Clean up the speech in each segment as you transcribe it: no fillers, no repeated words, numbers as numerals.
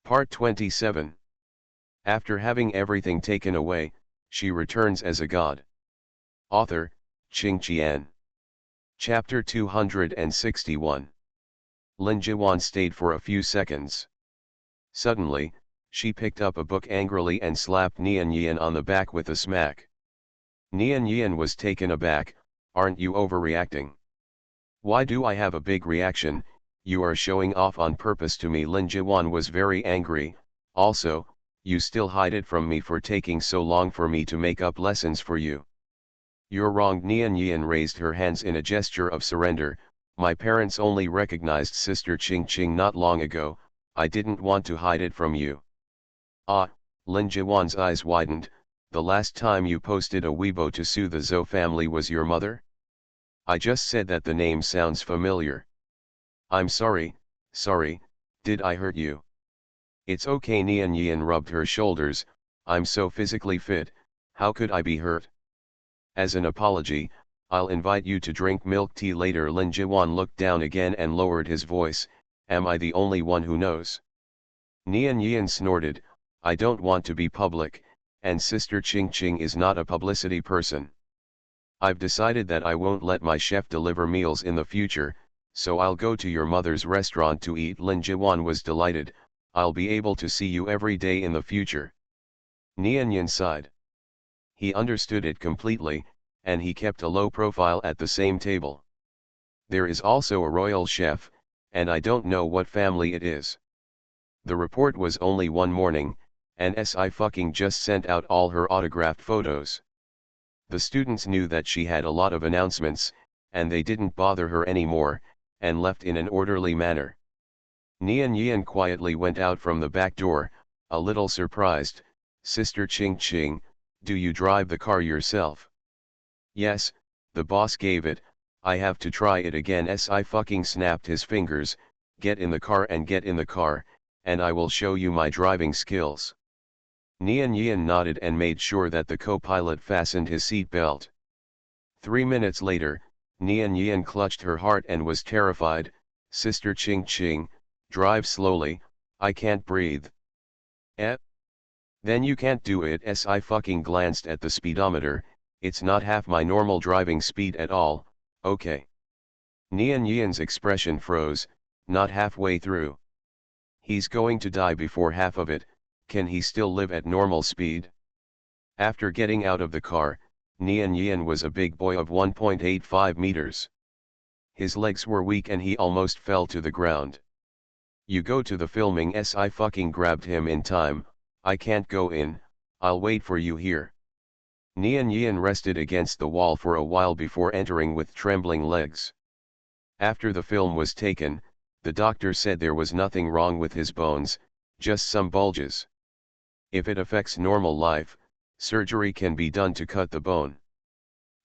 Part 27. After having everything taken away, she returns as a god. Author, Qing Qian. Chapter 261. Lin Jiwan stayed for a few seconds. Suddenly, she picked up a book angrily and slapped Nian Yian on the back with a smack. Nian Yian was taken aback. Aren't you overreacting? Why do I have a big reaction? You are showing off on purpose to me. Lin Jiwan was very angry. Also, you still hide it from me for taking so long for me to make up lessons for you. You're wrong. Nian Yian raised her hands in a gesture of surrender. My parents only recognized Sister Qing Qing not long ago. I didn't want to hide it from you. Ah, Lin Jiwan's eyes widened. The last time you posted a Weibo to sue the Zhou family was your mother? I just said that the name sounds familiar. I'm sorry, did I hurt you? It's okay. Nian Yian rubbed her shoulders. I'm so physically fit, how could I be hurt? As an apology, I'll invite you to drink milk tea later. Lin Jiwan looked down again and lowered his voice. Am I the only one who knows? Nian Yian snorted. I don't want to be public, and Sister Qing Qing is not a publicity person. I've decided that I won't let my chef deliver meals in the future, so I'll go to your mother's restaurant to eat. Lin Jiwan was delighted. I'll be able to see you every day in the future. Nian Yian sighed. He understood it completely, and he kept a low profile at the same table. There is also a royal chef, and I don't know what family it is. The report was only one morning, and Sci-fi just sent out all her autographed photos. The students knew that she had a lot of announcements, and they didn't bother her anymore, and left in an orderly manner. Nian Yian quietly went out from the back door, a little surprised. Sister Qing Qing, do you drive the car yourself? Yes, the boss gave it. I have to try it again. Sci-fi snapped his fingers. Get in the car and get in the car, and I will show you my driving skills. Nian Yian nodded and made sure that the co-pilot fastened his seat belt. 3 minutes later, Nian Yian clutched her heart and was terrified. Sister Qing Qing, drive slowly, I can't breathe. Eh? Then you can't do it. Sci-fi glanced at the speedometer. It's not half my normal driving speed at all. Okay. Nian Yian's expression froze, not halfway through. He's going to die before half of it. Can he still live at normal speed? After getting out of the car, Nian Yian was a big boy of 1.85 meters. His legs were weak and he almost fell to the ground. You go to the filming. Sci-fi grabbed him in time. I can't go in, I'll wait for you here. Nian Yian rested against the wall for a while before entering with trembling legs. After the film was taken, the doctor said there was nothing wrong with his bones, just some bulges. If it affects normal life, surgery can be done to cut the bone.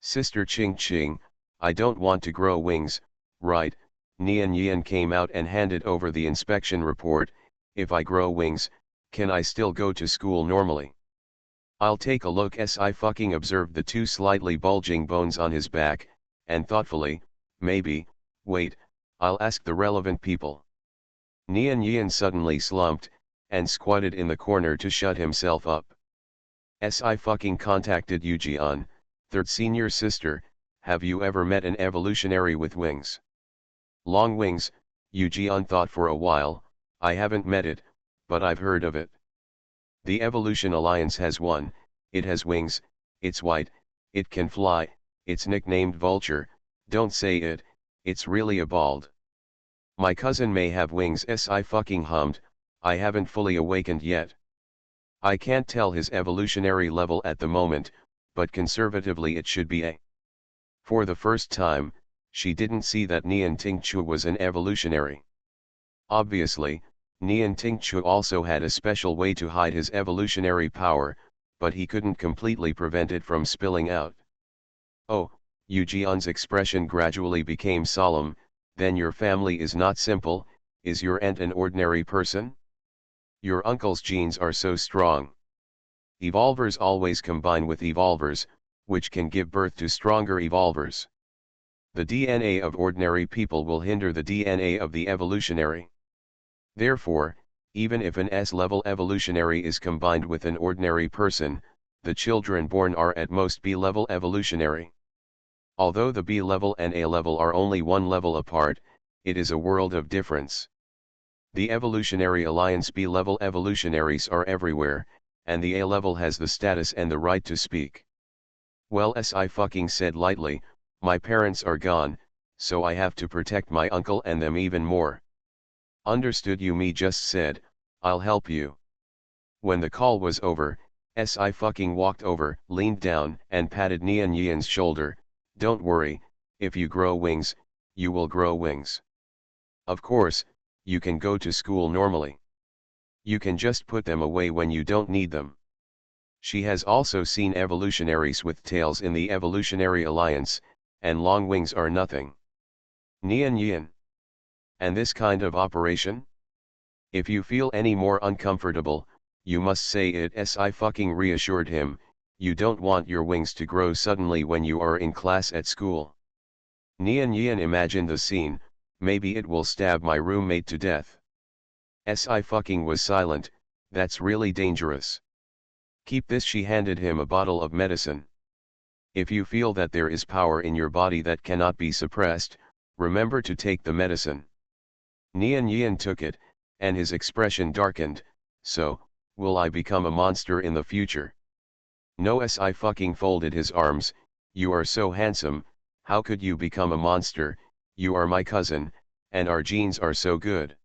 Sister Qing Qing, I don't want to grow wings, right? Nian Yian came out and handed over the inspection report. If I grow wings, can I still go to school normally? I'll take a look. Sci-fi observed the two slightly bulging bones on his back, and thoughtfully, maybe, wait, I'll ask the relevant people. Nian Yian suddenly slumped, and squatted in the corner to shut himself up. Sci-fi contacted Yu Jian, third senior sister. Have you ever met an evolutionary with wings? Long wings. Yu Jian thought for a while. I haven't met it, but I've heard of it. The Evolution Alliance has one. It has wings, it's white, it can fly, it's nicknamed Vulture. Don't say it, it's really a bald. My cousin may have wings. Sci-fi hummed. I haven't fully awakened yet. I can't tell his evolutionary level at the moment, but conservatively it should be A. For the first time, she didn't see that Nian Tingchu was an evolutionary. Obviously, Nian Tingchu also had a special way to hide his evolutionary power, but he couldn't completely prevent it from spilling out. Oh, Yu Jian's expression gradually became solemn. Then your family is not simple. Is your aunt an ordinary person? Your uncle's genes are so strong. Evolvers always combine with evolvers, which can give birth to stronger evolvers. The DNA of ordinary people will hinder the DNA of the evolutionary. Therefore, Even if an S-level evolutionary is combined with an ordinary person, the children born are at most B-level evolutionary. Although the B-level and A-level are only one level apart, it is a world of difference. The Evolutionary Alliance B-level evolutionaries are everywhere, and the A-level has the status and the right to speak. Well, I fucking said lightly, my parents are gone, so I have to protect my uncle and them even more. Understood you, me just said, I'll help you. When the call was over, I fucking walked over, leaned down, and patted Nian Yian's shoulder. Don't worry, if you grow wings, you will grow wings. Of course, you can go to school normally. You can just put them away when you don't need them. She has also seen evolutionaries with tails in the Evolutionary Alliance, and long wings are nothing. Nian Yian. And this kind of operation? If you feel any more uncomfortable, you must say it. I fucking reassured him, you don't want your wings to grow suddenly when you are in class at school. Nian Yian imagined the scene, maybe it will stab my roommate to death. I fucking was silent, that's really dangerous. Keep this. She handed him a bottle of medicine. If you feel that there is power in your body that cannot be suppressed, remember to take the medicine. Nian Yian took it, and his expression darkened. So, will I become a monster in the future? No. I fucking folded his arms. You are so handsome, how could you become a monster? You are my cousin, and our genes are so good.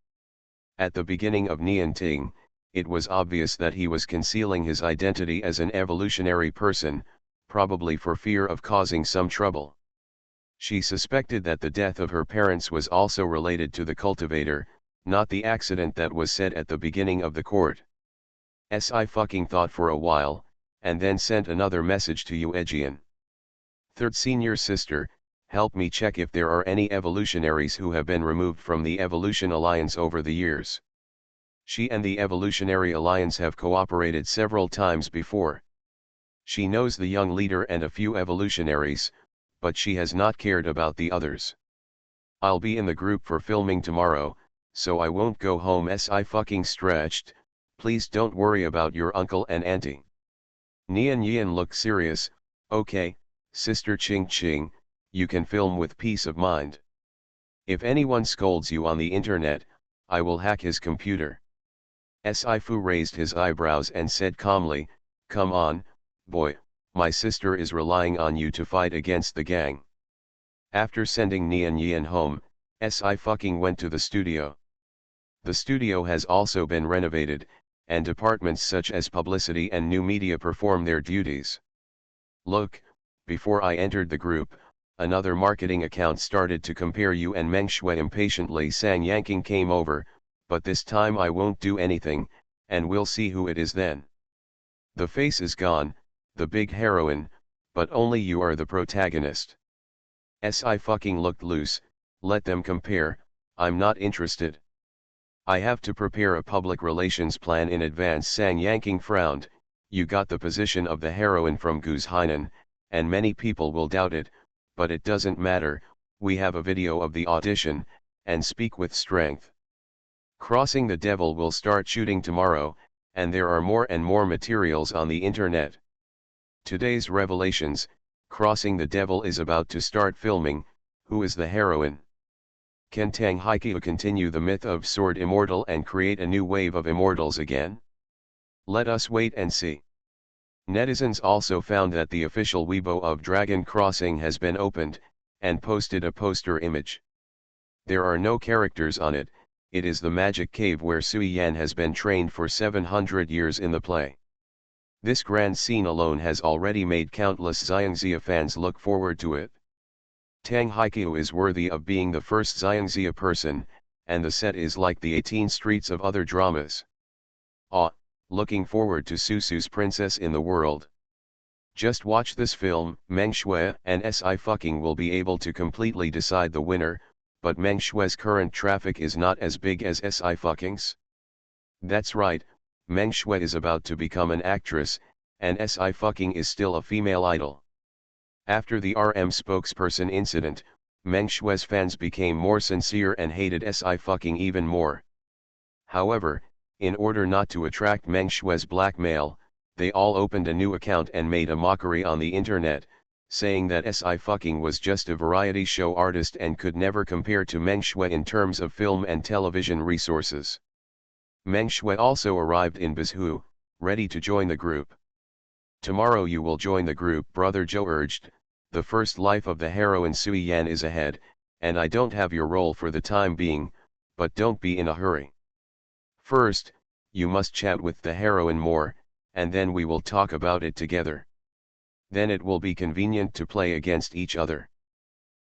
At the beginning of Nian Ting, it was obvious that he was concealing his identity as an evolutionary person, probably for fear of causing some trouble. She suspected that the death of her parents was also related to the cultivator, not the accident that was said at the beginning of the court. I fucking thought for a while, and then sent another message to Yuejian. Third senior sister, help me check if there are any evolutionaries who have been removed from the Evolution Alliance over the years. She and the Evolutionary Alliance have cooperated several times before. She knows the young leader and a few evolutionaries, but she has not cared about the others. I'll be in the group for filming tomorrow, so I won't go home. I fucking stretched, please don't worry about your uncle and auntie. Nian Yian looked serious. Okay, Sister Ching Ching, you can film with peace of mind. If anyone scolds you on the internet, I will hack his computer. Si Fu raised his eyebrows and said calmly, come on, boy, my sister is relying on you to fight against the gang. After sending Nian Yian home, Si fucking went to the studio. The studio has also been renovated, and departments such as publicity and new media perform their duties. Look, before I entered the group, another marketing account started to compare you and Meng Shui. Impatiently Sang Yanking came over, but this time I won't do anything, and we'll see who it is then. The face is gone, the big heroine, but only you are the protagonist. Si fucking looked loose, let them compare, I'm not interested. I have to prepare a public relations plan in advance. Sang Yanking frowned, you got the position of the heroine from Goose Hainan, and many people will doubt it, but it doesn't matter, we have a video of the audition, and speak with strength. Crossing the Devil will start shooting tomorrow, and there are more and more materials on the internet. Today's revelations, Crossing the Devil is about to start filming. Who is the heroine? Can Tang Haiqiu continue the myth of Sword Immortal and create a new wave of immortals again? Let us wait and see. Netizens also found that the official Weibo of Dragon Crossing has been opened, and posted a poster image. There are no characters on it. It is the magic cave where Sui Yan has been trained for 700 years in the play. This grand scene alone has already made countless Xiangxia fans look forward to it. Tang Haiqiu is worthy of being the first Xiangxia person, and the set is like the 18 streets of other dramas. Looking forward to Susu's Princess in the World. Just watch this film. Meng Shui and Si fucking will be able to completely decide the winner, but Meng Shui's current traffic is not as big as Si fucking's. That's right, Meng Shui is about to become an actress, and Si fucking is still a female idol. After the RM spokesperson incident, Meng Shui's fans became more sincere and hated Si fucking even more. However, In order not to attract Meng Shui's blackmail, they all opened a new account and made a mockery on the internet, saying that SI fucking was just a variety show artist and could never compare to Meng Shui in terms of film and television resources. Meng Shui also arrived in Bizhu, ready to join the group. "Tomorrow you will join the group," Brother Joe urged. "The first life of the heroine Sui Yan is ahead, and I don't have your role for the time being, but don't be in a hurry. First, you must chat with the heroine more, and then we will talk about it together. Then it will be convenient to play against each other."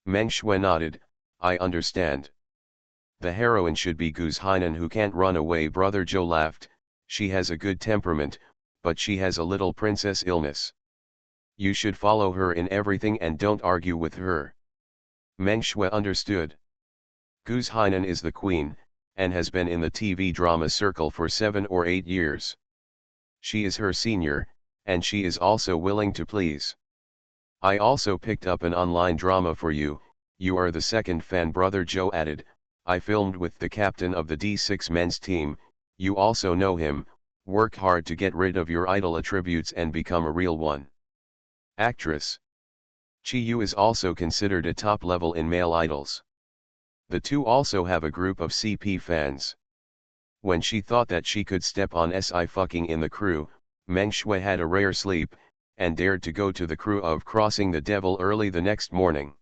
Meng Shui nodded. "I understand. The heroine should be Guz Hainan, who can't run away." Brother Joe laughed. "She has a good temperament, but she has a little princess illness. You should follow her in everything and don't argue with her." Meng Shui understood. Guz Hainan is the queen, and has been in the TV drama circle for 7 or 8 years. She is her senior, and she is also willing to please. "I also picked up an online drama for you. You are the second fan," Brother Joe added. "I filmed with the captain of the D6 men's team. You also know him. Work hard to get rid of your idol attributes and become a real one." Actress Chi Yu is also considered a top level in male idols. The two also have a group of CP fans. When she thought that she could step on SI fucking in the crew, Meng Shui had a rare sleep, and dared to go to the crew of Crossing the Devil early the next morning.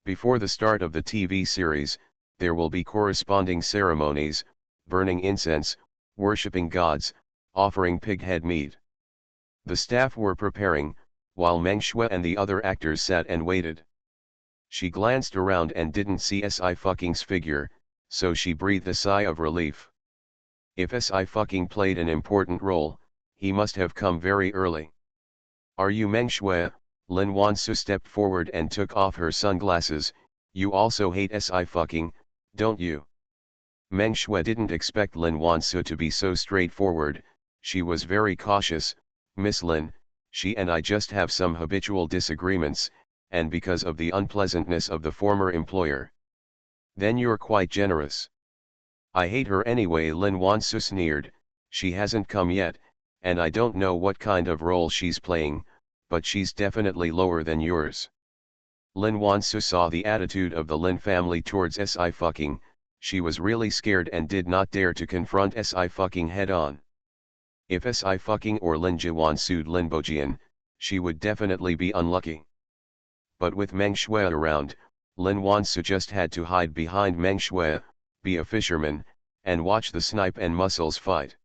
Before the start of the TV series, there will be corresponding ceremonies, burning incense, worshipping gods, offering pig head meat. The staff were preparing, while Meng Shui and the other actors sat and waited. She glanced around and didn't see SI fucking's figure, so she breathed a sigh of relief. If SI fucking played an important role, he must have come very early. "Are you Meng Shui?" Lin Wansu stepped forward and took off her sunglasses. "You also hate SI fucking, don't you?" Meng Shui didn't expect Lin Wansu to be so straightforward. She was very cautious. "Miss Lin, she and I just have some habitual disagreements, and because of the unpleasantness of the former employer." "Then you're quite generous." "I hate her anyway," Lin Wansu sneered. "She hasn't come yet, and I don't know what kind of role she's playing, but she's definitely lower than yours." Lin Wansu saw the attitude of the Lin family towards SI fucking. She was really scared and did not dare to confront SI fucking head on. If SI fucking or Lin Jiwan sued Lin Bojian, she would definitely be unlucky. But with Meng Shui around, Lin Wansu just had to hide behind Meng Shui, be a fisherman, and watch the snipe and muscles fight.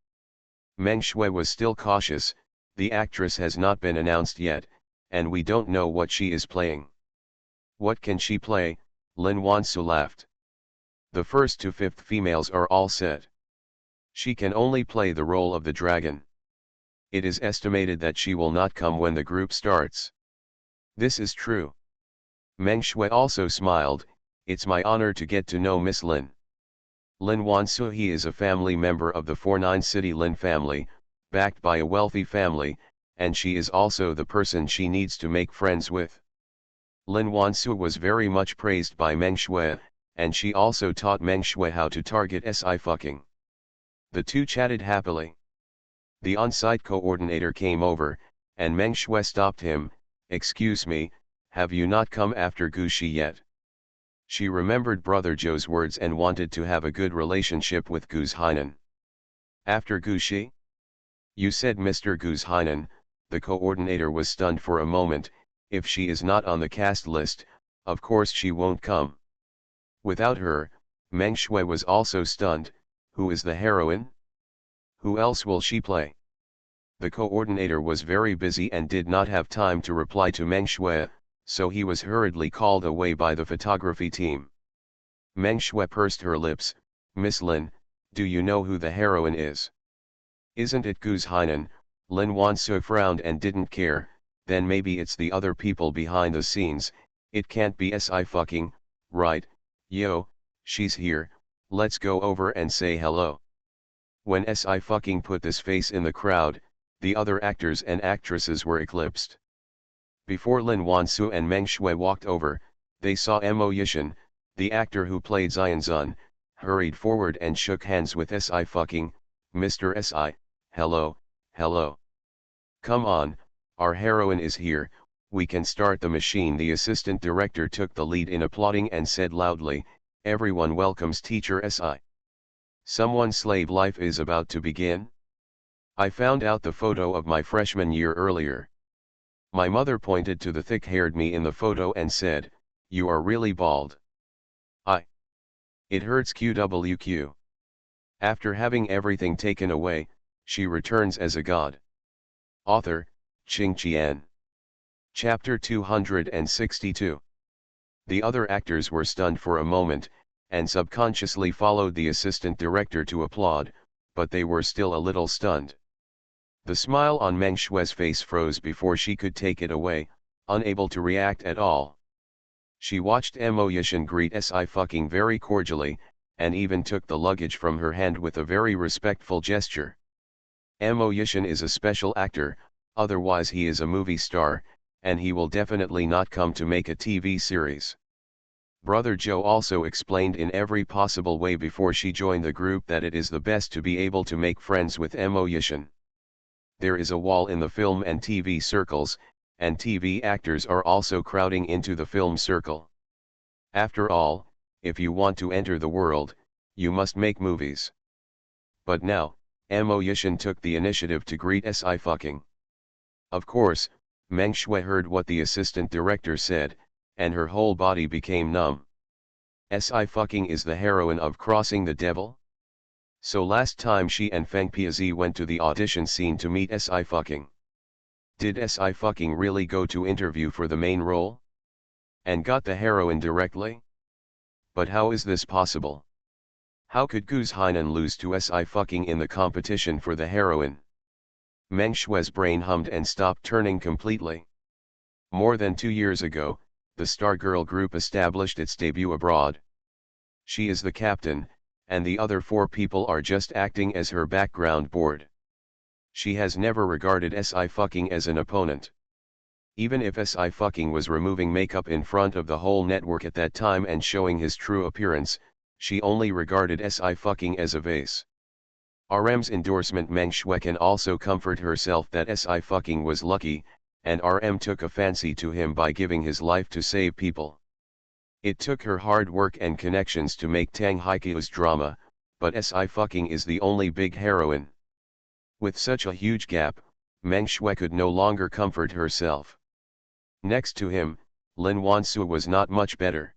Meng Shui was still cautious. "The actress has not been announced yet, and we don't know what she is playing." "What can she play?" Lin Wansu laughed. "The first to fifth females are all set. She can only play the role of the dragon. It is estimated that she will not come when the group starts." "This is true." Meng Shui also smiled. "It's my honor to get to know Miss Lin." Lin Wansu, he is a family member of the 49 City Lin family, backed by a wealthy family, and she is also the person she needs to make friends with. Lin Wansu was very much praised by Meng Shui, and she also taught Meng Shui how to target SI fucking. The two chatted happily. The on-site coordinator came over, and Meng Shui stopped him. "Excuse me, have you not come after Gushi yet?" She remembered Brother Joe's words and wanted to have a good relationship with Guz Hainan. "After Gushi? You said Mr. Guz Hainan." The coordinator was stunned for a moment. "If she is not on the cast list, of course she won't come." Without her, Meng Shui was also stunned. "Who is the heroine? Who else will she play?" The coordinator was very busy and did not have time to reply to Meng Shui, so he was hurriedly called away by the photography team. Meng Shui pursed her lips. "Miss Lin, do you know who the heroine is?" "Isn't it Guz Hainan?" Lin Wansu frowned and didn't care. "Then maybe it's the other people behind the scenes. It can't be SI fucking, right? Yo, she's here, let's go over and say hello." When SI fucking put this face in the crowd, the other actors and actresses were eclipsed. Before Lin Wansu and Meng Shui walked over, they saw Mo Yishan, the actor who played Xianzun, hurried forward and shook hands with SI fucking. Mr. Si, hello, hello. Come on, our heroine is here, we can start the machine. The assistant director took the lead in applauding and said loudly, everyone welcomes teacher Si. Someone's slave life is about to begin? I found out the photo of my freshman year earlier. My mother pointed to the thick-haired me in the photo and said, you are really bald. It hurts QWQ. After having everything taken away, she returns as a god. Author, Ching Qian. Chapter 262. The other actors were stunned for a moment, and subconsciously followed the assistant director to applaud, but they were still a little stunned. The smile on Meng Shui's face froze before she could take it away, unable to react at all. She watched Mo Yishan greet Si fucking very cordially, and even took the luggage from her hand with a very respectful gesture. Mo Yishan is a special actor, otherwise he is a movie star, and he will definitely not come to make a TV series. Brother Joe also explained in every possible way before she joined the group that it is the best to be able to make friends with Mo Yishan. There is a wall in the film and TV circles, and TV actors are also crowding into the film circle. After all, if you want to enter the world, you must make movies. But now, Mo Yishan took the initiative to greet Si fucking. Of course, Meng Shui heard what the assistant director said, and her whole body became numb. Si fucking is the heroine of Crossing the Devil? So last time she and Feng Piazi went to the audition scene to meet Si fucking. Did Si fucking really go to interview for the main role? And got the heroine directly? But how is this possible? How could Guz Hainan lose to Si fucking in the competition for the heroine? Meng Shui's brain hummed and stopped turning completely. More than 2 years ago, the Stargirl group established its debut abroad. She is the captain, and the other 4 people are just acting as her background board. She has never regarded Si fucking as an opponent. Even if Si fucking was removing makeup in front of the whole network at that time and showing his true appearance, she only regarded Si fucking as a vase. RM's endorsement. Meng Shui can also comfort herself that Si fucking was lucky, and RM took a fancy to him by giving his life to save people. It took her hard work and connections to make Tang Haikyu's drama, but Si fucking is the only big heroine. With such a huge gap, Meng Shui could no longer comfort herself. Next to him, Lin Wansu was not much better.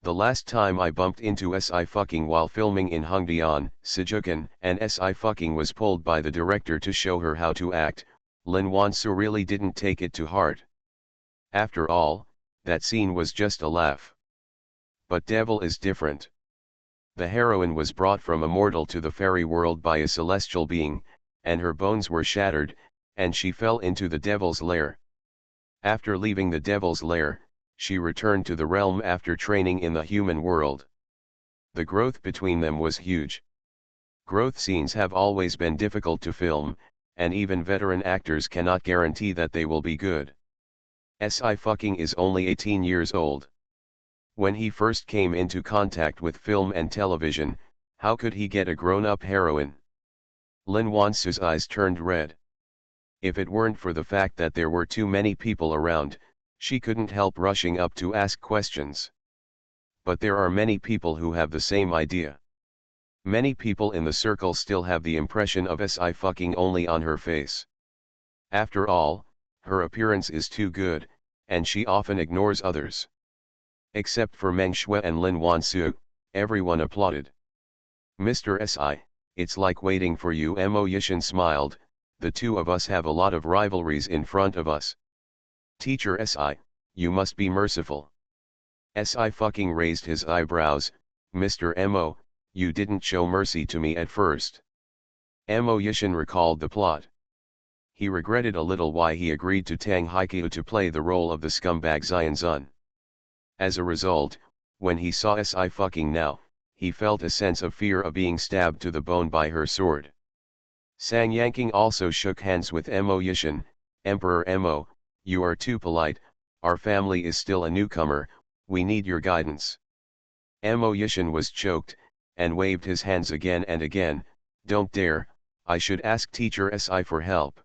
The last time I bumped into Si fucking while filming in Hongdian, Sijukan, and Si fucking was pulled by the director to show her how to act. Lin Wansu really didn't take it to heart. After all, that scene was just a laugh. But Devil is different. The heroine was brought from a mortal to the fairy world by a celestial being, and her bones were shattered, and she fell into the devil's lair. After leaving the devil's lair, she returned to the realm after training in the human world. The growth between them was huge. Growth scenes have always been difficult to film, and even veteran actors cannot guarantee that they will be good. Si fucking is only 18 years old. When he first came into contact with film and television, how could he get a grown-up heroine? Lin Wansu's eyes turned red. If it weren't for the fact that there were too many people around, she couldn't help rushing up to ask questions. But there are many people who have the same idea. Many people in the circle still have the impression of Si fucking only on her face. After all, her appearance is too good, and she often ignores others. Except for Meng Shui and Lin Wansu, everyone applauded. Mr. Si, it's like waiting for you. Mo Yishan smiled, the two of us have a lot of rivalries in front of us. Teacher Si, you must be merciful. Si fucking raised his eyebrows, Mr. Mo, you didn't show mercy to me at first. Mo Yishan recalled the plot. He regretted a little why he agreed to Tang Haikyu to play the role of the scumbag Xian Zun. As a result, when he saw Si fucking now, he felt a sense of fear of being stabbed to the bone by her sword. Sang Yanking also shook hands with Mo Yishan. Emperor Mo, you are too polite, our family is still a newcomer, we need your guidance. Mo Yishan was choked, and waved his hands again and again, don't dare, I should ask teacher Si for help.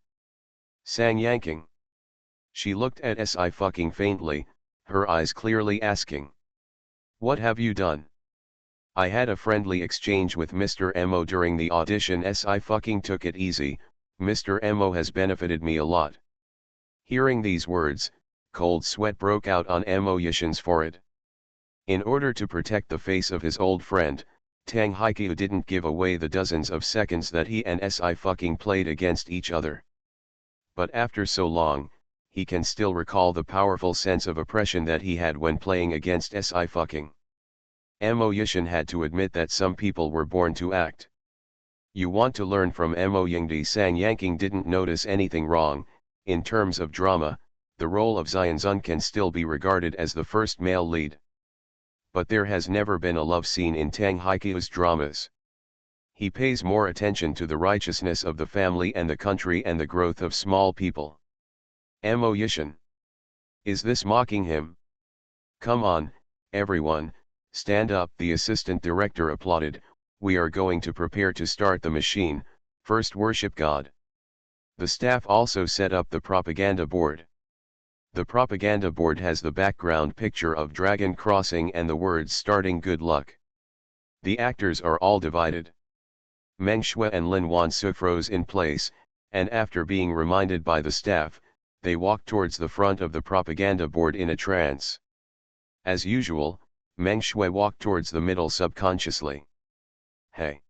Sang Yanking. She looked at Si fucking faintly, her eyes clearly asking. What have you done? I had a friendly exchange with Mr. Mo during the audition. Si fucking took it easy, Mr. Mo has benefited me a lot. Hearing these words, cold sweat broke out on Mo Yishin's forehead. In order to protect the face of his old friend, Tang Haikyu didn't give away the dozens of seconds that he and Si fucking played against each other. But after so long, he can still recall the powerful sense of oppression that he had when playing against Si fucking. Mo Yishin had to admit that some people were born to act. You want to learn from Mo Yingdi. Sang Yanking didn't notice anything wrong. In terms of drama, the role of Xianzun can still be regarded as the first male lead. But there has never been a love scene in Tang Haikyu's dramas. He pays more attention to the righteousness of the family and the country and the growth of small people. Mo Yishin. Is this mocking him? Come on, everyone, stand up. The assistant director applauded. We are going to prepare to start the machine, first worship God. The staff also set up the propaganda board. The propaganda board has the background picture of Dragon Crossing and the words starting good luck. The actors are all divided. Meng Shui and Lin Wansu froze in place, and after being reminded by the staff, they walked towards the front of the propaganda board in a trance. As usual, Meng Shui walked towards the middle subconsciously. Hey!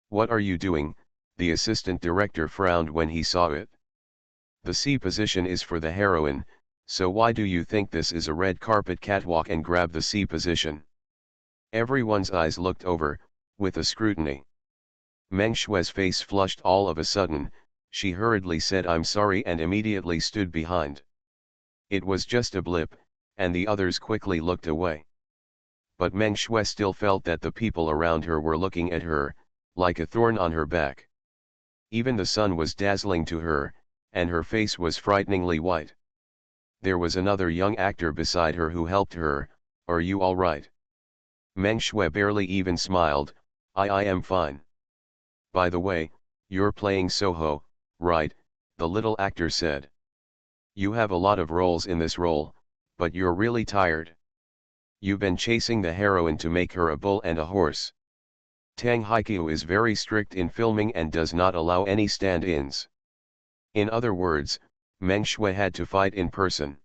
What are you doing? The assistant director frowned when he saw it. The C position is for the heroine, so why do you think this is a red carpet catwalk and grab the C position? Everyone's eyes looked over, with a scrutiny. Meng Shui's face flushed all of a sudden. She hurriedly said I'm sorry and immediately stood behind. It was just a blip, and the others quickly looked away. But Meng Shui still felt that the people around her were looking at her, like a thorn on her back. Even the sun was dazzling to her, and her face was frighteningly white. There was another young actor beside her who helped her. Are you all right? Meng Shui barely even smiled. I am fine. By the way, you're playing Soho, right? The little actor said. You have a lot of roles in this role, but you're really tired. You've been chasing the heroine to make her a bull and a horse. Tang Haikyu is very strict in filming and does not allow any stand-ins. In other words, Meng Shui had to fight in person.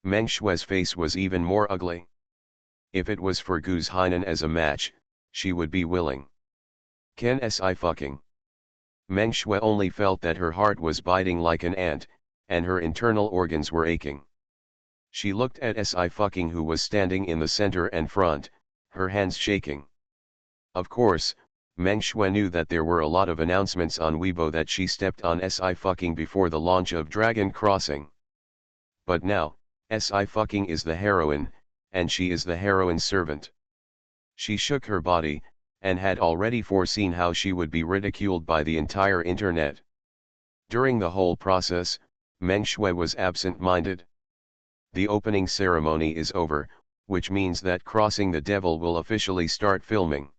Meng Shui's face was even more ugly. If it was for Gu's Hainan as a match, she would be willing. Can Si fucking? Meng Shui only felt that her heart was biting like an ant, and her internal organs were aching. She looked at Si fucking who was standing in the center and front, her hands shaking. Of course, Meng Shui knew that there were a lot of announcements on Weibo that she stepped on Si fucking before the launch of Dragon Crossing. But now, Si fucking is the heroine, and she is the heroine's servant. She shook her body, and had already foreseen how she would be ridiculed by the entire internet. During the whole process, Meng Shui was absent-minded. The opening ceremony is over, which means that Crossing the Devil will officially start filming.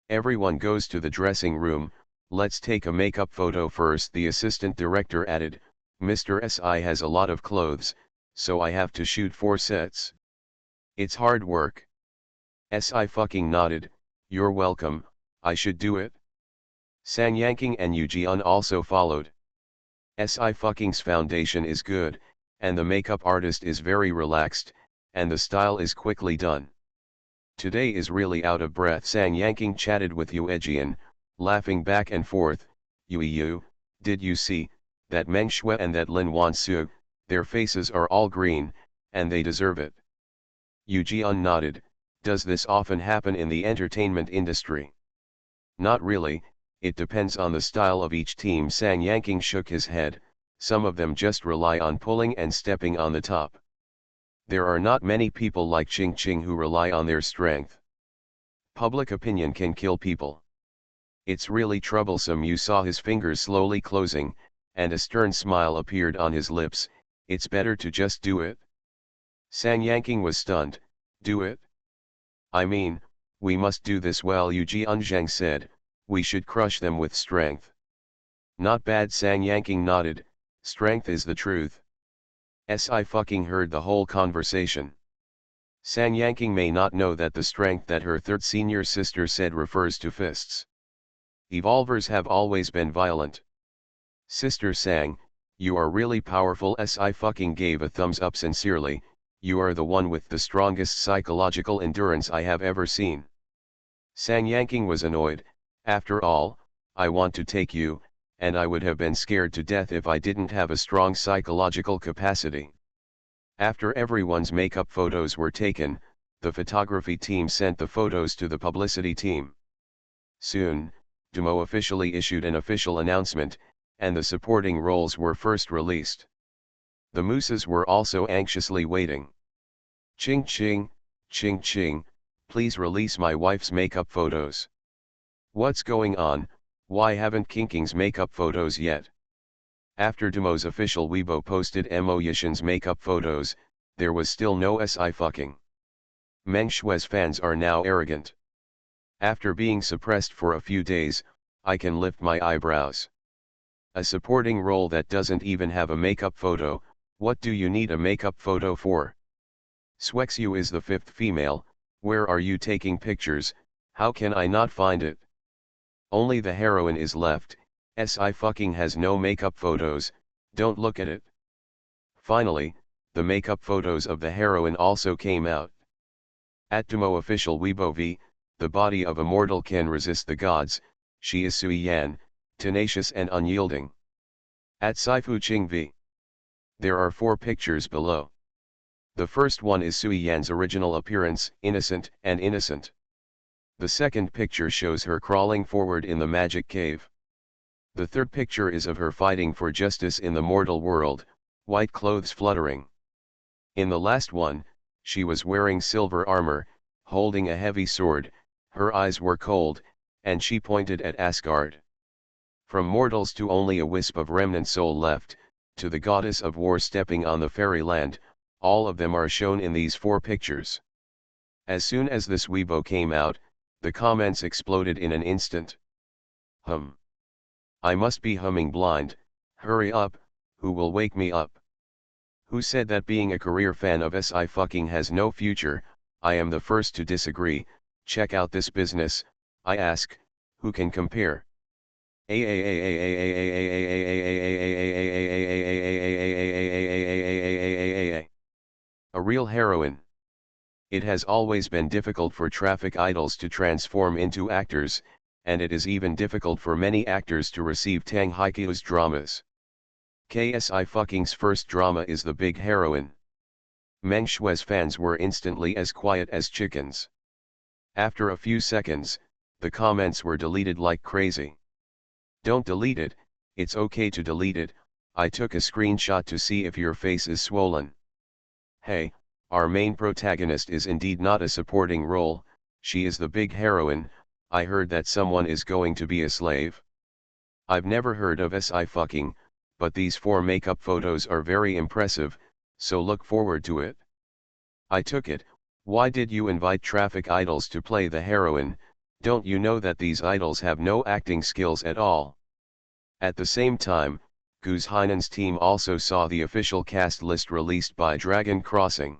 Everyone goes to the dressing room. Let's take a makeup photo first, the assistant director added. Mr. Si has a lot of clothes, so I have to shoot 4 sets. It's hard work. Si fucking nodded. You're welcome, I should do it. Sang Yanking and Yu Jian also followed. Si fucking's foundation is good, and the makeup artist is very relaxed, and the style is quickly done. Today is really out of breath. Sang Yanking chatted with Yu Ejian, laughing back and forth. Yu, did you see that Meng Shui and that Lin Wansu? Their faces are all green, and they deserve it. Yu Jian nodded. Does this often happen in the entertainment industry? Not really, it depends on the style of each team. Sang Yanking shook his head. Some of them just rely on pulling and stepping on the top. There are not many people like Ching Ching who rely on their strength. Public opinion can kill people. It's really troublesome. You saw his fingers slowly closing, and a stern smile appeared on his lips. It's better to just do it. Sang Yanking was stunned. Do it? I mean, we must do this well. Yu Jianzhang said, we should crush them with strength. Not bad, Sang Yanking nodded. Strength is the truth. Si fucking heard the whole conversation. Sang Yanking may not know that the strength that her third senior sister said refers to fists. Evolvers have always been violent. Sister Sang, you are really powerful. Si fucking gave a thumbs up sincerely. You are the one with the strongest psychological endurance I have ever seen. Sang Yanking was annoyed. After all, I want to take you, and I would have been scared to death if I didn't have a strong psychological capacity. After everyone's makeup photos were taken, the photography team sent the photos to the publicity team. Soon, Demo officially issued an official announcement, and the supporting roles were first released. The mooses were also anxiously waiting. Ching ching, ching ching, please release my wife's makeup photos. What's going on? Why haven't Kinking's makeup photos yet? After Demo's official Weibo posted Mo Yishin's makeup photos, there was still no Si fucking. Meng Shui's fans are now arrogant. After being suppressed for a few days, I can lift my eyebrows. A supporting role that doesn't even have a makeup photo, what do you need a makeup photo for? Swexu is the fifth female, where are you taking pictures? How can I not find it? Only the heroine is left. Si fucking has no makeup photos, don't look at it. Finally, the makeup photos of the heroine also came out. At Demo official Weibo V, the body of a mortal can resist the gods, she is Sui Yan, tenacious and unyielding. At Saifu Ching V. There are 4 pictures below. The first one is Sui Yan's original appearance, innocent and innocent. The second picture shows her crawling forward in the magic cave. The third picture is of her fighting for justice in the mortal world, white clothes fluttering. In the last one, she was wearing silver armor, holding a heavy sword, her eyes were cold, and she pointed at Asgard. From mortals to only a wisp of remnant soul left, to the goddess of war stepping on the fairyland, all of them are shown in these 4 pictures. As soon as this Weibo came out, the comments exploded in an instant. I must be humming blind, hurry up, who will wake me up? Who said that being a career fan of Si fucking has no future? I am the first to disagree. Check out this business, I ask, who can compare? A real heroine. It has always been difficult for traffic idols to transform into actors, and it is even difficult for many actors to receive Tang Haikyu's dramas. KSI fucking's first drama is The Big Heroine. Meng Shui's fans were instantly as quiet as chickens. After a few seconds, the comments were deleted like crazy. Don't delete it, it's okay to delete it, I took a screenshot to see if your face is swollen. Hey, our main protagonist is indeed not a supporting role, she is the big heroine. I heard that someone is going to be a slave. I've never heard of Si fucking, but these 4 makeup photos are very impressive, so look forward to it. I took it. Why did you invite traffic idols to play the heroine? Don't you know that these idols have no acting skills at all? At the same time, Goose Hainan's team also saw the official cast list released by Dragon Crossing.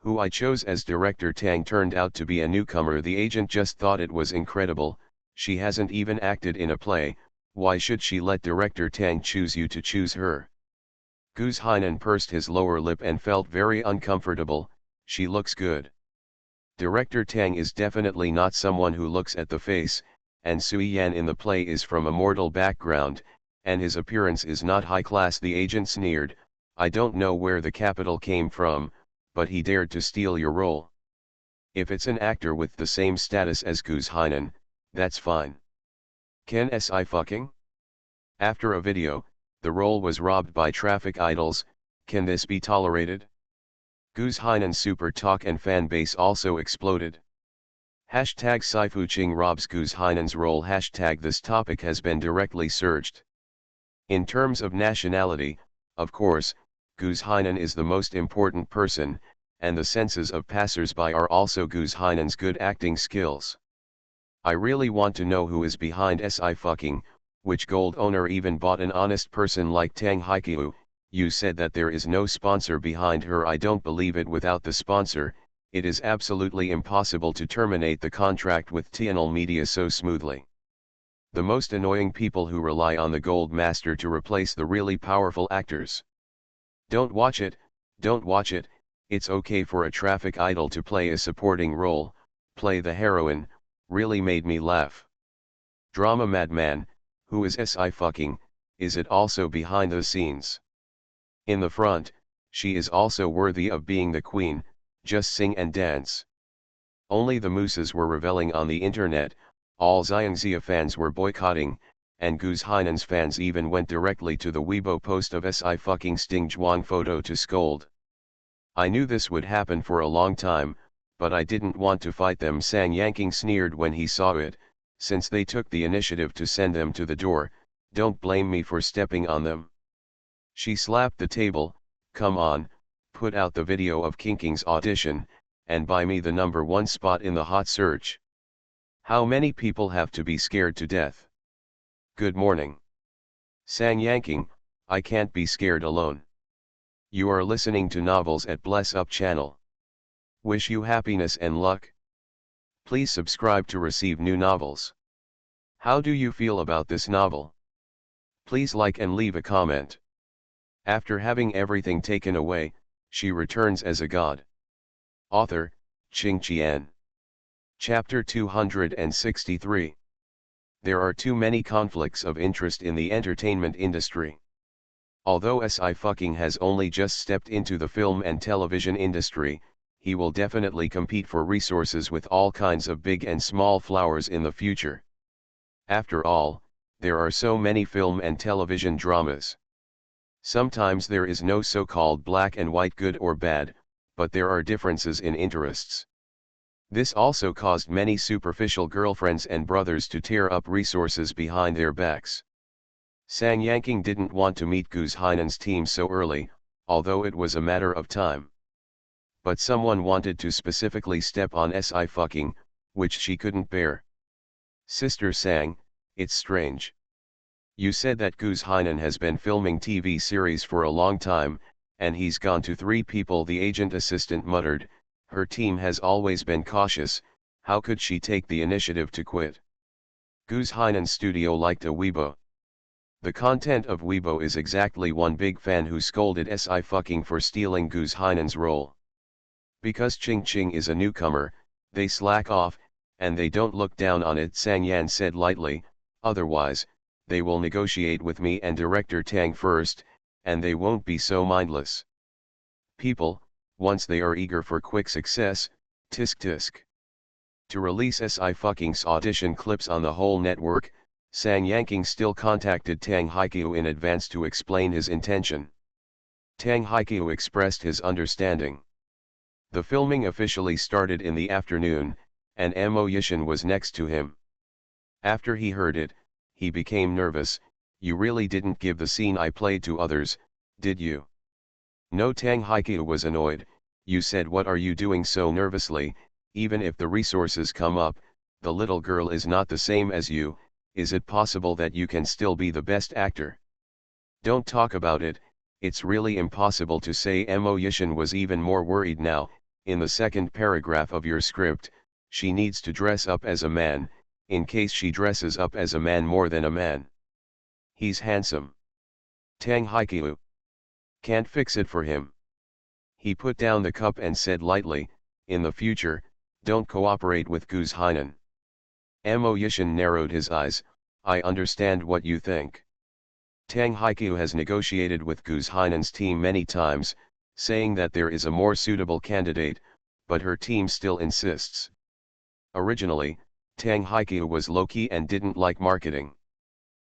Who I chose as director Tang turned out to be a newcomer. The agent just thought it was incredible, she hasn't even acted in a play, why should she let director Tang choose you to choose her? Goose Hainan pursed his lower lip and felt very uncomfortable. She looks good. Director Tang is definitely not someone who looks at the face, and Sui Yan in the play is from a mortal background, and his appearance is not high class. The agent sneered, I don't know where the capital came from, but he dared to steal your role. If it's an actor with the same status as Goose Hainan, that's fine. Can Si fucking? After a video, the role was robbed by traffic idols, can this be tolerated? Goose Hainan's super talk and fan base also exploded. Hashtag Saifuching robs Goose Hainan's role. Hashtag this topic has been directly searched. In terms of nationality, of course, Goose Hainan is the most important person, and the senses of passers-by are also Goose Hainan's good acting skills. I really want to know who is behind Si fucking, Which gold owner even bought an honest person like Tang Haiqiu? You said that there is no sponsor behind her. I don't believe it. Without the sponsor, it is absolutely impossible to terminate the contract with TNL Media so smoothly. The most annoying people who rely on the gold master to replace the really powerful actors. Don't watch it, don't watch it. It's okay for a traffic idol to play a supporting role, play the heroine, really made me laugh. Drama madman, who is SI fucking, is it also behind the scenes? In the front, she is also worthy of being the queen, just sing and dance. Only the mooses were reveling on the internet, all Xiangxia fans were boycotting, and Guz Hainan's fans even went directly to the Weibo post of SI fucking Sting Zhuang photo to scold. I knew this would happen for a long time, but I didn't want to fight them. Sang Yanking sneered when he saw it, since they took the initiative to send them to the door, don't blame me for stepping on them. She slapped the table, come on, put out the video of Kinking's audition, and buy me the #1 spot in the hot search. How many people have to be scared to death? Good morning. Sang Yanking, I can't be scared alone. You are listening to Novels at Bless Up channel. Wish you happiness and luck. Please subscribe to receive new novels. How do you feel about this novel? Please like and leave a comment. After having everything taken away, she returns as a god. Author, Qing Qian. Chapter 263. There are too many conflicts of interest in the entertainment industry. Although SI fucking has only just stepped into the film and television industry, he will definitely compete for resources with all kinds of big and small flowers in the future. After all, there are so many film and television dramas. Sometimes there is no so-called black and white good or bad, but there are differences in interests. This also caused many superficial girlfriends and brothers to tear up resources behind their backs. Sang Yanking didn't want to meet Guz Hainan's team so early, although it was a matter of time. But someone wanted to specifically step on SI fucking, which she couldn't bear. Sister Sang, it's strange. You said that Guz Hainan has been filming TV series for a long time, and he's gone to 3 people. The agent assistant muttered, her team has always been cautious, how could she take the initiative to quit? Guz Hainan's studio liked a Weibo. The content of Weibo is exactly one big fan who scolded SI fucking for stealing Guz Hainan's role. Because Ching Ching is a newcomer, they slack off, and they don't look down on it. Sang Yan said lightly, otherwise, they will negotiate with me and director Tang first, and they won't be so mindless. People, once they are eager for quick success, tisk tisk. To release SI fucking's audition clips on the whole network, Sang Yanking still contacted Tang Haiqiu in advance to explain his intention. Tang Haiqiu expressed his understanding. The filming officially started in the afternoon, and Mo Yishan was next to him. After he heard it, he became nervous. You really didn't give the scene I played to others, did you? No. Tang Haiqiu was annoyed. You said, what are you doing so nervously? Even if the resources come up, the little girl is not the same as you. Is it possible that you can still be the best actor? Don't talk about it, it's really impossible to say. Mo Yishan was even more worried now. In the second paragraph of your script, she needs to dress up as a man, in case she dresses up as a man more than a man. He's handsome. Tang Haiqiu. Can't fix it for him. He put down the cup and said lightly, in the future, don't cooperate with Guz Hainan. Mo Yishan narrowed his eyes, I understand what you think. Tang Haiqiu has negotiated with Guz Hainan's team many times, saying that there is a more suitable candidate, but her team still insists. Originally, Tang Haiqiu was low-key and didn't like marketing.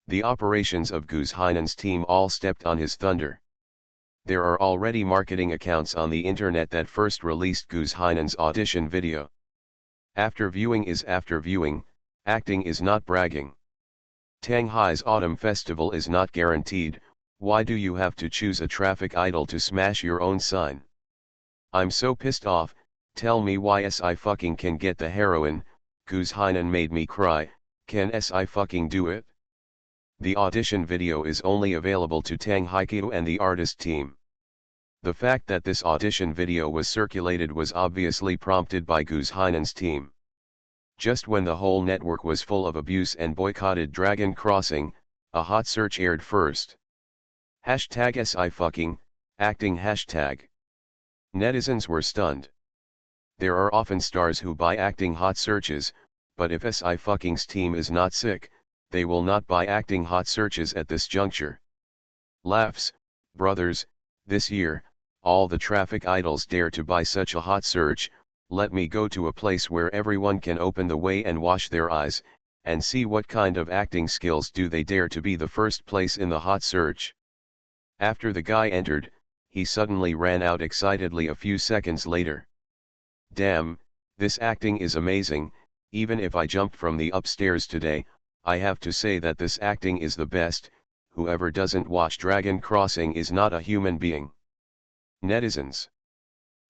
The operations of Guz Hainan's team all stepped on his thunder. There are already marketing accounts on the internet that first released Guz Hainan's audition video. After viewing is after viewing, acting is not bragging. Tang Hai's Autumn Festival is not guaranteed. Why do you have to choose a traffic idol to smash your own sign? I'm so pissed off. Tell me why SI fucking can get the heroine. Guz Hainan made me cry. Can SI fucking do it? The audition video is only available to Tang Haikyuu and the artist team. The fact that this audition video was circulated was obviously prompted by Goose Hainan's team. Just when the whole network was full of abuse and boycotted Dragon Crossing, a hot search aired first. Hashtag #SIFucking, acting hashtag. Netizens were stunned. There are often stars who buy acting hot searches, but if #SIFucking's team is not sick, they will not buy acting hot searches at this juncture. Laughs, brothers, this year, all the traffic idols dare to buy such a hot search. Let me go to a place where everyone can open the way and wash their eyes, and see what kind of acting skills do they dare to be the first place in the hot search. After the guy entered, he suddenly ran out excitedly a few seconds later. Damn, this acting is amazing. Even if I jumped from the upstairs today, I have to say that this acting is the best. Whoever doesn't watch Dragon Crossing is not a human being. Netizens.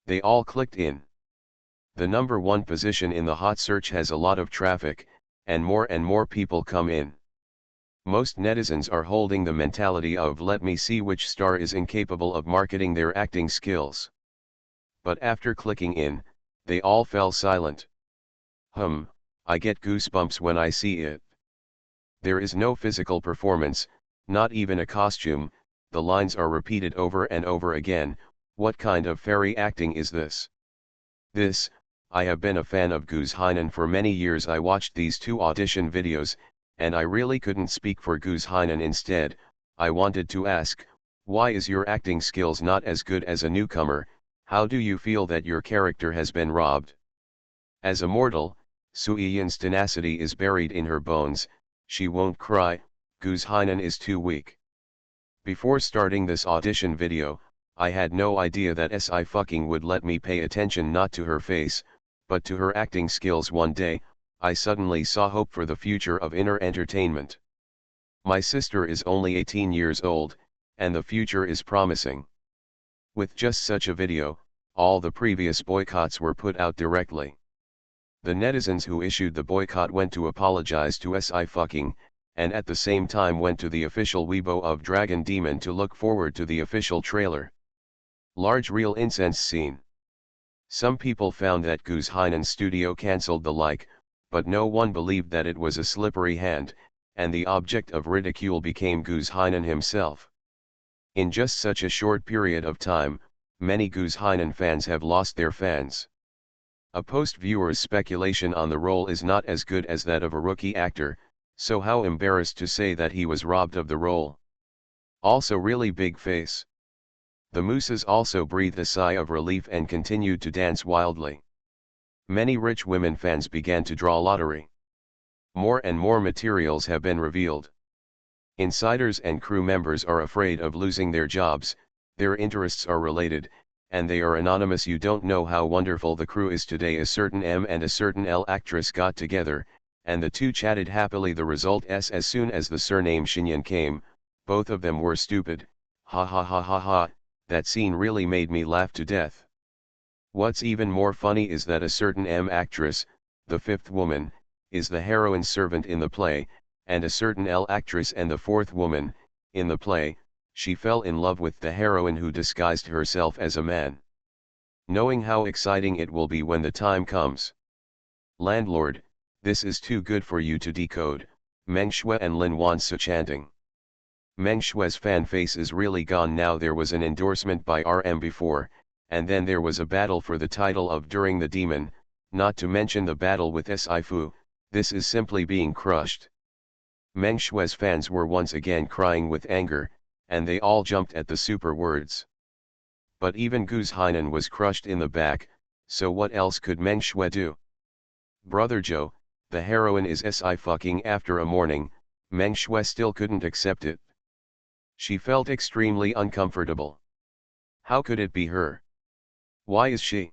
They all clicked in. The number one position in the hot search has a lot of traffic, and more people come in. Most netizens are holding the mentality of let me see which star is incapable of marketing their acting skills. But after clicking in, they all fell silent. I get goosebumps when I see it. There is no physical performance, not even a costume, the lines are repeated over and over again. What kind of fairy acting is this? I have been a fan of Goose Hainan for many years. I watched these two audition videos, and I really couldn't speak for Goose Hainan. Instead, I wanted to ask, why is your acting skills not as good as a newcomer? How do you feel that your character has been robbed? As a mortal, Suiyan's tenacity is buried in her bones. She won't cry. Goose Hainan is too weak. Before starting this audition video, I had no idea that #SIFucking would let me pay attention not to her face, but to her acting skills. One day, I suddenly saw hope for the future of inner entertainment. My sister is only 18 years old, and the future is promising. With just such a video, all the previous boycotts were put out directly. The netizens who issued the boycott went to apologize to #SIFucking, and at the same time went to the official Weibo of Dragon Demon to look forward to the official trailer. Large real incense scene. Some people found that Goose Hainan's studio cancelled the like, but no one believed that it was a slippery hand, and the object of ridicule became Goose Hainan himself. In just such a short period of time, many Goose Hainan fans have lost their fans. A post-viewer's speculation on the role is not as good as that of a rookie actor, so how embarrassed to say that he was robbed of the role. Also really big face. The mooses also breathed a sigh of relief and continued to dance wildly. Many rich women fans began to draw lottery. More and more materials have been revealed. Insiders and crew members are afraid of losing their jobs, their interests are related, and they are anonymous. You don't know how wonderful the crew is today. A certain M and a certain L actress got together, and the two chatted happily. The result is as soon as the surname Shinyan came, both of them were stupid. Ha ha ha ha ha, that scene really made me laugh to death. What's even more funny is that a certain M actress, the fifth woman, is the heroine's servant in the play, and a certain L actress and the fourth woman, in the play, she fell in love with the heroine who disguised herself as a man. Knowing how exciting it will be when the time comes. Landlord, this is too good for you to decode, Meng Shui and Lin Wansu chanting. Meng Shui's fan face is really gone now. There was an endorsement by RM before, and then there was a battle for the title of During the Demon, not to mention the battle with SIFu. This is simply being crushed. Meng Shui's fans were once again crying with anger, and they all jumped at the super words. But even Goose Hainan was crushed in the back, so what else could Meng Shui do? Brother Joe, the heroine is #SIFucking. After a morning, Meng Shui still couldn't accept it. She felt extremely uncomfortable. How could it be her? Why is she?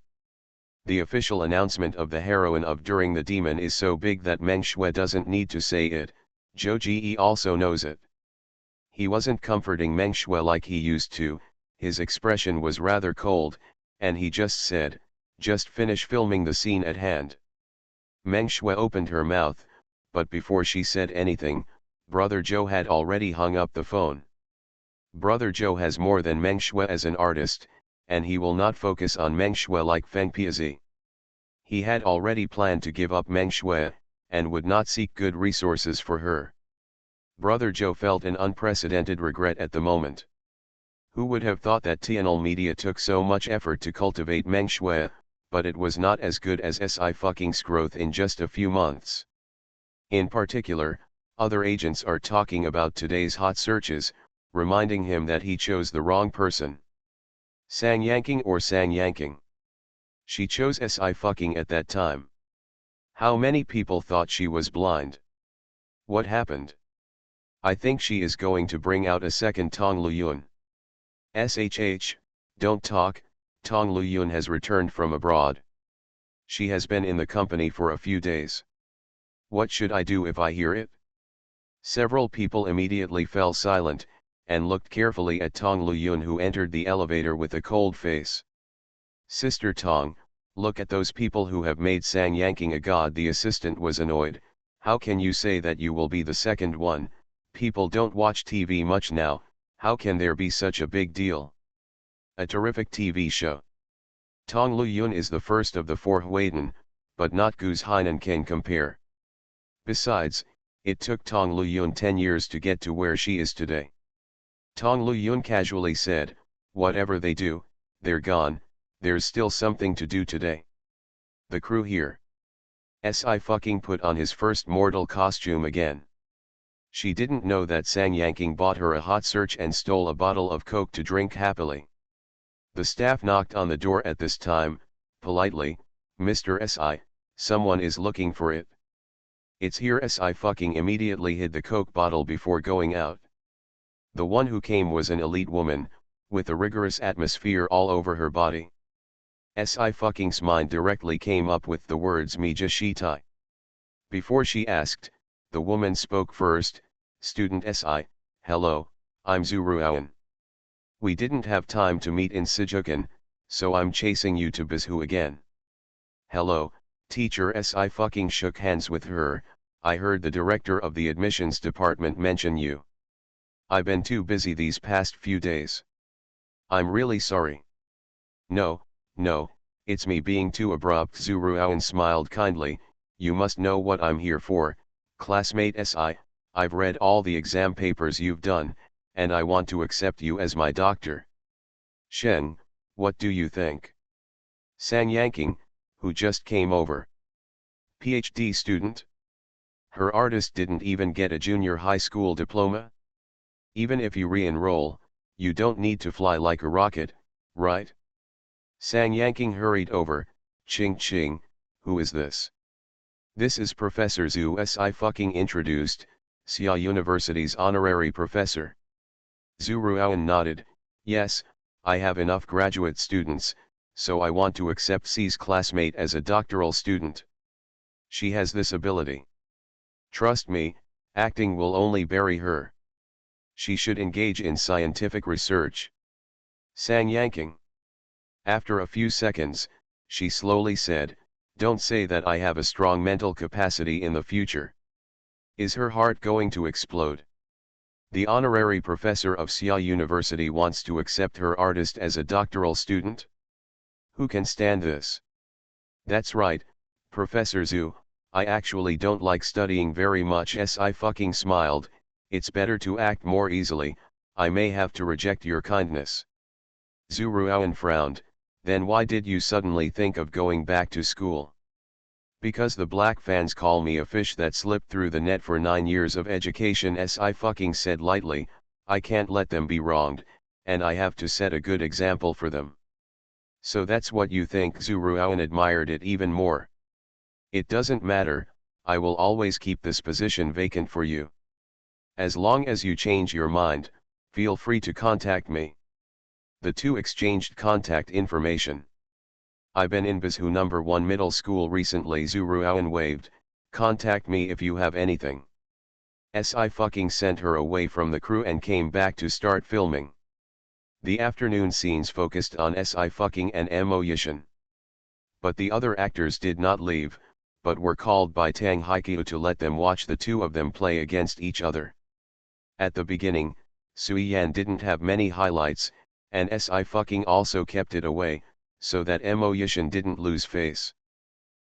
The official announcement of the heroine of During the Demon is so big that Meng Shui doesn't need to say it. Zhou Ji also knows it. He wasn't comforting Meng Shui like he used to. His expression was rather cold, and he just said, "Just finish filming the scene at hand." Meng Shui opened her mouth, but before she said anything, Brother Joe had already hung up the phone. Brother Joe has more than Meng Shui as an artist, and he will not focus on Meng Shui like Feng Piazi. He had already planned to give up Meng Shui, and would not seek good resources for her. Brother Joe felt an unprecedented regret at the moment. Who would have thought that TNL Media took so much effort to cultivate Meng Shui, but it was not as good as Sci-fi's growth in just a few months. In particular, other agents are talking about today's hot searches, reminding him that he chose the wrong person. Sang Yanking or Sang Yanking? She chose Sci-fi at that time. How many people thought she was blind? What happened? I think she is going to bring out a second Tong Luyun. SHH, don't talk, Tong Luyun has returned from abroad. She has been in the company for a few days. What should I do if I hear it? Several people immediately fell silent, and looked carefully at Tong Luyun, who entered the elevator with a cold face. Sister Tong, look at those people who have made Sang Yanking a god. The assistant was annoyed. How can you say that you will be the second one? People don't watch TV much now, how can there be such a big deal? A terrific TV show. Tong Luyun is the first of the four Huaiden, but not Guz Hainan can compare. Besides, it took Tong Luyun 10 years to get to where she is today. Tong Luyun casually said, whatever they do, they're gone, there's still something to do today. The crew here. Sci-fi put on his first mortal costume again. She didn't know that Sang Yanking bought her a hot search and stole a bottle of Coke to drink happily. The staff knocked on the door at this time, politely, Mr. S.I., someone is looking for it. It's here. Sci-fi immediately hid the Coke bottle before going out. The one who came was an elite woman, with a rigorous atmosphere all over her body. Sci-fi's mind directly came up with the words Mija Shitai. Before she asked, the woman spoke first, Student S.I., hello, I'm Zhu Ruoan. We didn't have time to meet in Sijukan, so I'm chasing you to Bizhu again. Hello, teacher. Sci-fi shook hands with her. I heard the director of the admissions department mention you. I've been too busy these past few days. I'm really sorry. No, it's me being too abrupt. Zhu Ruoan smiled kindly. You must know what I'm here for, classmate S.I., I've read all the exam papers you've done, and I want to accept you as my doctor. Sheng, what do you think? Sang Yanking, who just came over. PhD student? Her artist didn't even get a junior high school diploma? Even if you re-enroll, you don't need to fly like a rocket, right? Sang Yanking hurried over. Ching, who is this? This is Professor Zhu. Sci-fi introduced, Xia University's honorary professor. Zhu Ruoan nodded. Yes, I have enough graduate students, so I want to accept Xi's classmate as a doctoral student. She has this ability. Trust me, acting will only bury her. She should engage in scientific research. Sang Yanking. After a few seconds, she slowly said, don't say that I have a strong mental capacity in the future. Is her heart going to explode? The honorary professor of Xia University wants to accept her artist as a doctoral student? Who can stand this? That's right, Professor Zhu, I actually don't like studying very much. Sci-fi smiled, it's better to act more easily, I may have to reject your kindness. Zhu Ruoan frowned, then why did you suddenly think of going back to school? Because the black fans call me a fish that slipped through the net for 9 years of education. Sci-fi said lightly, I can't let them be wronged, and I have to set a good example for them. So that's what you think? Zhu Ruoan admired it even more. It doesn't matter, I will always keep this position vacant for you. As long as you change your mind, feel free to contact me. The two exchanged contact information. I've been in Bizhu number 1 middle school recently. Zhu Ruoan waved, contact me if you have anything. Sci-fi sent her away from the crew and came back to start filming. The afternoon scenes focused on Sci-fi and Mo Yishan. But the other actors did not leave, but were called by Tang Haiqiu to let them watch the two of them play against each other. At the beginning, Sui Yan didn't have many highlights, and Si fucking also kept it away, so that Mo Yishin didn't lose face.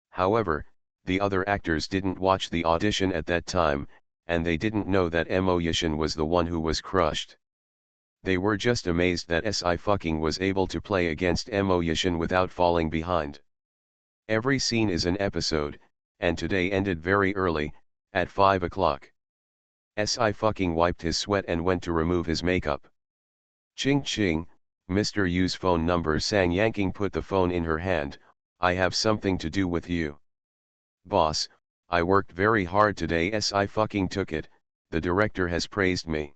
However, the other actors didn't watch the audition at that time, and they didn't know that Mo Yishin was the one who was crushed. They were just amazed that Si fucking was able to play against Mo Yishin without falling behind. Every scene is an episode, and today ended very early, at 5 o'clock. Si fucking wiped his sweat and went to remove his makeup. Ching ching, Mr. Yu's phone number. Sang Yanking put the phone in her hand. I have something to do with you. Boss, I worked very hard today. Si fucking took it, the director has praised me.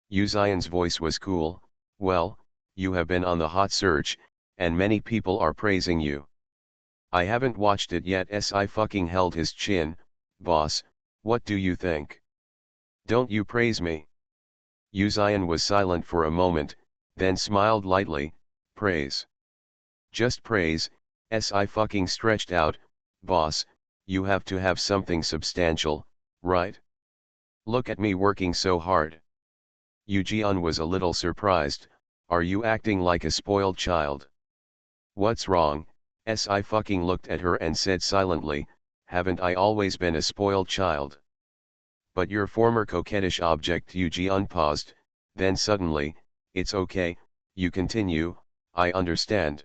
Yu Zion's voice was cool. Well, you have been on the hot search, and many people are praising you. I haven't watched it yet. Si fucking held his chin. Boss, what do you think? Don't you praise me? Yu Zion was silent for a moment, then smiled lightly. Praise. Just praise. Si fucking stretched out. Boss, you have to have something substantial, right? Look at me working so hard. Yu Jian was a little surprised. Are you acting like a spoiled child? What's wrong? Si fucking looked at her and said silently, haven't I always been a spoiled child? But your former coquettish object. Yu Jian paused, then suddenly, it's okay, you continue, I understand.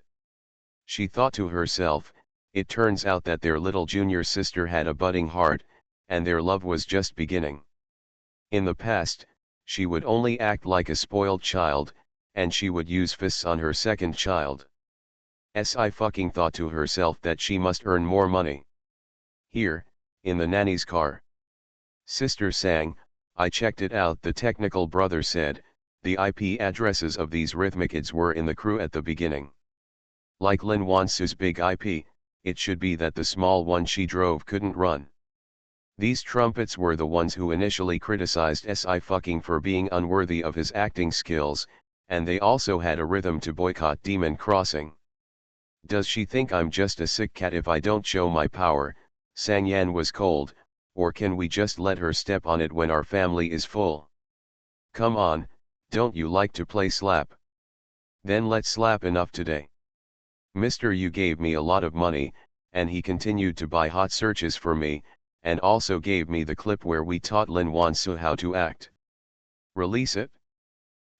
She thought to herself, it turns out that their little junior sister had a budding heart, and their love was just beginning. In the past, she would only act like a spoiled child, and she would use fists on her second child. Si fucking thought to herself that she must earn more money. Here, in the nanny's car. Sister sang, I checked it out. The technical brother said, the IP addresses of these rhythmikids were in the crew at the beginning. Like Lin Wansu's big IP, it should be that the small one she drove couldn't run. These trumpets were the ones who initially criticized Si fucking for being unworthy of his acting skills, and they also had a rhythm to boycott Demon Crossing. Does she think I'm just a sick cat if I don't show my power? Sang Yan was cold, or can we just let her step on it when our family is full? Come on, don't you like to play slap? Then let's slap enough today. Mr. Yu gave me a lot of money, and he continued to buy hot searches for me, and also gave me the clip where we taught Lin Wansu how to act. Release it?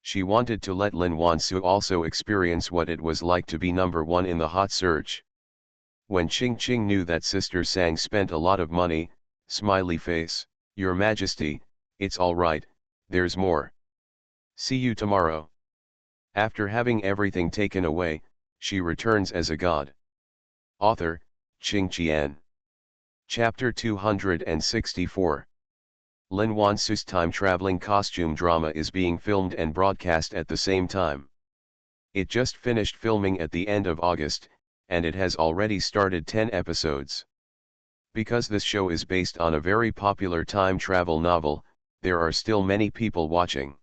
She wanted to let Lin Wansu also experience what it was like to be number one in the hot search. When Ching Ching knew that Sister Sang spent a lot of money, smiley face, Your Majesty, it's all right, there's more. See you tomorrow. After having everything taken away, she returns as a god. Author, Ching Qian. Chapter 264. Lin Wansu's time-traveling costume drama is being filmed and broadcast at the same time. It just finished filming at the end of August, and it has already started 10 episodes. Because this show is based on a very popular time travel novel, there are still many people watching.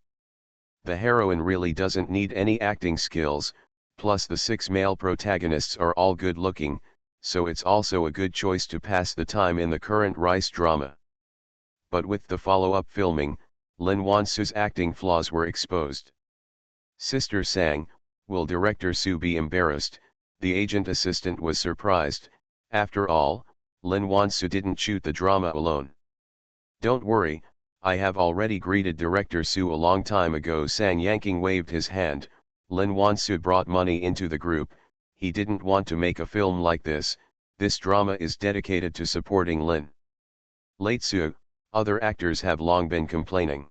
The heroine really doesn't need any acting skills, plus the 6 male protagonists are all good looking, so it's also a good choice to pass the time in the current Rice drama. But with the follow-up filming, Lin Wansu's acting flaws were exposed. Sister Sang, will Director Su be embarrassed? The agent assistant was surprised. After all, Lin Wansu didn't shoot the drama alone. Don't worry, I have already greeted Director Su a long time ago. Sang Yanking waved his hand. Lin Wansu brought money into the group. He didn't want to make a film like this. This drama is dedicated to supporting Lin. Late Su, other actors have long been complaining.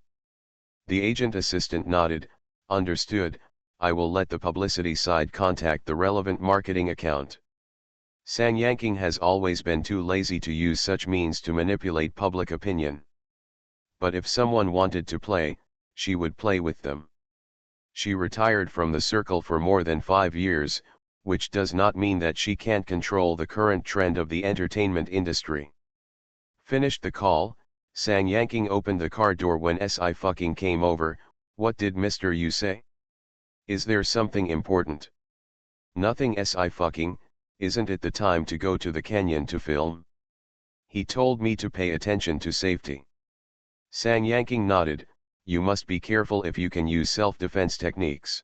The agent assistant nodded. Understood, I will let the publicity side contact the relevant marketing account. Sang Yanking has always been too lazy to use such means to manipulate public opinion. But if someone wanted to play, she would play with them. She retired from the circle for more than 5 years, which does not mean that she can't control the current trend of the entertainment industry. Finished the call, Sang Yanking opened the car door when Si fucking came over. What did Mr. Yu say? Is there something important? Nothing. Si fucking, isn't it the time to go to the canyon to film? He told me to pay attention to safety. Sang Yanking nodded. you must be careful if you can use self-defense techniques.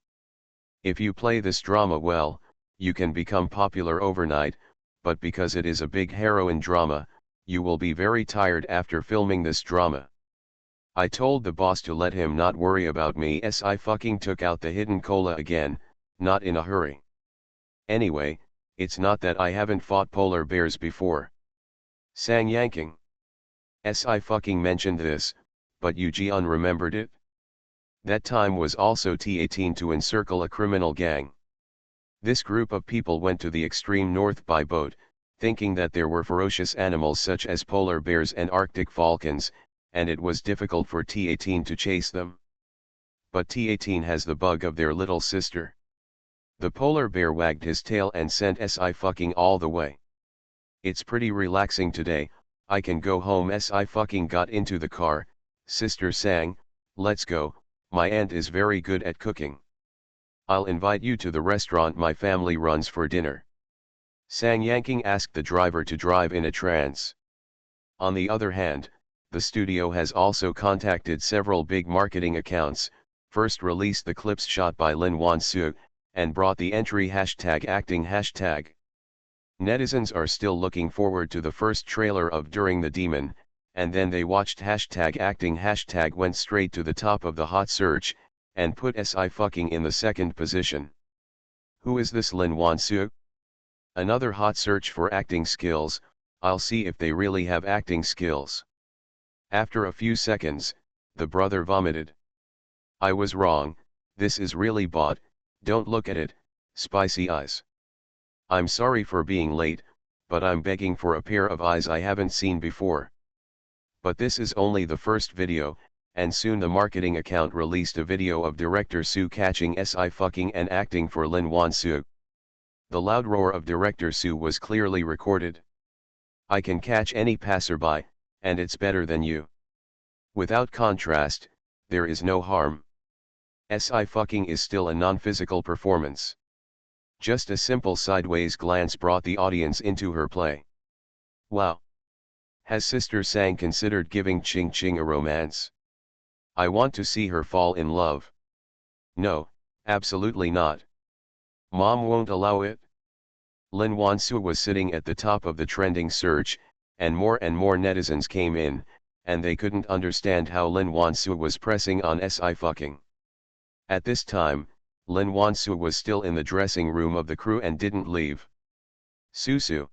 If you play this drama well, you can become popular overnight, but because it is a big heroine drama, you will be very tired after filming this drama. I told the boss to let him not worry about me as I fucking took out the hidden cola again, not in a hurry. Anyway, it's not that I haven't fought polar bears before. Sang yanking. I fucking mentioned this, but Yu Jian remembered it? That time was also T18 to encircle a criminal gang. This group of people went to the extreme north by boat, thinking that there were ferocious animals such as polar bears and Arctic falcons, and it was difficult for T18 to chase them. But T18 has the bug of their little sister. The polar bear wagged his tail and sent I fucking all the way. It's pretty relaxing today, I can go home I fucking got into the car, sister sang, let's go, my aunt is very good at cooking. I'll invite you to the restaurant my family runs for dinner. Sang yanking asked the driver to drive in a trance. On the other hand, the studio has also contacted several big marketing accounts, first released the clips shot by Lin Wansu, and brought the entry #acting hashtag. Netizens are still looking forward to the first trailer of During the Demon, and then they watched #acting hashtag went straight to the top of the hot search, and put I fucking in the second position. Who is this Lin Wansu? Another hot search for acting skills, I'll see if they really have acting skills. After a few seconds, the brother vomited. I was wrong, this is really bought, don't look at it, spicy eyes. I'm sorry for being late, but I'm begging for a pair of eyes I haven't seen before. But this is only the first video, and soon the marketing account released a video of director Su catching I fucking and acting for Lin Wansu. The loud roar of director Su was clearly recorded. I can catch any passerby, and it's better than you. Without contrast, there is no harm. I fucking is still a non-physical performance. Just a simple sideways glance brought the audience into her play. Wow! Has Sister Sang considered giving Ching Ching a romance? I want to see her fall in love. No, absolutely not. Mom won't allow it. Lin Wansu was sitting at the top of the trending search, and more netizens came in, and they couldn't understand how Lin Wansu was pressing on I fucking. At this time, Lin Wansu was still in the dressing room of the crew and didn't leave. Susu.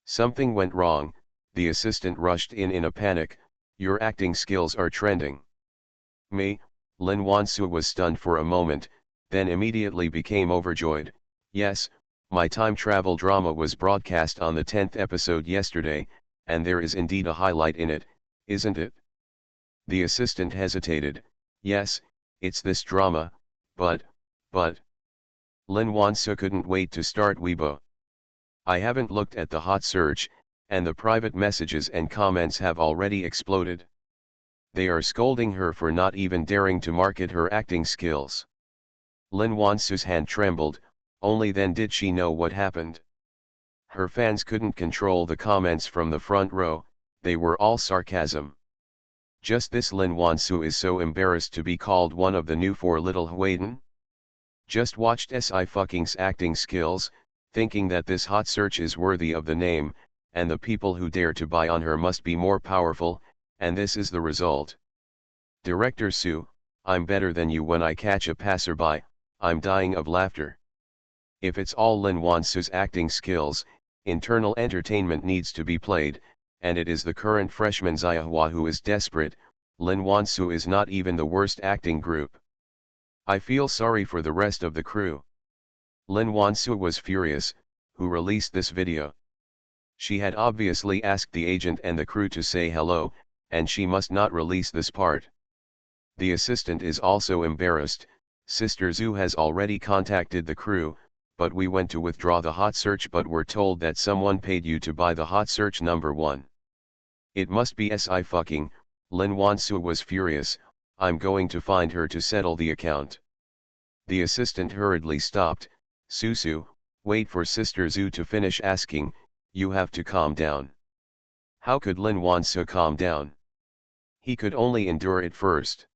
Something went wrong, the assistant rushed in a panic, your acting skills are trending. Me, Lin Wansu was stunned for a moment, then immediately became overjoyed. Yes, my time travel drama was broadcast on the 10th episode yesterday, and there is indeed a highlight in it, isn't it? The assistant hesitated. Yes, it's this drama, but. Lin Wansu couldn't wait to start Weibo. I haven't looked at the hot search, and the private messages and comments have already exploded. They are scolding her for not even daring to market her acting skills. Lin Wansu's hand trembled, only then did she know what happened. Her fans couldn't control the comments from the front row, they were all sarcasm. Just this Lin Wansu is so embarrassed to be called one of the new four little Huaiden. Just watched I fucking's acting skills, thinking that this hot search is worthy of the name, and the people who dare to buy on her must be more powerful, and this is the result. Director Su, I'm better than you when I catch a passerby, I'm dying of laughter. If it's all Lin Wansu's acting skills, internal entertainment needs to be played, and it is the current freshman Xiahua who is desperate. Lin Wansu is not even the worst acting group. I feel sorry for the rest of the crew. Lin Wansu was furious, who released this video. She had obviously asked the agent and the crew to say hello, and she must not release this part. The assistant is also embarrassed. Sister Zhu has already contacted the crew, but we went to withdraw the hot search but were told that someone paid you to buy the hot search number 1. It must be I fucking. Lin Wansu was furious. I'm going to find her to settle the account. The assistant hurriedly stopped. Susu, wait for Sister Zhu to finish asking, you have to calm down. How could Lin Wansu calm down? He could only endure it first.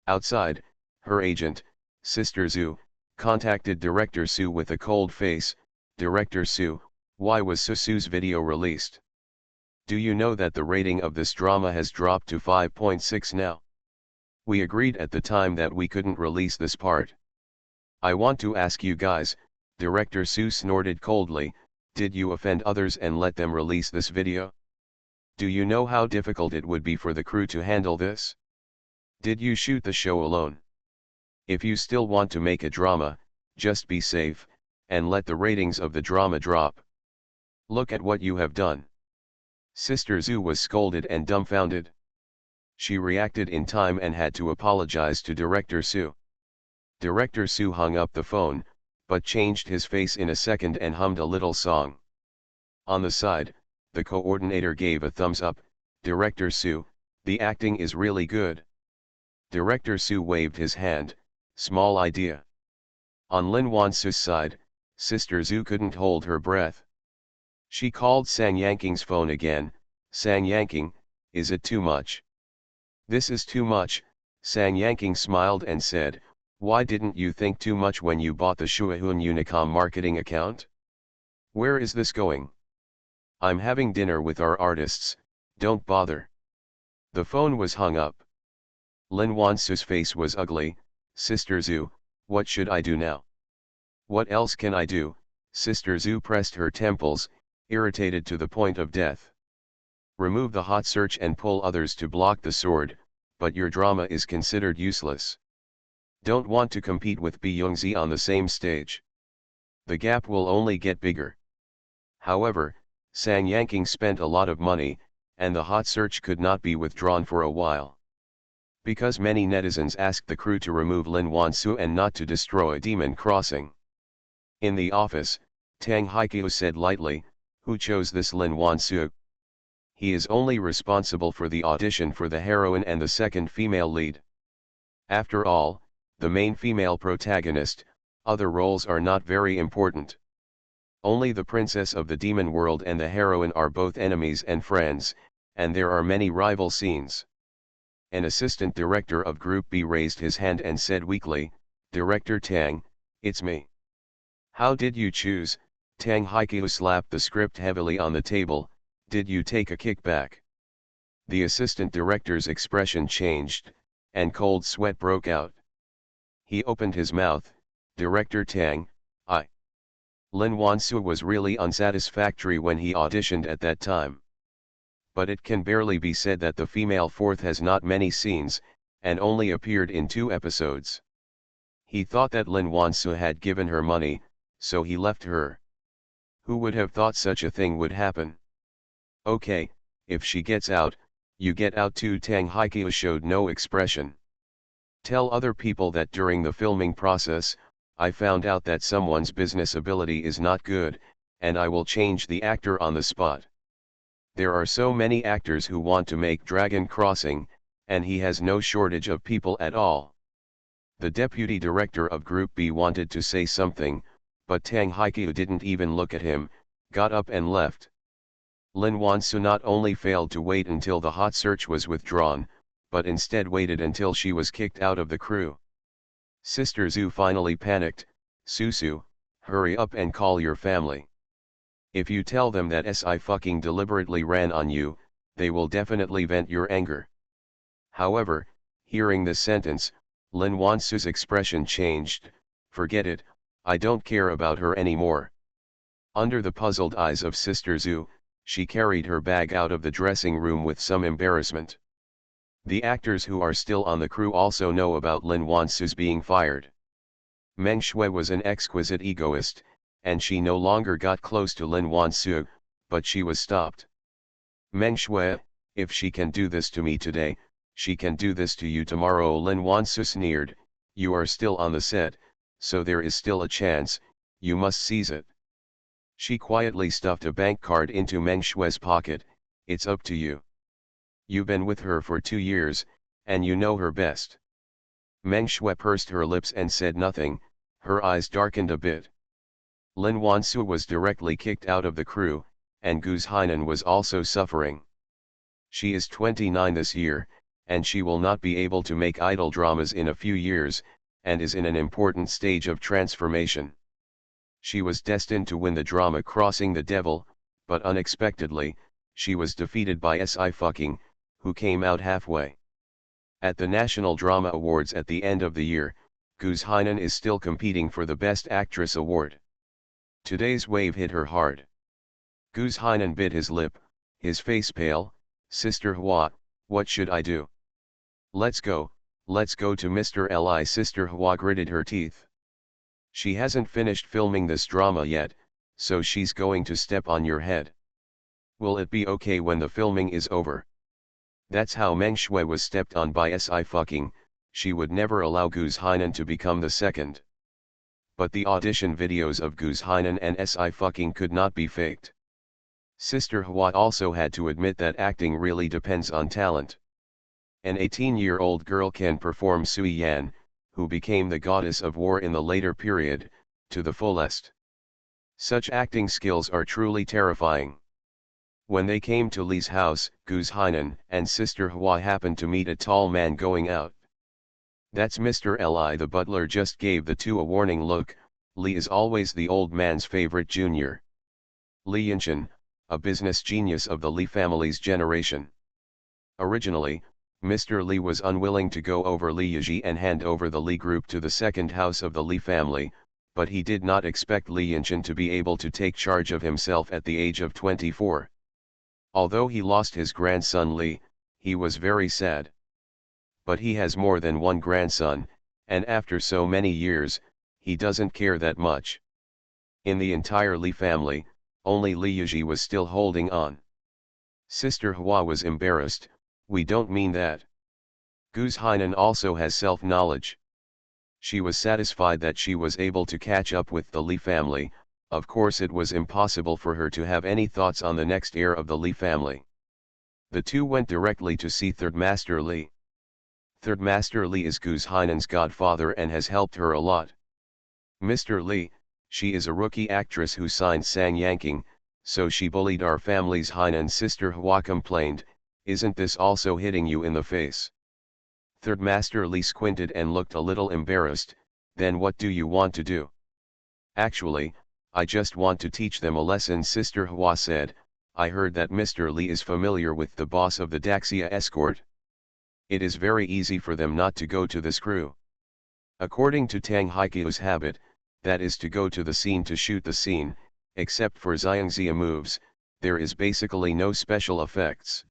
Outside, her agent, Sister Zhu, contacted Director Su with a cold face. Director Su, why was Susu's video released? Do you know that the rating of this drama has dropped to 5.6 now? We agreed at the time that we couldn't release this part. I want to ask you guys, Director Su snorted coldly, did you offend others and let them release this video? Do you know how difficult it would be for the crew to handle this? Did you shoot the show alone? If you still want to make a drama, just be safe, and let the ratings of the drama drop. Look at what you have done. Sister Zhu was scolded and dumbfounded. She reacted in time and had to apologize to Director Su. Director Su hung up the phone, but changed his face in a second and hummed a little song. On the side, the coordinator gave a thumbs up. Director Su, the acting is really good. Director Su waved his hand, small idea. On Lin Wansu's side, Sister Zhu couldn't hold her breath. She called Sang Yanking's phone again. Sang Yanking, is it too much? This is too much, Sang Yanking smiled and said, why didn't you think too much when you bought the Shuahun Unicom marketing account? Where is this going? I'm having dinner with our artists, don't bother. The phone was hung up. Lin Wansu's face was ugly. Sister Zhu, what should I do now? What else can I do? Sister Zhu pressed her temples, irritated to the point of death. Remove the hot search and pull others to block the sword, but your drama is considered useless. Don't want to compete with Byungzi on the same stage. The gap will only get bigger. However, Sang Yanking spent a lot of money, and the hot search could not be withdrawn for a while. Because many netizens asked the crew to remove Lin Wansu and not to destroy Demon Crossing. In the office, Tang Haiqiu said lightly, who chose this Lin Wansu? He is only responsible for the audition for the heroine and the second female lead. After all, the main female protagonist, other roles are not very important. Only the princess of the demon world and the heroine are both enemies and friends, and there are many rival scenes. An assistant director of Group B raised his hand and said weakly, Director Tang, it's me. How did you choose? Tang Haiqiu slapped the script heavily on the table. Did you take a kickback? The assistant director's expression changed, and cold sweat broke out. He opened his mouth. Director Tang, I. Lin Wansu was really unsatisfactory when he auditioned at that time. But it can barely be said that the female fourth has not many scenes, and only appeared in 2 episodes. He thought that Lin Wansu had given her money, so he left her. Who would have thought such a thing would happen? Okay, if she gets out, you get out too. Tang Haiqiu showed no expression. Tell other people that during the filming process, I found out that someone's business ability is not good, and I will change the actor on the spot. There are so many actors who want to make Dragon Crossing, and he has no shortage of people at all. The deputy director of Group B wanted to say something, but Tang Haiqiu didn't even look at him, got up and left. Lin Wansu not only failed to wait until the hot search was withdrawn, but instead waited until she was kicked out of the crew. Sister Zhu finally panicked, Susu, hurry up and call your family. If you tell them that SI fucking deliberately ran on you, they will definitely vent your anger. However, hearing this sentence, Lin Wansu's expression changed. Forget it, I don't care about her anymore. Under the puzzled eyes of Sister Zhu, she carried her bag out of the dressing room with some embarrassment. The actors who are still on the crew also know about Lin Wansu's being fired. Meng Shui was an exquisite egoist, and she no longer got close to Lin Wansu, but she was stopped. Meng Shui, if she can do this to me today, she can do this to you tomorrow. Lin Wansu sneered, you are still on the set, so there is still a chance, you must seize it. She quietly stuffed a bank card into Meng Shui's pocket, it's up to you. You've been with her for 2 years, and you know her best. Meng Shui pursed her lips and said nothing, her eyes darkened a bit. Lin Wansu was directly kicked out of the crew, and Guz Hainan was also suffering. She is 29 this year, and she will not be able to make idol dramas in a few years, and is in an important stage of transformation. She was destined to win the drama Crossing the Devil, but unexpectedly, she was defeated by Sci-fi, who came out halfway. At the National Drama Awards at the end of the year, Guz Hainan is still competing for the Best Actress award. Today's wave hit her hard. Guz Hainan bit his lip, his face pale. Sister Hua, what should I do? Let's go to Mr. Li. Sister Hua gritted her teeth. She hasn't finished filming this drama yet, so she's going to step on your head. Will it be okay when the filming is over? That's how Meng Shui was stepped on by Sci-fi. She would never allow Guz Hainan to become the second. But the audition videos of Guz Hainan and Sci-fi could not be faked. Sister Hua also had to admit that acting really depends on talent. An 18-year-old girl can perform Sui Yan, who became the goddess of war in the later period, to the fullest. Such acting skills are truly terrifying. When they came to Li's house, Guz Hainan and Sister Hua happened to meet a tall man going out. That's Mr. Li. The butler just gave the two a warning look. Li is always the old man's favorite junior. Li Yinshan, a business genius of the Li family's generation. Originally, Mr. Li was unwilling to go over Li Yiji and hand over the Li group to the second house of the Li family, but he did not expect Li Yinshan to be able to take charge of himself at the age of 24. Although he lost his grandson Li, he was very sad. But he has more than one grandson, and after so many years, he doesn't care that much. In the entire Li family, only Li Yiji was still holding on. Sister Hua was embarrassed. We don't mean that. Guz Hainan also has self-knowledge. She was satisfied that she was able to catch up with the Li family. Of course it was impossible for her to have any thoughts on the next heir of the Li family. The two went directly to see Third Master Li. Third Master Li is Guz Hainan's godfather and has helped her a lot. Mr. Li, she is a rookie actress who signed Sang Yanking, so she bullied our family's Hainan. Sister Hua complained, isn't this also hitting you in the face? Third Master Li squinted and looked a little embarrassed. Then what do you want to do? Actually, I just want to teach them a lesson. Sister Hua said, I heard that Mr. Li is familiar with the boss of the Daxia escort. It is very easy for them not to go to this crew. According to Tang Haiqiu's habit, that is to go to the scene to shoot the scene, except for Xiangxia moves, there is basically no special effects.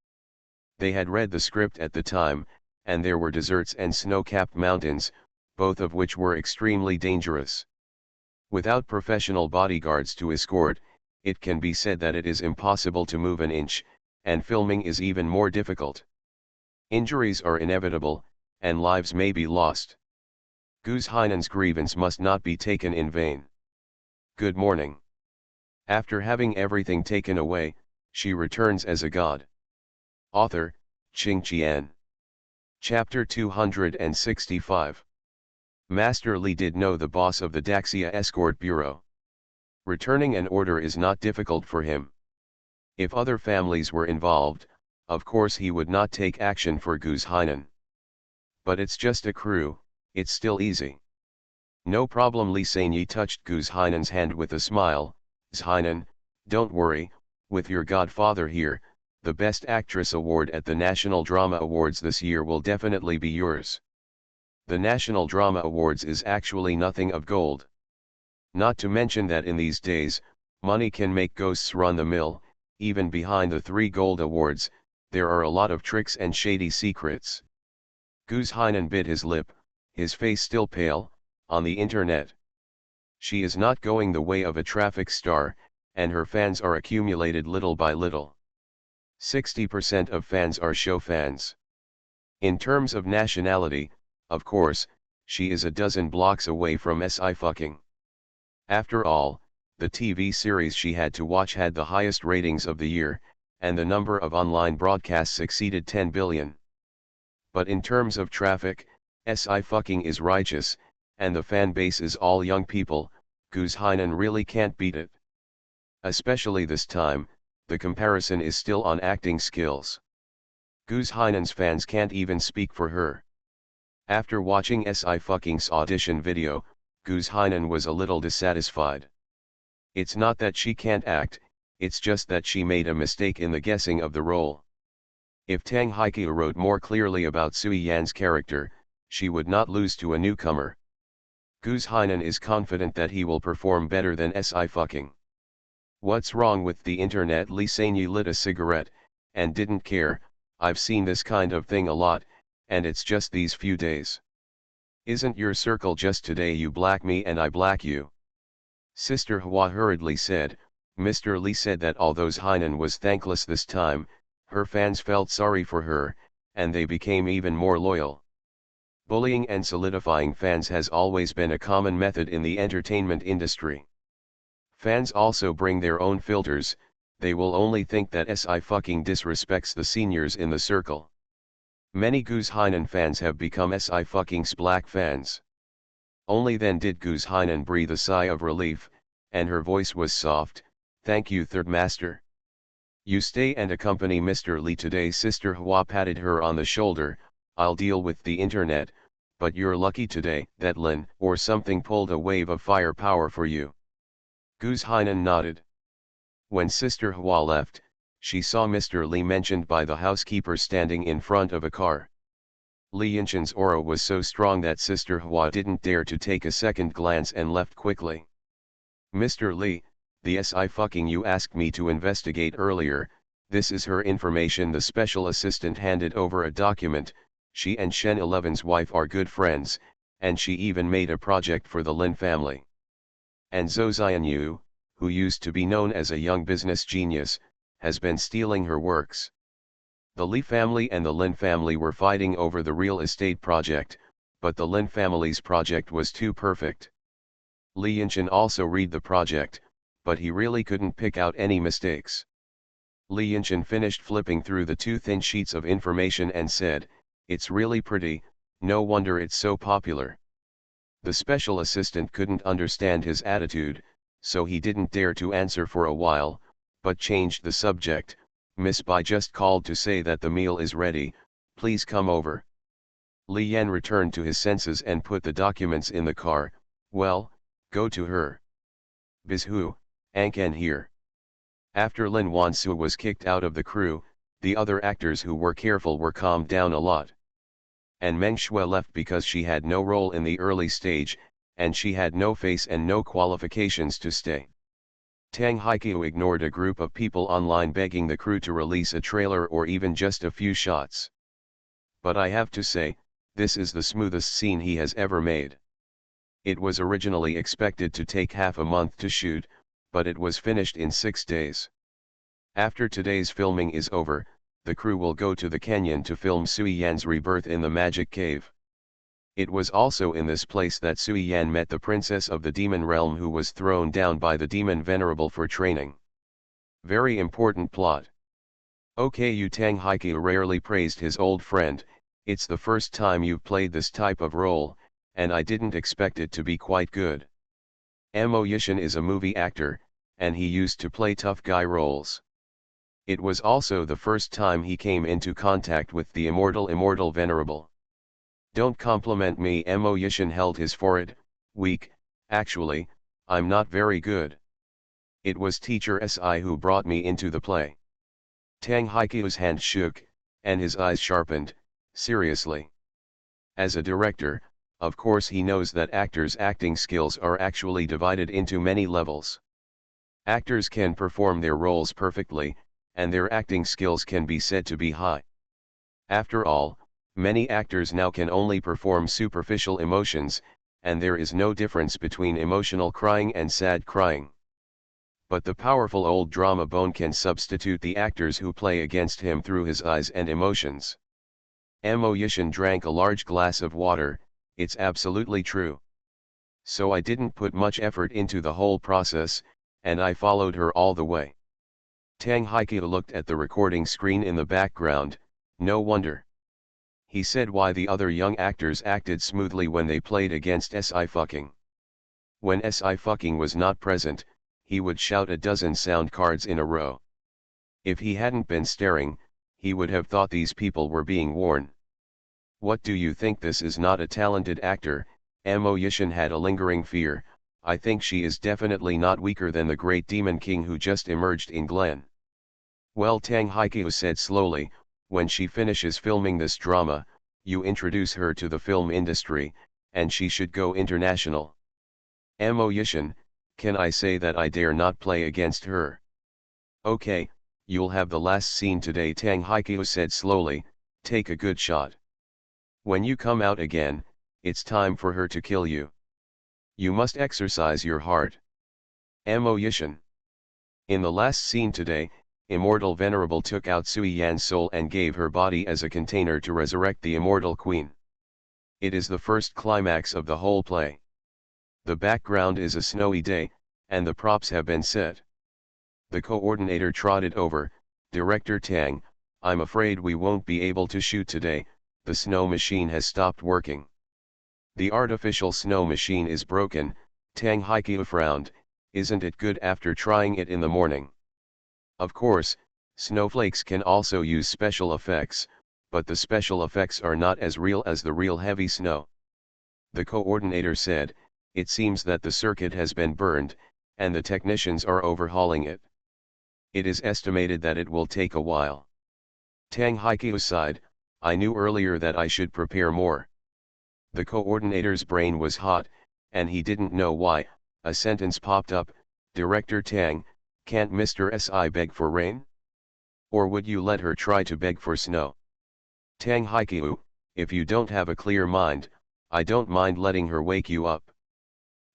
They had read the script at the time, and there were deserts and snow-capped mountains, both of which were extremely dangerous. Without professional bodyguards to escort, it can be said that it is impossible to move an inch, and filming is even more difficult. Injuries are inevitable, and lives may be lost. Guz Hainan's grievance must not be taken in vain. Good morning. After having everything taken away, she returns as a god. Author, Qing Qian. Chapter 265. Master Li did know the boss of the Daxia Escort Bureau. Returning an order is not difficult for him. If other families were involved, of course he would not take action for Guz Hainan. But it's just a crew, it's still easy. No problem. Li Sanyi touched Guz Hainan's hand with a smile. Hainan, don't worry, with your godfather here, the Best Actress award at the National Drama Awards this year will definitely be yours. The National Drama Awards is actually nothing of gold. Not to mention that in these days, money can make ghosts run the mill. Even behind the 3 gold awards, there are a lot of tricks and shady secrets. Guz Hainan bit his lip, his face still pale. On the internet, she is not going the way of a traffic star, and her fans are accumulated little by little. 60% of fans are show fans. In terms of nationality, of course, she is a dozen blocks away from Sci-fi. After all, the TV series she had to watch had the highest ratings of the year, and the number of online broadcasts exceeded 10 billion. But in terms of traffic, Sci-fi is righteous, and the fan base is all young people. Guz Hainan really can't beat it. Especially this time, the comparison is still on acting skills. Goose Heinen's fans can't even speak for her. After watching Sci-fi's audition video, Goose Heinen was a little dissatisfied. It's not that she can't act, it's just that she made a mistake in the guessing of the role. If Tang Haiqiu wrote more clearly about Sui Yan's character, she would not lose to a newcomer. Goose Heinen is confident that he will perform better than Sci-fi. What's wrong with the internet? Lee Sainyi lit a cigarette, and didn't care. I've seen this kind of thing a lot, and it's just these few days. Isn't your circle just today you black me and I black you? Sister Hua hurriedly said. Mr. Lee said that although Heinen was thankless this time, her fans felt sorry for her, and they became even more loyal. Bullying and solidifying fans has always been a common method in the entertainment industry. Fans also bring their own filters. They will only think that Sci-fi disrespects the seniors in the circle. Many Goose Heinen fans have become Sci-fi's black fans. Only then did Goose Heinen breathe a sigh of relief, and her voice was soft. Thank you, Third Master. You stay and accompany Mr. Lee today. Sister Hua patted her on the shoulder. I'll deal with the internet, but you're lucky today that Lin or something pulled a wave of firepower for you. Goose Heinen nodded. When Sister Hua left, she saw Mr. Lee mentioned by the housekeeper standing in front of a car. Li Yinchen's aura was so strong that Sister Hua didn't dare to take a second glance and left quickly. Mr. Lee, the Sci-fi you asked me to investigate earlier, this is her information. The special assistant handed over a document. She and Shen 11's wife are good friends, and she even made a project for the Lin family. And Zhou Xianyu, who used to be known as a young business genius, has been stealing her works. The Li family and the Lin family were fighting over the real estate project, but the Lin family's project was too perfect. Li Yinchen also read the project, but he really couldn't pick out any mistakes. Li Yinchen finished flipping through the two thin sheets of information and said, "It's really pretty, no wonder it's so popular." The special assistant couldn't understand his attitude, so he didn't dare to answer for a while, but changed the subject. Miss Bai just called to say that the meal is ready, please come over. Li Yan returned to his senses and put the documents in the car. Well, go to her. Bizhu, Anken here. After Lin Wansu was kicked out of the crew, the other actors who were careful were calmed down a lot. And Meng Shui left because she had no role in the early stage, and she had no face and no qualifications to stay. Tang Haiqiu ignored a group of people online begging the crew to release a trailer or even just a few shots. But I have to say, this is the smoothest scene he has ever made. It was originally expected to take half a month to shoot, but it was finished in 6 days. After today's filming is over, the crew will go to the canyon to film Sui Yan's rebirth in the magic cave. It was also in this place that Sui Yan met the princess of the demon realm who was thrown down by the demon venerable for training. Very important plot. Okay, Tang Haiqiu rarely praised his old friend. It's the first time you've played this type of role, and I didn't expect it to be quite good. Mo Yishan is a movie actor, and he used to play tough guy roles. It was also the first time he came into contact with the immortal venerable. Don't compliment me. Mo Yishan held his forehead. Weak, actually, I'm not very good. It was teacher Si who brought me into the play. Tang Haiqiu's hand shook, and his eyes sharpened. Seriously. As a director, of course he knows that actors' acting skills are actually divided into many levels. Actors can perform their roles perfectly, and their acting skills can be said to be high. After all, many actors now can only perform superficial emotions, and there is no difference between emotional crying and sad crying. But the powerful old drama bone can substitute the actors who play against him through his eyes and emotions. Mo Yishan drank a large glass of water. It's absolutely true. So I didn't put much effort into the whole process, and I followed her all the way. Tang Haiqiu looked at the recording screen in the background. No wonder. He said why the other young actors acted smoothly when they played against Sci-fi. When Sci-fi was not present, he would shout a dozen sound cards in a row. If he hadn't been staring, he would have thought these people were being warned. What do you think, this is not a talented actor? Mo Yishin had a lingering fear. I think she is definitely not weaker than the great demon king who just emerged in Glen. Well, Tang Haikyu said slowly, when she finishes filming this drama, you introduce her to the film industry, and she should go international. Mo Yishin, can I say that I dare not play against her? Okay, you'll have the last scene today, Tang Haikyu said slowly, take a good shot. When you come out again, it's time for her to kill you. You must exercise your heart. Mo Yishin. In the last scene today, Immortal Venerable took out Sui Yan's soul and gave her body as a container to resurrect the immortal queen. It is the first climax of the whole play. The background is a snowy day, and the props have been set. The coordinator trotted over, Director Tang, I'm afraid we won't be able to shoot today, the snow machine has stopped working. The artificial snow machine is broken, Tang Haikyu frowned, isn't it good after trying it in the morning? Of course, snowflakes can also use special effects, but the special effects are not as real as the real heavy snow. The coordinator said, it seems that the circuit has been burned, and the technicians are overhauling it. It is estimated that it will take a while. Tang Haikyu sighed, I knew earlier that I should prepare more. The coordinator's brain was hot, and he didn't know why. A sentence popped up, Director Tang, can't Mr. Si beg for rain? Or would you let her try to beg for snow? Tang Haikyu, if you don't have a clear mind, I don't mind letting her wake you up.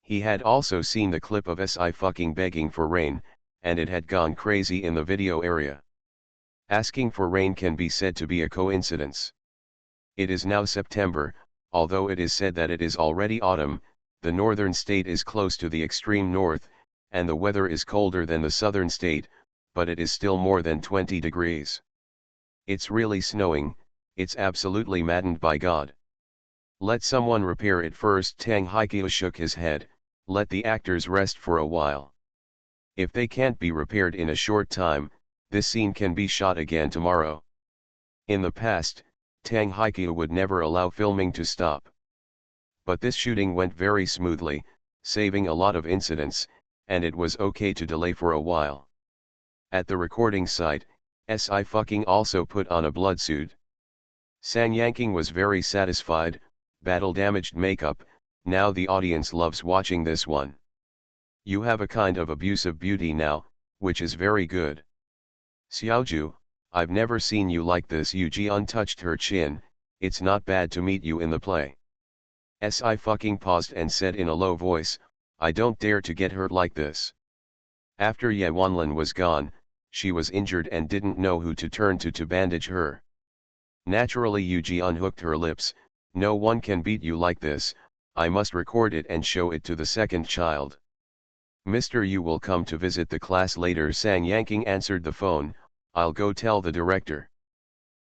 He had also seen the clip of Si fucking begging for rain, and it had gone crazy in the video area. Asking for rain can be said to be a coincidence. It is now September, although it is said that it is already autumn, the northern state is close to the extreme north, and the weather is colder than the southern state, but it is still more than 20 degrees. It's really snowing, it's absolutely maddened by God. Let someone repair it first. Tang Haikyu shook his head, let the actors rest for a while. If they can't be repaired in a short time, this scene can be shot again tomorrow. In the past, Tang Haikyu would never allow filming to stop. But this shooting went very smoothly, saving a lot of incidents, and it was okay to delay for a while. At the recording site, Si fucking also put on a blood suit. Sang Yanking was very satisfied, battle damaged makeup, now the audience loves watching this one. You have a kind of abusive beauty now, which is very good. Xiaoju, I've never seen you like this. Yu Jian touched her chin, it's not bad to meet you in the play. Si fucking paused and said in a low voice, I don't dare to get hurt like this. After Ye Wanlin was gone, she was injured and didn't know who to turn to bandage her. Naturally Yu Jian hooked her lips, no one can beat you like this, I must record it and show it to the second child. Mr. Yu will come to visit the class later. Sang Yanking answered the phone, I'll go tell the director.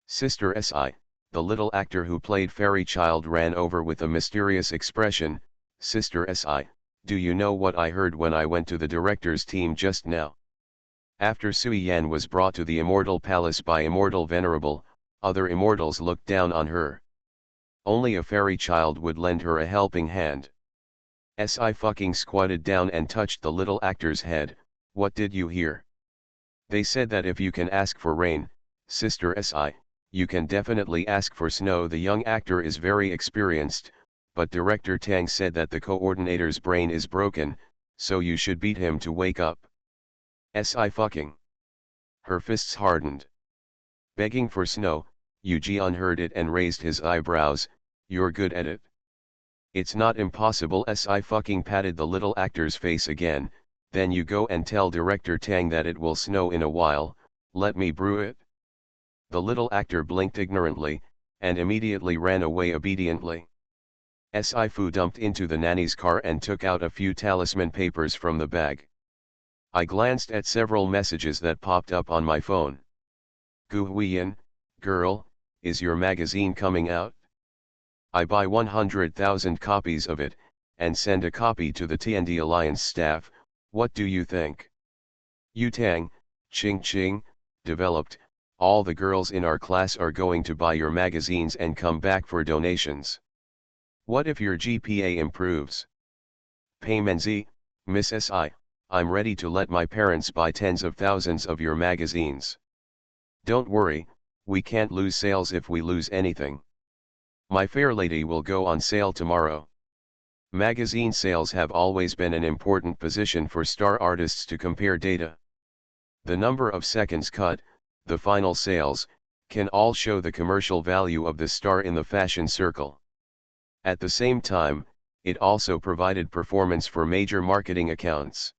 Sister Si, the little actor who played Fairy Child, ran over with a mysterious expression, Sister Si, do you know what I heard when I went to the director's team just now? After Sui Yan was brought to the Immortal Palace by Immortal Venerable, other immortals looked down on her. Only a fairy child would lend her a helping hand. Si fucking squatted down and touched the little actor's head, what did you hear? They said that if you can ask for rain, Sister Si, you can definitely ask for snow. The young actor is very experienced, but Director Tang said that the coordinator's brain is broken, so you should beat him to wake up. Si fucking. Her fists hardened. Begging for snow, Yu Jian heard it and raised his eyebrows, you're good at it. It's not impossible. Si fucking patted the little actor's face again, then you go and tell Director Tang that it will snow in a while, let me brew it. The little actor blinked ignorantly, and immediately ran away obediently. Si Fu dumped into the nanny's car and took out a few talisman papers from the bag. I glanced at several messages that popped up on my phone. Gu Huiyan, girl, is your magazine coming out? I buy 100,000 copies of it, and send a copy to the TND Alliance staff, what do you think? Yu Tang, Ching Ching, developed, All the girls in our class are going to buy your magazines and come back for donations. What if your GPA improves? Paymenzi, Miss SI, I'm ready to let my parents buy tens of thousands of your magazines. Don't worry, we can't lose sales if we lose anything. My Fair Lady will go on sale tomorrow. Magazine sales have always been an important position for star artists to compare data. The number of seconds cut, the final sales, can all show the commercial value of the star in the fashion circle. At the same time, it also provided performance for major marketing accounts.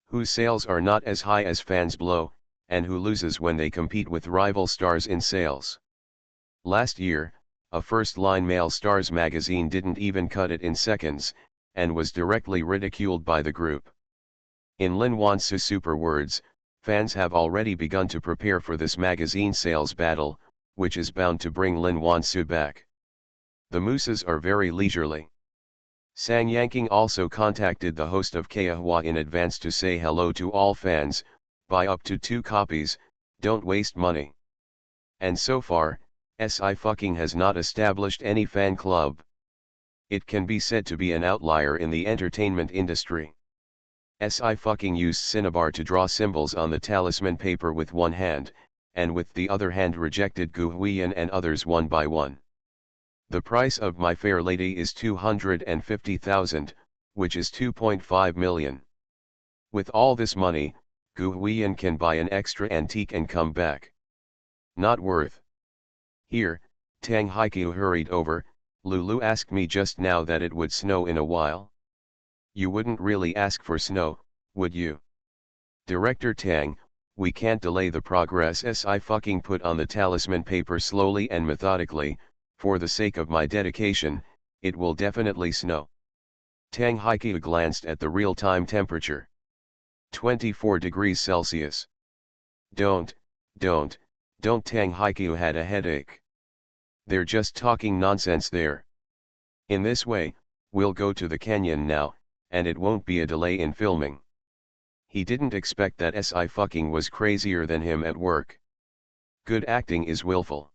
Whose sales are not as high as fans blow, and who loses when they compete with rival stars in sales. Last year, a first-line male stars magazine didn't even cut it in seconds, and was directly ridiculed by the group. In Lin Wansu's super words, fans have already begun to prepare for this magazine sales battle, which is bound to bring Lin Wansu back. The mooses are very leisurely. Sang Yanking also contacted the host of Kaihua in advance to say hello to all fans, buy up to 2 copies, don't waste money. And so far, Sci-Fucking has not established any fan club. It can be said to be an outlier in the entertainment industry. Sci-Fucking used Cinnabar to draw symbols on the talisman paper with one hand, and with the other hand rejected Gu Huiyan and others one by one. The price of My Fair Lady is 250,000, which is 2.5 million. With all this money, Gu Huiyan can buy an extra antique and come back. Not worth. Here, Tang Haiqiu hurried over. Lulu asked me just now that it would snow in a while. You wouldn't really ask for snow, would you? Director Tang, we can't delay the progress. Sci-Fucking put on the talisman paper slowly and methodically. For the sake of my dedication, it will definitely snow. Tang Haiqiu glanced at the real-time temperature. 24 degrees Celsius. Don't Tang Haiqiu had a headache. They're just talking nonsense there. In this way, we'll go to the canyon now, and it won't be a delay in filming. He didn't expect that Sci-Fucking was crazier than him at work. Good acting is willful.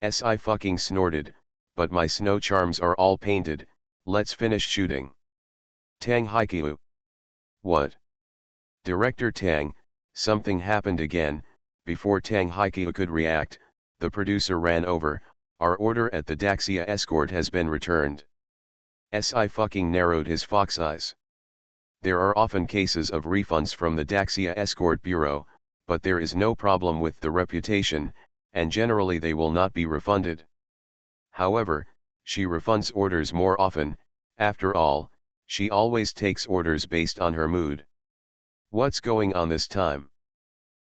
Sci-Fucking snorted, but my snow charms are all painted, let's finish shooting. Tang Haiqiu. What? Director Tang, something happened again. Before Tang Haiqiu could react, the producer ran over. Our order at the Daxia escort has been returned. Sci-Fucking narrowed his fox eyes. There are often cases of refunds from the Daxia escort bureau, but there is no problem with the reputation, and generally they will not be refunded. However, she refunds orders more often. After all, she always takes orders based on her mood. What's going on this time?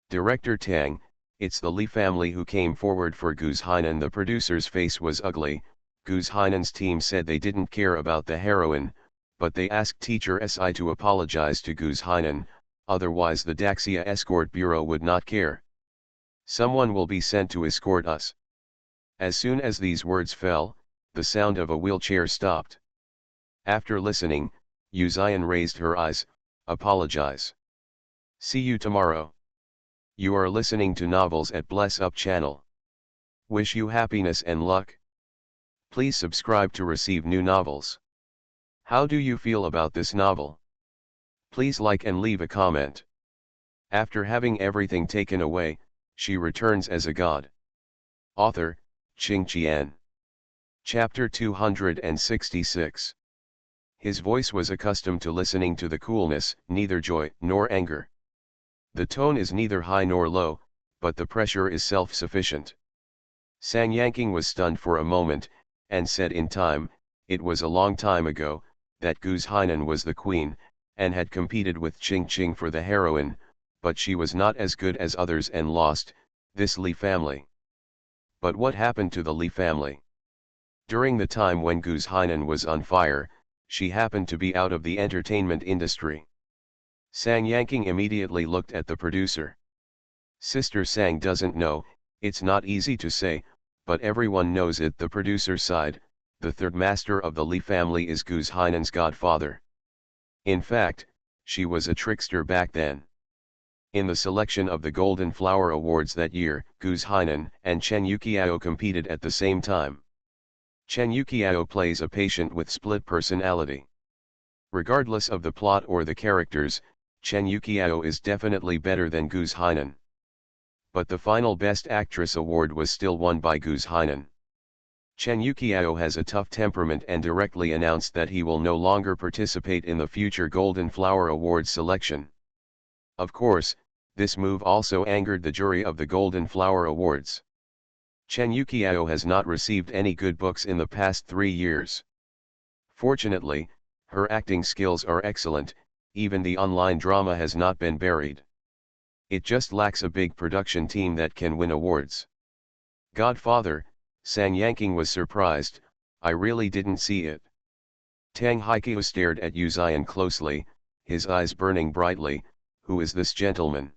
Director Tang, it's the Li family who came forward for Guz Hainan. The producer's face was ugly. Guz Hainan's team said they didn't care about the heroine, but they asked Teacher Si to apologize to Guz Hainan, otherwise the Daxia Escort Bureau would not care. Someone will be sent to escort us. As soon as these words fell, the sound of a wheelchair stopped. After listening, Yu Zian raised her eyes. Apologize. See you tomorrow. You are listening to Novels at Bless Up channel. Wish you happiness and luck. Please subscribe to receive new novels. How do you feel about this novel? Please like and leave a comment. After having everything taken away, she returns as a god. Author, Qing Qian. Chapter 266. His voice was accustomed to listening to the coolness, neither joy nor anger. The tone is neither high nor low, but the pressure is self-sufficient. Sang Yanking was stunned for a moment, and said in time, it was a long time ago, that Guz Hainan was the queen, and had competed with Qing Qing for the heroine, but she was not as good as others and lost, this Li family. But what happened to the Li family? During the time when Guz Hainan was on fire, she happened to be out of the entertainment industry. Sang Yanking immediately looked at the producer. Sister Sang doesn't know, it's not easy to say, but everyone knows it. The producer sighed. The third master of the Li family is Guz Hainan's godfather. In fact, she was a trickster back then. In the selection of the Golden Flower Awards that year, Gus Hainan and Chen Yuqiao competed at the same time. Chen Yuqiao plays a patient with split personality. Regardless of the plot or the characters, Chen Yuqiao is definitely better than Gus Hainan. But the final Best Actress award was still won by Gus Hainan. Chen Yuqiao has a tough temperament and directly announced that he will no longer participate in the future Golden Flower Awards selection. Of course, this move also angered the jury of the Golden Flower Awards. Chen Yuqiao has not received any good books in the past 3 years. Fortunately, her acting skills are excellent, even the online drama has not been buried. It just lacks a big production team that can win awards. Godfather, Sang Yanqing was surprised, I really didn't see it. Tang Haiqiu stared at Yu Ziyan closely, his eyes burning brightly. Who is this gentleman?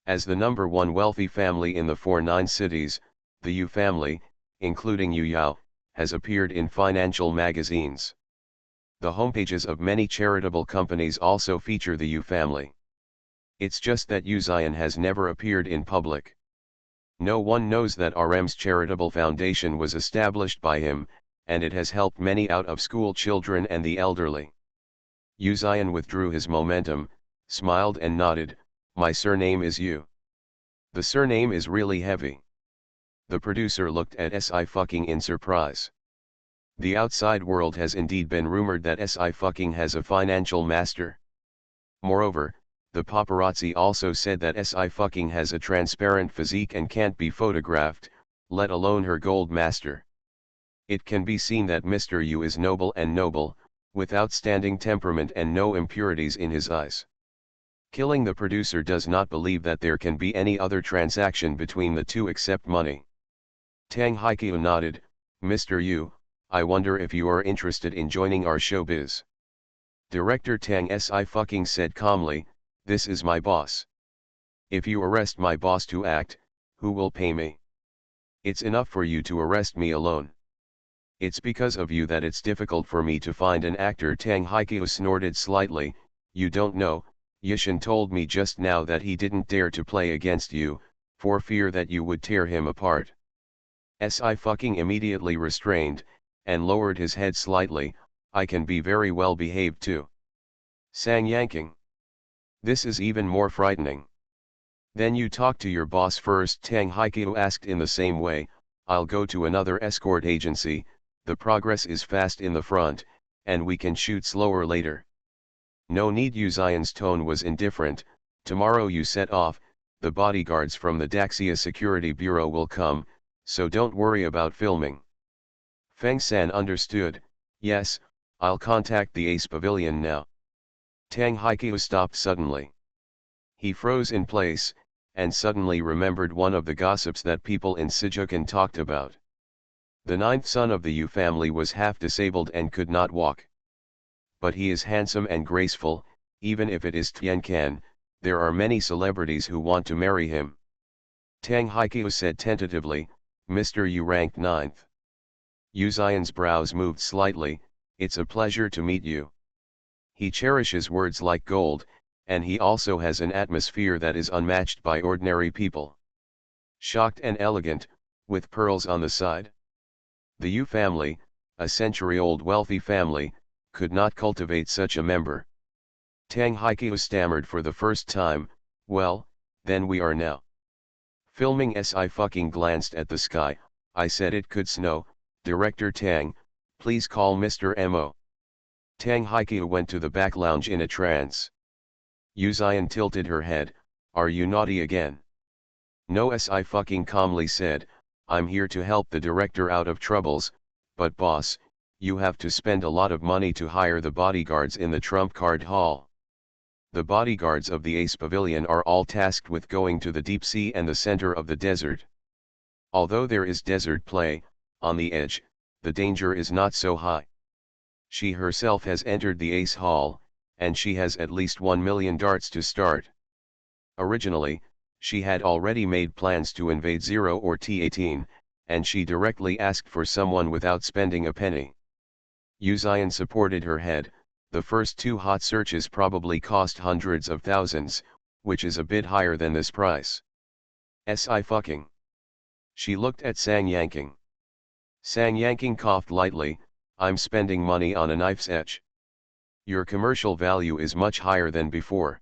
As the #1 wealthy family in the 4 cities, the Yu family, including Yu Yao, has appeared in financial magazines. The homepages of many charitable companies also feature the Yu family. It's just that Yu Ziyan has never appeared in public. No one knows that RM's charitable foundation was established by him, and it has helped many out-of-school children and the elderly. Yu Ziyan withdrew his momentum, smiled and nodded, my surname is Yu. The surname is really heavy. The producer looked at Sci-fi in surprise. The outside world has indeed been rumored that Sci-fi has a financial master. Moreover, the paparazzi also said that Sci-fi has a transparent physique and can't be photographed, let alone her gold master. It can be seen that Mr. Yu is noble, with outstanding temperament and no impurities in his eyes. Killing the producer does not believe that there can be any other transaction between the two except money. Tang Haiqiu nodded, Mr. Yu, I wonder if you are interested in joining our showbiz. Director Tang Sci-fi said calmly, this is my boss. If you arrest my boss to act, who will pay me? It's enough for you to arrest me alone. It's because of you that it's difficult for me to find an actor. Tang Haiqiu snorted slightly, you don't know, Yishan told me just now that he didn't dare to play against you, for fear that you would tear him apart. Sci-fi immediately restrained, and lowered his head slightly, I can be very well behaved too. Sang Yanqing. This is even more frightening. Then you talk to your boss first. Tang Haiqiu asked in the same way, I'll go to another escort agency, the progress is fast in the front, and we can shoot slower later. No need. Yu Ziyan's tone was indifferent, tomorrow you set off, the bodyguards from the Daxia Security Bureau will come, so don't worry about filming. Feng San understood, yes, I'll contact the Ace Pavilion now. Tang Haiqiu stopped suddenly. He froze in place, and suddenly remembered one of the gossips that people in Sijukan talked about. The 9th son of the Yu family was half disabled and could not walk. But he is handsome and graceful, even if it is Tian Kan, there are many celebrities who want to marry him. Tang Haiqiu said tentatively, Mr. Yu ranked 9th. Yu Ziyan's brows moved slightly, it's a pleasure to meet you. He cherishes words like gold, and he also has an atmosphere that is unmatched by ordinary people. Shocked and elegant, with pearls on the side. The Yu family, a century-old wealthy family, could not cultivate such a member. Tang Haiqiu stammered for the first time, well, then we are now. Filming. Sci-fi glanced at the sky, I said it could snow, Director Tang, please call Mr. Mo. Tang Haiqiu went to the back lounge in a trance. Yu Ziyan tilted her head, are you naughty again? No. Sci-fi calmly said, I'm here to help the director out of troubles, but boss, you have to spend a lot of money to hire the bodyguards in the trump card hall. The bodyguards of the Ace Pavilion are all tasked with going to the deep sea and the center of the desert. Although there is desert play, on the edge, the danger is not so high. She herself has entered the Ace Hall, and she has at least 1 million darts to start. Originally, she had already made plans to invade Zero or T18, and she directly asked for someone without spending a penny. Yu Ziyan supported her head, the first 2 hot searches probably cost hundreds of thousands, which is a bit higher than this price. Si fucking. She looked at Sang Yanking. Sang Yanking coughed lightly, I'm spending money on a knife's edge. Your commercial value is much higher than before.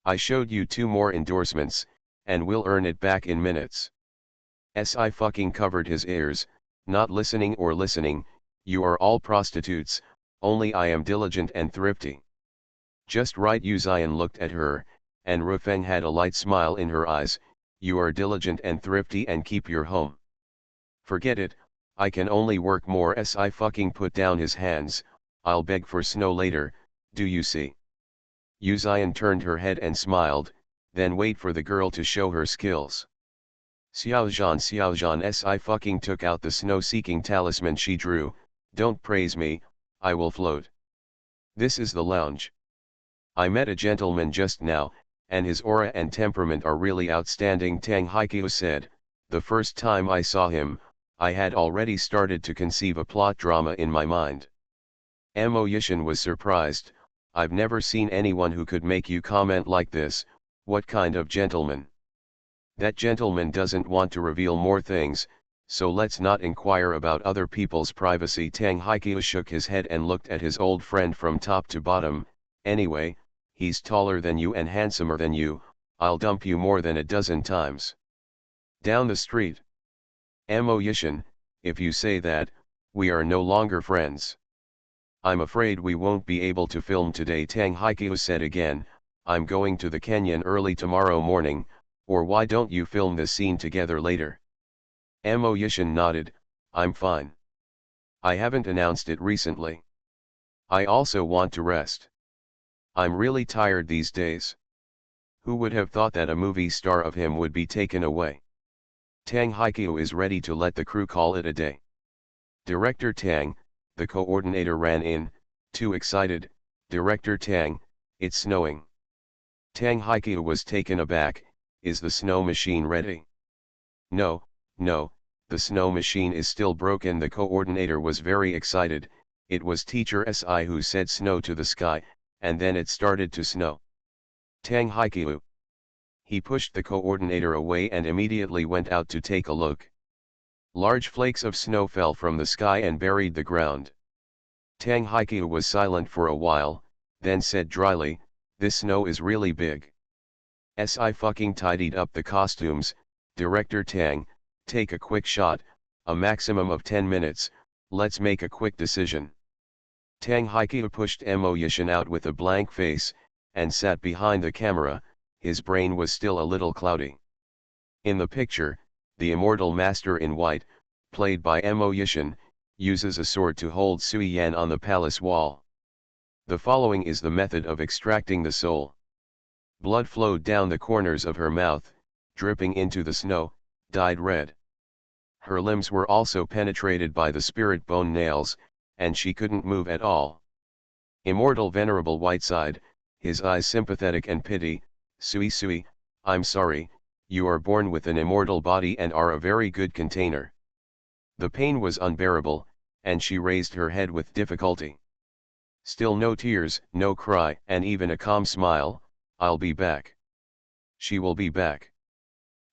I showed you 2 more endorsements, and we'll earn it back in minutes. Si fucking covered his ears, not listening or listening, you are all prostitutes, only I am diligent and thrifty. Just right. Uzian looked at her, and Rufeng had a light smile in her eyes, you are diligent and thrifty and keep your home. Forget it, I can only work more. Si fucking put down his hands, I'll beg for snow later, do you see? Uzian turned her head and smiled, then wait for the girl to show her skills. Xiaozhan Si fucking took out the snow-seeking talisman she drew, don't praise me, I will float. This is the lounge. I met a gentleman just now, and his aura and temperament are really outstanding. Tang Haiqiu said, the first time I saw him, I had already started to conceive a plot drama in my mind. Mo Yishan was surprised, I've never seen anyone who could make you comment like this, what kind of gentleman? That gentleman doesn't want to reveal more things, so let's not inquire about other people's privacy. Tang Haiqiu shook his head and looked at his old friend from top to bottom, anyway, he's taller than you and handsomer than you, I'll dump you more than a dozen times. Down the street. Mo Yishan, if you say that, we are no longer friends. I'm afraid we won't be able to film today. Tang Haiqiu said again, I'm going to the canyon early tomorrow morning, or why don't you film this scene together later? Mo Yishan nodded, I'm fine. I haven't announced it recently. I also want to rest. I'm really tired these days. Who would have thought that a movie star of him would be taken away? Tang Haiqiu is ready to let the crew call it a day. Director Tang, the coordinator ran in, too excited, Director Tang, it's snowing. Tang Haiqiu was taken aback, is the snow machine ready? No, the snow machine is still broken. The coordinator was very excited, it was Teacher Si who said snow to the sky, and then it started to snow. Tang Haiqiu. He pushed the coordinator away and immediately went out to take a look. Large flakes of snow fell from the sky and buried the ground. Tang Haiqiu was silent for a while, then said dryly, this snow is really big. Si fucking tidied up the costumes, Director Tang, take a quick shot, a maximum of 10 minutes, let's make a quick decision. Tang Haiqiu pushed Mo Yishan out with a blank face, and sat behind the camera, his brain was still a little cloudy. In the picture, the immortal master in white, played by Mo Yishan, uses a sword to hold Sui Yan on the palace wall. The following is the method of extracting the soul. Blood flowed down the corners of her mouth, dripping into the snow, dyed red. Her limbs were also penetrated by the spirit bone nails, and she couldn't move at all. Immortal Venerable Whiteside, his eyes sympathetic and pity, Sui, I'm sorry, you are born with an immortal body and are a very good container. The pain was unbearable, and she raised her head with difficulty. Still no tears, no cry, and even a calm smile, I'll be back. She will be back.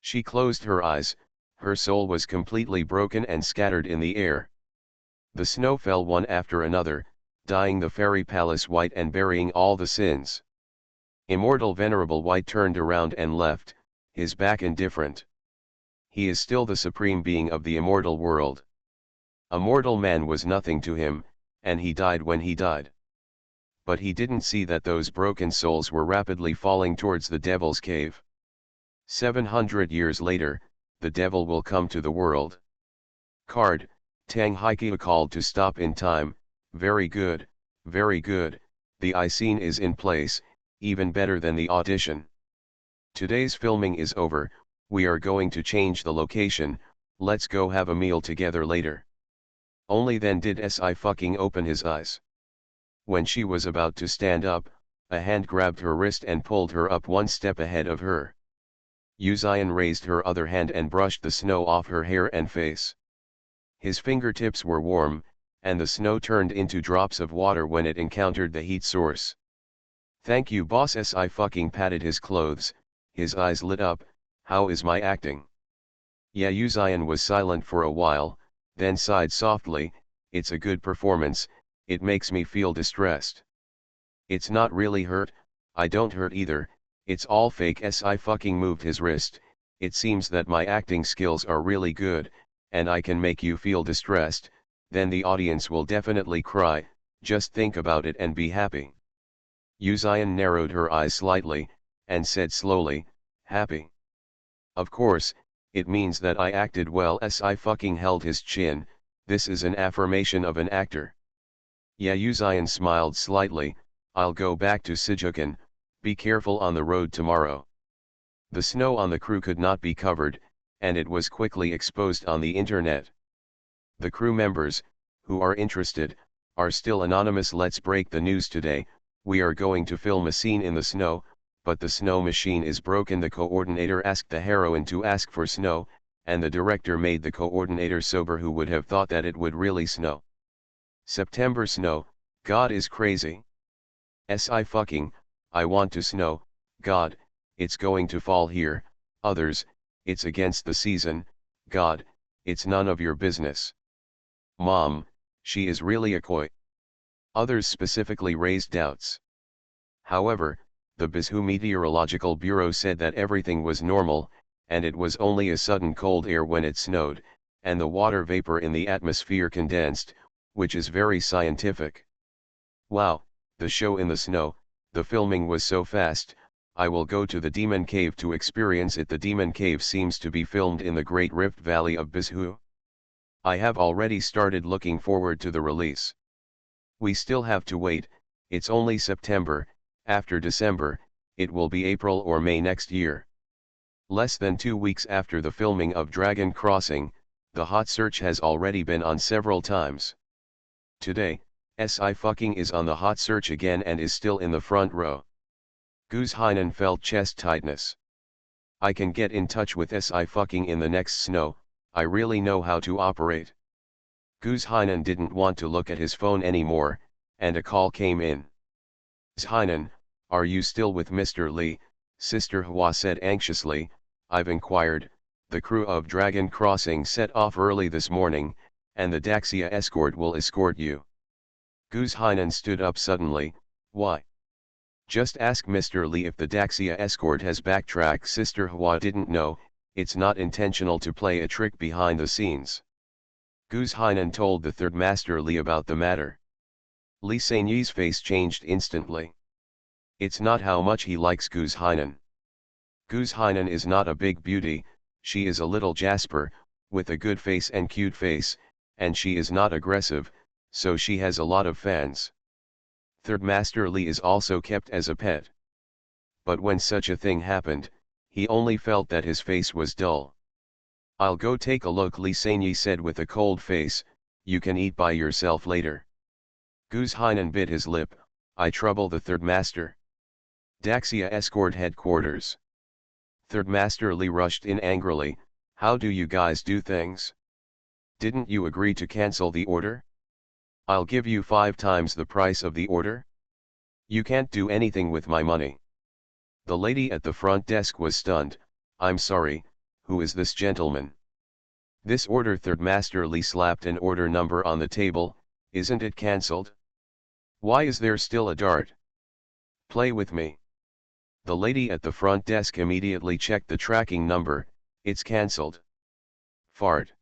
She closed her eyes, her soul was completely broken and scattered in the air. The snow fell one after another, dyeing the fairy palace white and burying all the sins. Immortal Venerable White turned around and left, his back indifferent. He is still the supreme being of the immortal world. A mortal man was nothing to him, and he died when he died. But he didn't see that those broken souls were rapidly falling towards the devil's cave. 700 years later, the devil will come to the world. Card, Tang Haiqiu called to stop in time, very good, the eye scene is in place, even better than the audition. Today's filming is over, we are going to change the location, let's go have a meal together later. Only then did Si fucking open his eyes. When she was about to stand up, a hand grabbed her wrist and pulled her up one step ahead of her. Uzian raised her other hand and brushed the snow off her hair and face. His fingertips were warm, and the snow turned into drops of water when it encountered the heat source. Thank you boss. I fucking patted his clothes, his eyes lit up. How is my acting? Yeah, Uzion was silent for a while, then sighed softly. It's a good performance, it makes me feel distressed. It's not really hurt, I don't hurt either, it's all fake. I fucking moved his wrist. It seems that my acting skills are really good, and I can make you feel distressed, then the audience will definitely cry, just think about it and be happy. Uzion narrowed her eyes slightly, and said slowly, happy. Of course, it means that I acted well. I fucking held his chin, this is an affirmation of an actor. Yeah, Uzion smiled slightly, I'll go back to Sijukan, be careful on the road tomorrow. The snow on the crew could not be covered, and it was quickly exposed on the internet. The crew members, who are interested, are still anonymous. Let's break the news today. We are going to film a scene in the snow, but the snow machine is broken. The coordinator asked the heroine to ask for snow, and the director made the coordinator sober. Who would have thought that it would really snow? September snow, God is crazy. I want to snow, God, it's going to fall here. Others, it's against the season, God, it's none of your business. Mom, she is really a coy. Others specifically raised doubts. However, the Bizhu Meteorological Bureau said that everything was normal, and it was only a sudden cold air when it snowed, and the water vapor in the atmosphere condensed, which is very scientific. Wow, the show in the snow, the filming was so fast. I will go to the Demon Cave to experience it. The Demon Cave seems to be filmed in the Great Rift Valley of Bizhu. I have already started looking forward to the release. We still have to wait, it's only September, after December, it will be April or May next year. Less than 2 weeks after the filming of Dragon Crossing, the hot search has already been on several times. Today, SI fucking is on the hot search again and is still in the front row. Goose Heinen felt chest tightness. I can get in touch with SI fucking in the next snow, I really know how to operate. Goose Heinen didn't want to look at his phone anymore, and a call came in. Heinen, are you still with Mr. Lee? Sister Hua said anxiously. I've inquired, the crew of Dragon Crossing set off early this morning, and the Daxia escort will escort you. Goose Heinen stood up suddenly. Why? Just ask Mr. Lee if the Daxia escort has backtracked. Sister Hua didn't know, it's not intentional to play a trick behind the scenes. Goose Heinen told the third Master Lee about the matter. Lee Sainyi's face changed instantly. It's not how much he likes Goose Heinen. Goose Heinen is not a big beauty, she is a little Jasper, with a good face and cute face, and she is not aggressive, so she has a lot of fans. Third Master Lee is also kept as a pet. But when such a thing happened, he only felt that his face was dull. I'll go take a look, Lee Sainyi said with a cold face. You can eat by yourself later. Goose Heinen bit his lip. I trouble the third master. Daxia escort headquarters. Third Master Lee rushed in angrily. How do you guys do things? Didn't you agree to cancel the order? I'll give you 5 times the price of the order. You can't do anything with my money. The lady at the front desk was stunned. I'm sorry, who is this gentleman? This order. Third Master Lee slapped an order number on the table. Isn't it cancelled? Why is there still a dart? Play with me. The lady at the front desk immediately checked the tracking number. It's cancelled. Fart.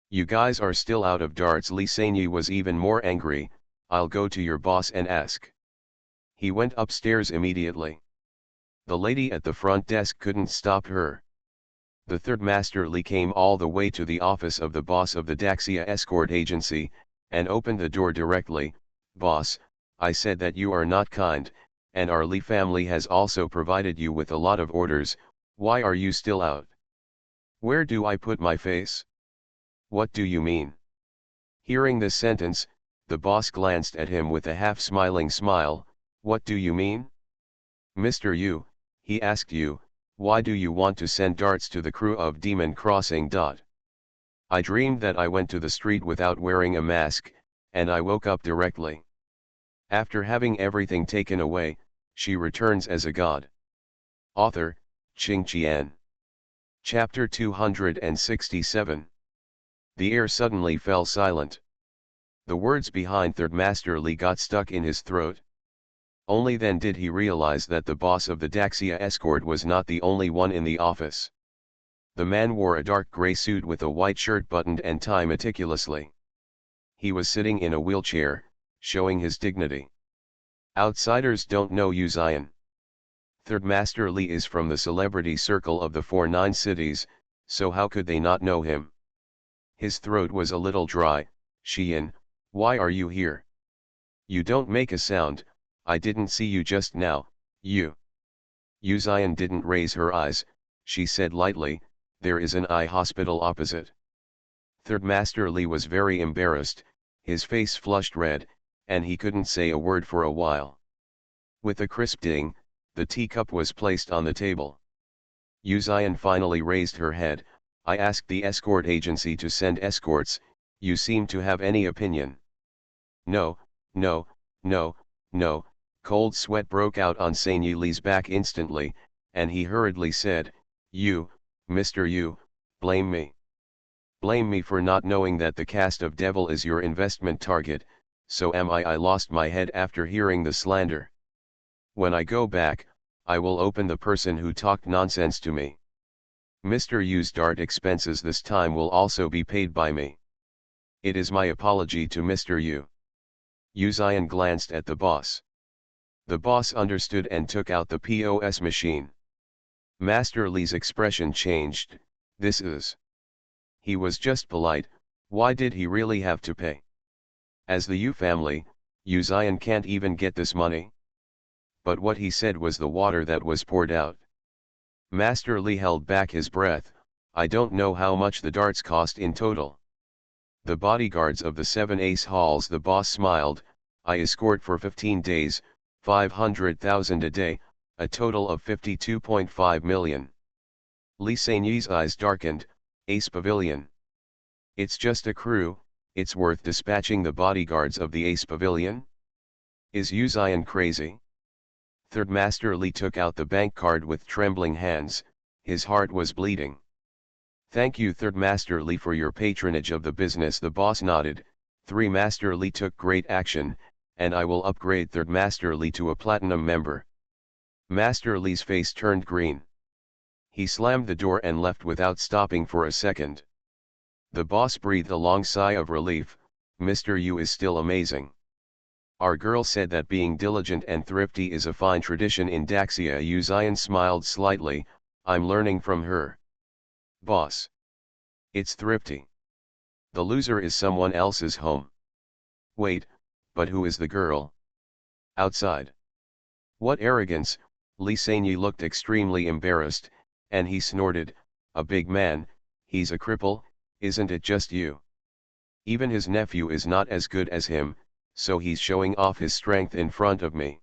You guys are still out of darts. Lee Sainyi was even more angry. I'll go to your boss and ask. He went upstairs immediately. The lady at the front desk couldn't stop her. The third Master Lee came all the way to the office of the boss of the Daxia escort agency, and opened the door directly. Boss, I said that you are not kind, and our Lee family has also provided you with a lot of orders. Why are you still out? Where do I put my face? What do you mean? Hearing this sentence, the boss glanced at him with a half-smiling smile. What do you mean? Mr. Yu, he asked you, why do you want to send darts to the crew of Demon Crossing? I dreamed that I went to the street without wearing a mask, and I woke up directly. After having everything taken away, She returns as a god. Author, Qing Qian. Chapter 267. The air suddenly fell silent. The words behind Third Master Li got stuck in his throat. Only then did he realize that the boss of the Daxia escort was not the only one in the office. The man wore a dark gray suit with a white shirt buttoned and tie meticulously. He was sitting in a wheelchair, showing his dignity. Outsiders don't know Yu Xian. Third Master Li is from the celebrity circle of the 49 cities, so how could they not know him? His throat was a little dry. Xian, why are you here? You don't make a sound. I didn't see you just now. Yu Xian didn't raise her eyes. She said lightly, there is an eye hospital opposite. Third Master Li was very embarrassed, his face flushed red, and he couldn't say a word for a while. With a crisp ding, the teacup was placed on the table. Yu Xian finally raised her head. I asked the escort agency to send escorts. You seem to have any opinion? No, no, no, no. Cold sweat broke out on Sanyi Li's back instantly, and he hurriedly said, Mr. Yu, blame me. Blame me for not knowing that the caste of devil is your investment target, so am I. I lost my head after hearing the slander. When I go back, I will open the person who talked nonsense to me. Mr. Yu's DART expenses this time will also be paid by me. It is my apology to Mr. Yu. Yu Xian glanced at the boss. The boss understood and took out the POS machine. Master Li's expression changed. This is. He was just polite. Why did he really have to pay? As the Yu family, Yu Xian can't even get this money. But what he said was the water that was poured out. Master Li held back his breath. I don't know how much the darts cost in total. The bodyguards of the 7 ace halls. The boss smiled. I escort for 15 days, 500,000 a day, a total of 52.5 million. Li Sanyi's eyes darkened. Ace Pavilion. It's just a crew. It's worth dispatching the bodyguards of the Ace Pavilion? Is Yu Xian crazy? Third Master Li took out the bank card with trembling hands. His heart was bleeding. Thank you Third Master Li for your patronage of the business. The boss nodded. 3 Master Li took great action, and I will upgrade Third Master Li to a platinum member. Master Li's face turned green. He slammed the door and left without stopping for a second. The boss breathed a long sigh of relief. Mr. Yu is still amazing. Our girl said that being diligent and thrifty is a fine tradition in Daxia. Yu Xian smiled slightly. I'm learning from her. Boss. It's thrifty. The loser is someone else's home. Wait, but who is the girl? Outside. What arrogance. Li Sanyi looked extremely embarrassed, and he snorted, a big man, he's a cripple, isn't it just you? Even his nephew is not as good as him, so he's showing off his strength in front of me.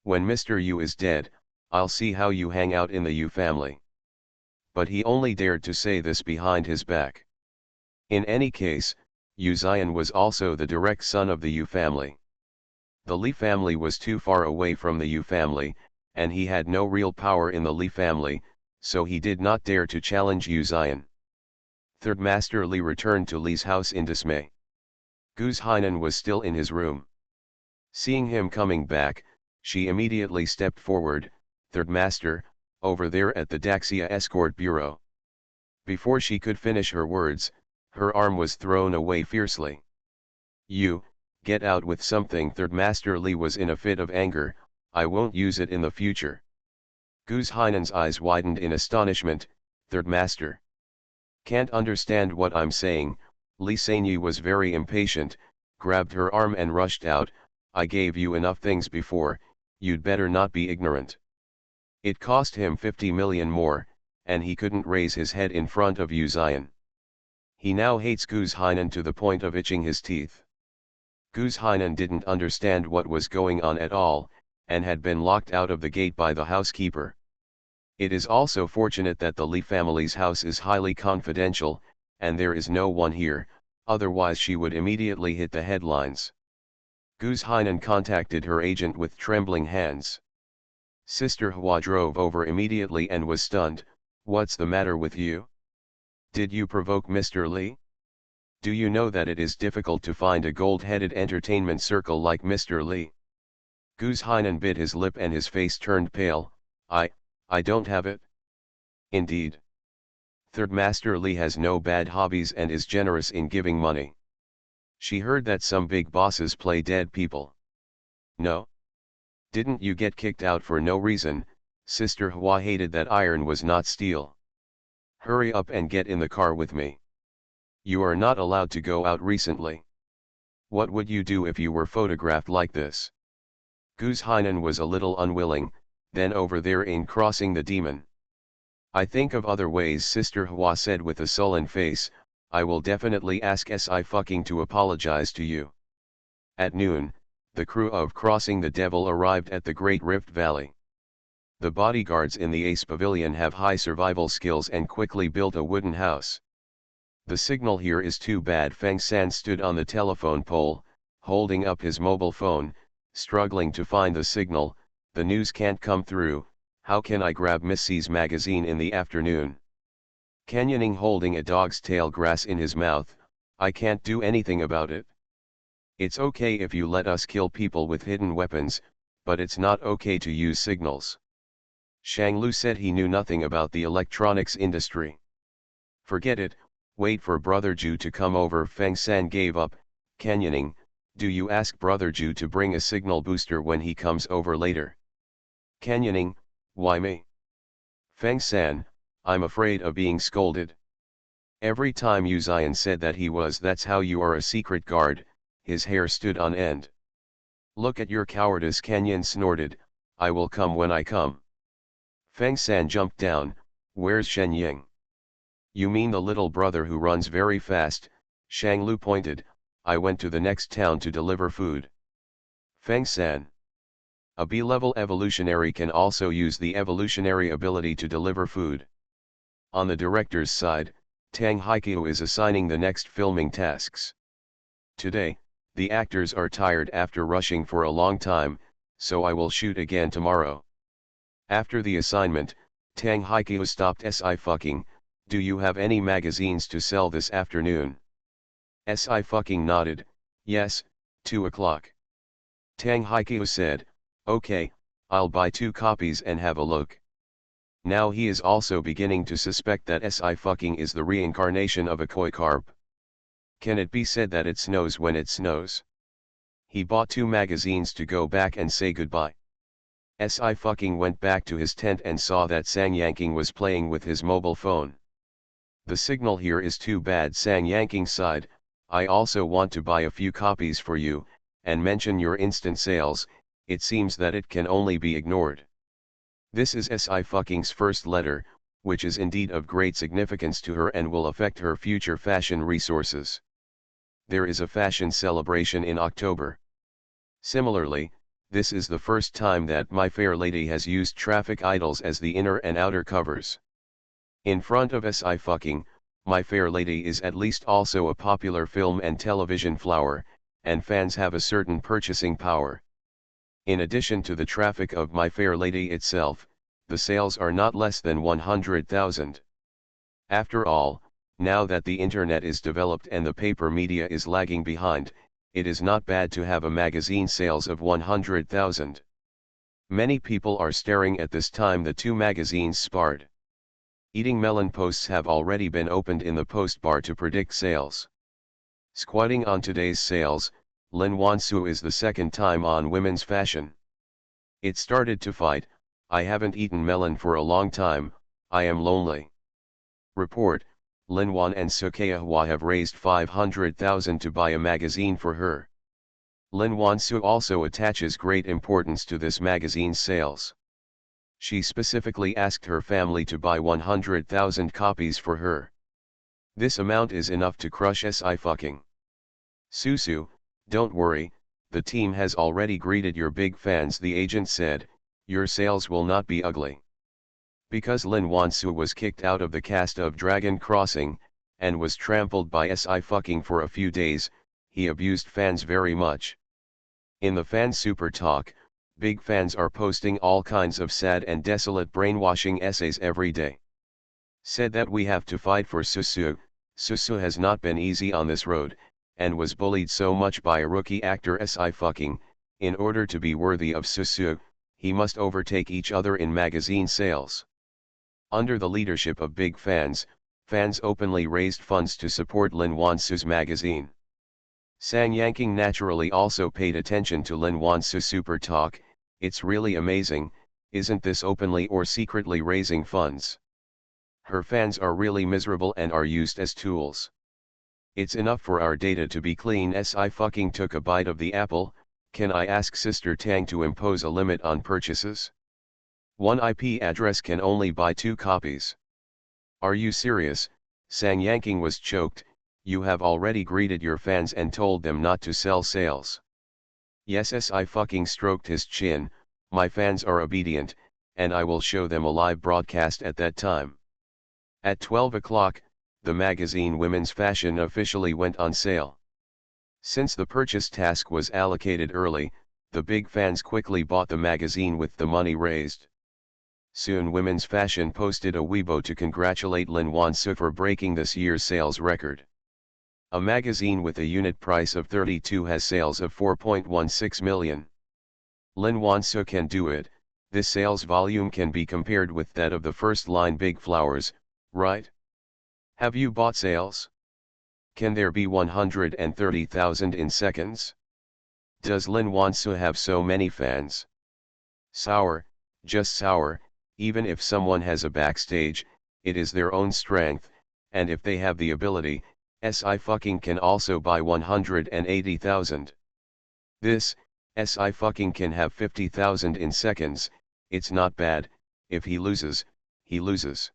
When Mr. Yu is dead, I'll see how you hang out in the Yu family. But he only dared to say this behind his back. In any case, Yu Xian was also the direct son of the Yu family. The Li family was too far away from the Yu family, and he had no real power in the Li family, so he did not dare to challenge Yu Xian. Third Master Li returned to Li's house in dismay. Guz Hainan was still in his room. Seeing him coming back, she immediately stepped forward. Third Master, over there at the Daxia Escort Bureau. Before she could finish her words, her arm was thrown away fiercely. You, get out with something. Third Master Li was in a fit of anger. I won't use it in the future. Guz Hainan's eyes widened in astonishment. Third Master. Can't understand what I'm saying. Li Sanyi was very impatient, grabbed her arm and rushed out. I gave you enough things before, you'd better not be ignorant. It cost him 50 million more, and he couldn't raise his head in front of Yu Xian. He now hates Guz Hainan to the point of itching his teeth. Guz Hainan didn't understand what was going on at all, and had been locked out of the gate by the housekeeper. It is also fortunate that the Li family's house is highly confidential, and there is no one here, otherwise she would immediately hit the headlines. Guz Hainan contacted her agent with trembling hands. Sister Hua drove over immediately and was stunned. What's the matter with you? Did you provoke Mr. Lee? Do you know that it is difficult to find a gold-headed entertainment circle like Mr. Lee? Guz Hainan bit his lip and his face turned pale. I don't have it. Indeed. Third Master Lee has no bad hobbies and is generous in giving money. She heard that some big bosses play dead people. No? Didn't you get kicked out for no reason? Sister Hua hated that iron was not steel. Hurry up and get in the car with me. You are not allowed to go out recently. What would you do if you were photographed like this? Guz Hainan was a little unwilling, then over there in crossing the demon. I think of other ways, Sister Hua said with a sullen face. I will definitely ask Sci-fi to apologize to you. At noon, the crew of Crossing the Devil arrived at the Great Rift Valley. The bodyguards in the Ace Pavilion have high survival skills and quickly built a wooden house. The signal here is too bad. Feng San stood on the telephone pole, holding up his mobile phone, struggling to find the signal. The news can't come through. How can I grab Miss C's magazine in the afternoon? Canyoning holding a dog's tail grass in his mouth. I can't do anything about it. It's okay if you let us kill people with hidden weapons, but it's not okay to use signals. Shang Lu said he knew nothing about the electronics industry. Forget it, wait for Brother Ju to come over. Feng San gave up. Canyoning, do you ask Brother Ju to bring a signal booster when he comes over later? Canyoning, why me? Feng San, I'm afraid of being scolded. Every time Yu Zion said that he was, that's how you are a secret guard, his hair stood on end. Look at your cowardice, Canyon snorted. I will come when I come. Feng San jumped down. Where's Shen Ying? You mean the little brother who runs very fast? Shang Lu pointed. I went to the next town to deliver food. Feng San. A B-level evolutionary can also use the evolutionary ability to deliver food. On the director's side, Tang Haiqiu is assigning the next filming tasks. Today, the actors are tired after rushing for a long time, so I will shoot again tomorrow. After the assignment, Tang Haiqiu stopped Sci-fi. Do you have any magazines to sell this afternoon? Sci-fi nodded. Yes, 2 o'clock. Tang Haiqiu said, okay, I'll buy 2 copies and have a look. Now he is also beginning to suspect that Sci-fi is the reincarnation of a koi carp. Can it be said that it snows when it snows? He bought 2 magazines to go back and say goodbye. Sci-fi went back to his tent and saw that Sang Yanking was playing with his mobile phone. The signal here is too bad. Sang Yanking sighed. I also want to buy a few copies for you, and mention your instant sales. It seems that it can only be ignored. This is Sci-fi's first letter, which is indeed of great significance to her and will affect her future fashion resources. There is a fashion celebration in October. Similarly, this is the first time that My Fair Lady has used traffic idols as the inner and outer covers. In front of Sci-fi, My Fair Lady is at least also a popular film and television flower, and fans have a certain purchasing power. In addition to the traffic of My Fair Lady itself, the sales are not less than 100,000. After all, now that the internet is developed and the paper media is lagging behind, it is not bad to have a magazine sales of 100,000. Many people are staring at this time the 2 magazines sparred. Eating melon posts have already been opened in the post bar to predict sales. Squatting on today's sales, Lin Wansu is the second time on women's fashion. It started to fight. I haven't eaten melon for a long time, I am lonely. Report, Lin Wan and Sukaya Hua have raised 500,000 to buy a magazine for her. Lin Wansu also attaches great importance to this magazine's sales. She specifically asked her family to buy 100,000 copies for her. This amount is enough to crush Sci-fi. Susu, don't worry, the team has already greeted your big fans, the agent said. Your sales will not be ugly. Because Lin Wansu was kicked out of the cast of Dragon Crossing, and was trampled by Sci-fi for a few days, he abused fans very much. In the fan super talk, Big fans are posting all kinds of sad and desolate brainwashing essays every day. Said that we have to fight for Susu. Susu has not been easy on this road, and was bullied so much by a rookie actor Sci-fi. In order to be worthy of Susu, he must overtake each other in magazine sales. Under the leadership of big fans, fans openly raised funds to support Lin Wansu's magazine. Sang Yanking naturally also paid attention to Lin Wansu Super Talk. It's really amazing, isn't this openly or secretly raising funds? Her fans are really miserable and are used as tools. It's enough for our data to be clean. I took a bite of the apple. Can I ask Sister Tang to impose a limit on purchases? One IP address can only buy 2 copies. Are you serious? Sang Yanking was choked. You have already greeted your fans and told them not to sell sales. Yes, I stroked his chin. My fans are obedient, and I will show them a live broadcast at that time. At 12 o'clock, the magazine Women's Fashion officially went on sale. Since the purchase task was allocated early, the big fans quickly bought the magazine with the money raised. Soon Women's Fashion posted a Weibo to congratulate Lin Wansu for breaking this year's sales record. A magazine with a unit price of 32 has sales of 4.16 million. Lin Wansu can do it. This sales volume can be compared with that of the first line Big Flowers, right? Have you bought sales? Can there be 130,000 in seconds? Does Lin Wansu have so many fans? Sour, just sour. Even if someone has a backstage, it is their own strength, and if they have the ability, can also buy 180,000. This, can have 50,000 in seconds. It's not bad. If he loses, he loses.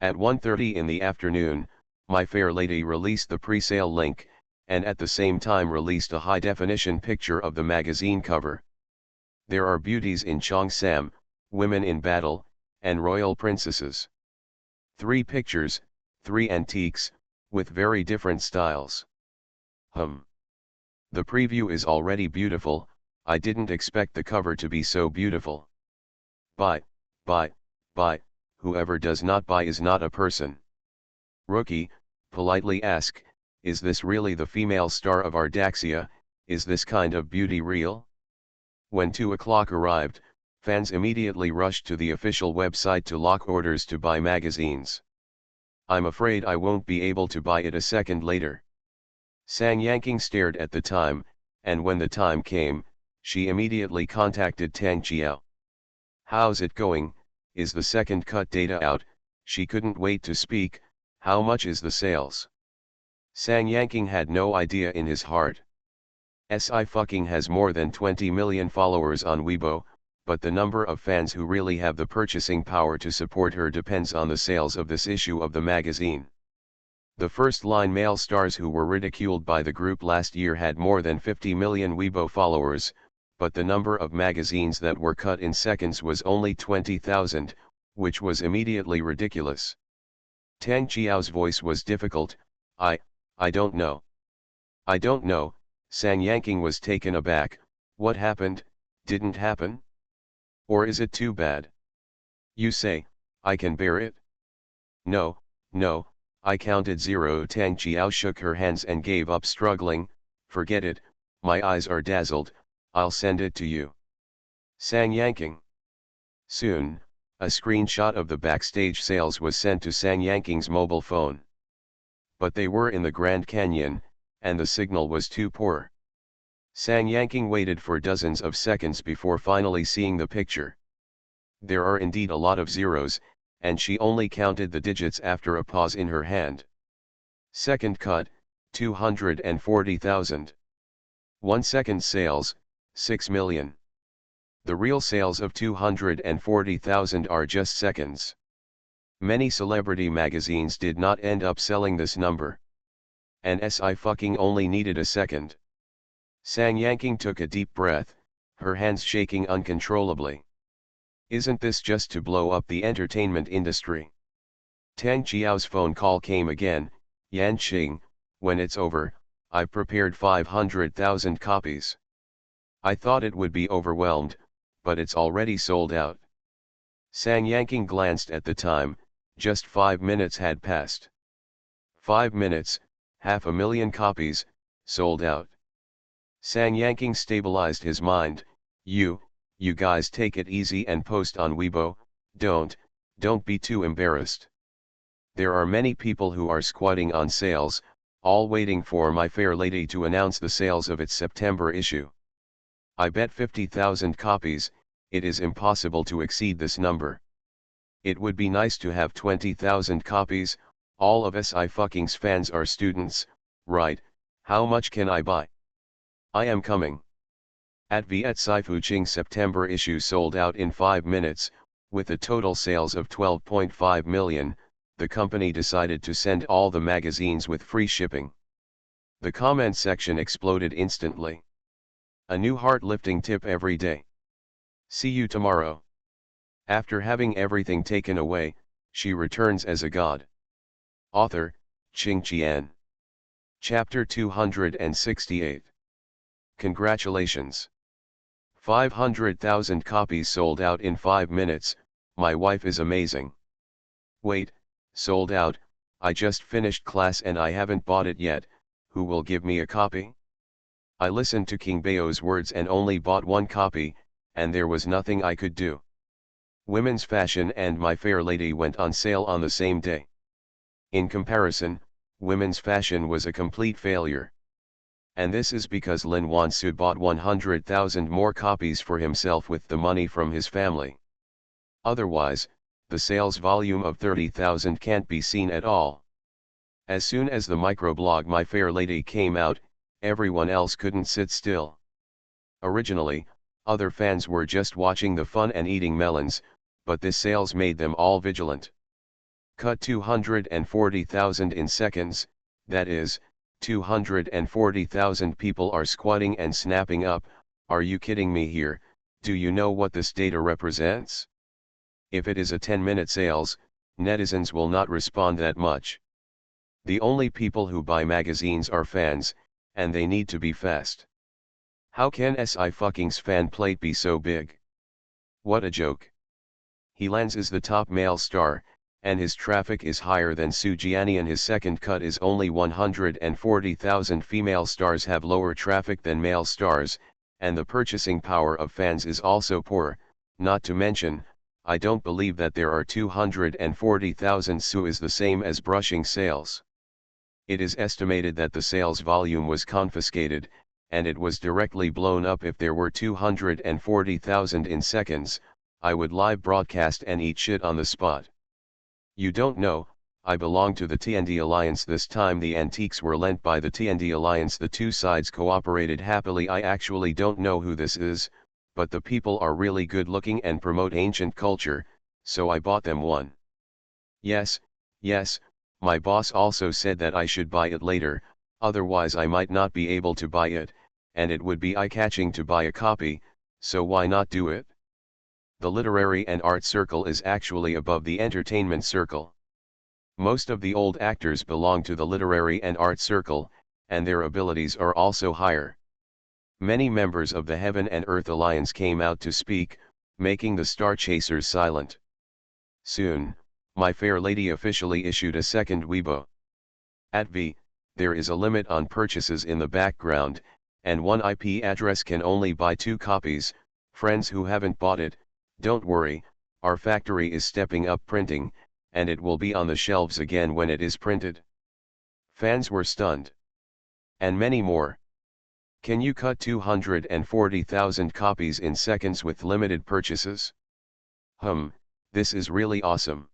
At 1:30 in the afternoon, My Fair Lady released the pre-sale link, and at the same time released a high-definition picture of the magazine cover. There are beauties in Cheongsam, women in battle, and royal princesses. 3 pictures, 3 antiques, with very different styles. The preview is already beautiful. I didn't expect the cover to be so beautiful. Buy. Whoever does not buy is not a person. Rookie, politely ask, is this really the female star of Ardaxia? Is this kind of beauty real? When 2 o'clock arrived, fans immediately rushed to the official website to lock orders to buy magazines. I'm afraid I won't be able to buy it a second later. Sang Yanking stared at the time, and when the time came, she immediately contacted Tang Chiao. How's it going? Is the second cut data out? She couldn't wait to speak. How much is the sales? Sang Yanking had no idea in his heart. Has more than 20 million followers on Weibo, but the number of fans who really have the purchasing power to support her depends on the sales of this issue of the magazine. The first-line male stars who were ridiculed by the group last year had more than 50 million Weibo followers, but the number of magazines that were cut in seconds was only 20,000, which was immediately ridiculous. Tang Chiao's voice was difficult. I don't know. I don't know. Sang Yanking was taken aback. What happened? Didn't happen? Or is it too bad? You say, I can bear it? No, I counted 0. Tang Chiao shook her hands and gave up struggling. Forget it, my eyes are dazzled, I'll send it to you. Sang Yanking. Soon, a screenshot of the backstage sales was sent to Sang Yanking's mobile phone. But they were in the Grand Canyon, and the signal was too poor. Sang Yanking waited for dozens of seconds before finally seeing the picture. There are indeed a lot of zeros, and she only counted the digits after a pause in her hand. Second cut, 240,000. 1 second sales, 6 million. The real sales of 240,000 are just seconds. Many celebrity magazines did not end up selling this number. And only needed a second. Sang Yanking took a deep breath, her hands shaking uncontrollably. Isn't this just to blow up the entertainment industry? Tang Chiao's phone call came again. Yan Qing, when it's over, I've prepared 500,000 copies. I thought it would be overwhelmed, but it's already sold out. Sang Yanking glanced at the time, just 5 minutes had passed. 5 minutes, 500,000 copies, sold out. Sang Yanking stabilized his mind. You guys take it easy and post on Weibo, don't be too embarrassed. There are many people who are squatting on sales, all waiting for My Fair Lady to announce the sales of its September issue. I bet 50,000 copies, it is impossible to exceed this number. It would be nice to have 20,000 copies, all of Sci-Fi's fans are students, right? How much can I buy? I am coming. At Sci-Fi September issue sold out in 5 minutes, with a total sales of 12.5 million, the company decided to send all the magazines with free shipping. The comment section exploded instantly. A new heart-lifting tip every day. See you tomorrow. After having everything taken away, she returns as a god. Author, Ching Qian. Chapter 268. Congratulations. 500,000 copies sold out in 5 minutes, my wife is amazing. Wait, sold out, I just finished class and I haven't bought it yet, who will give me a copy? I listened to King Bao's words and only bought one copy, and there was nothing I could do. Women's Fashion and My Fair Lady went on sale on the same day. In comparison, Women's Fashion was a complete failure. And this is because Lin Wansu bought 100,000 more copies for himself with the money from his family. Otherwise, the sales volume of 30,000 can't be seen at all. As soon as the microblog My Fair Lady came out, everyone else couldn't sit still. Originally, other fans were just watching the fun and eating melons, but this sales made them all vigilant. Cut 240,000 in seconds, that is, 240,000 people are squatting and snapping up. Are you kidding me here? Do you know what this data represents? If it is a 10-minute sales, netizens will not respond that much. The only people who buy magazines are fans, and they need to be fast. How can Sci-Fi's fan plate be so big? What a joke. He Lens is the top male star, and his traffic is higher than Su Jianian. His second cut is only 140,000. Female stars have lower traffic than male stars, and the purchasing power of fans is also poor, not to mention, I don't believe that there are 240,000 Su is the same as brushing sales. It is estimated that the sales volume was confiscated, and it was directly blown up. If there were 240,000 in seconds, I would live broadcast and eat shit on the spot. You don't know, I belong to the TND Alliance. This time the antiques were lent by the TND Alliance. The two sides cooperated happily. I actually don't know who this is, but the people are really good looking and promote ancient culture, so I bought them one. Yes, my boss also said that I should buy it later, otherwise I might not be able to buy it, and it would be eye-catching to buy a copy, so why not do it? The literary and art circle is actually above the entertainment circle. Most of the old actors belong to the literary and art circle, and their abilities are also higher. Many members of the Heaven and Earth Alliance came out to speak, making the Star Chasers silent. Soon, My Fair Lady officially issued a second Weibo. At V, there is a limit on purchases in the background, and one IP address can only buy 2 copies. Friends who haven't bought it, don't worry, our factory is stepping up printing, and it will be on the shelves again when it is printed. Fans were stunned. And many more. Can you cut 240,000 copies in seconds with limited purchases? This is really awesome.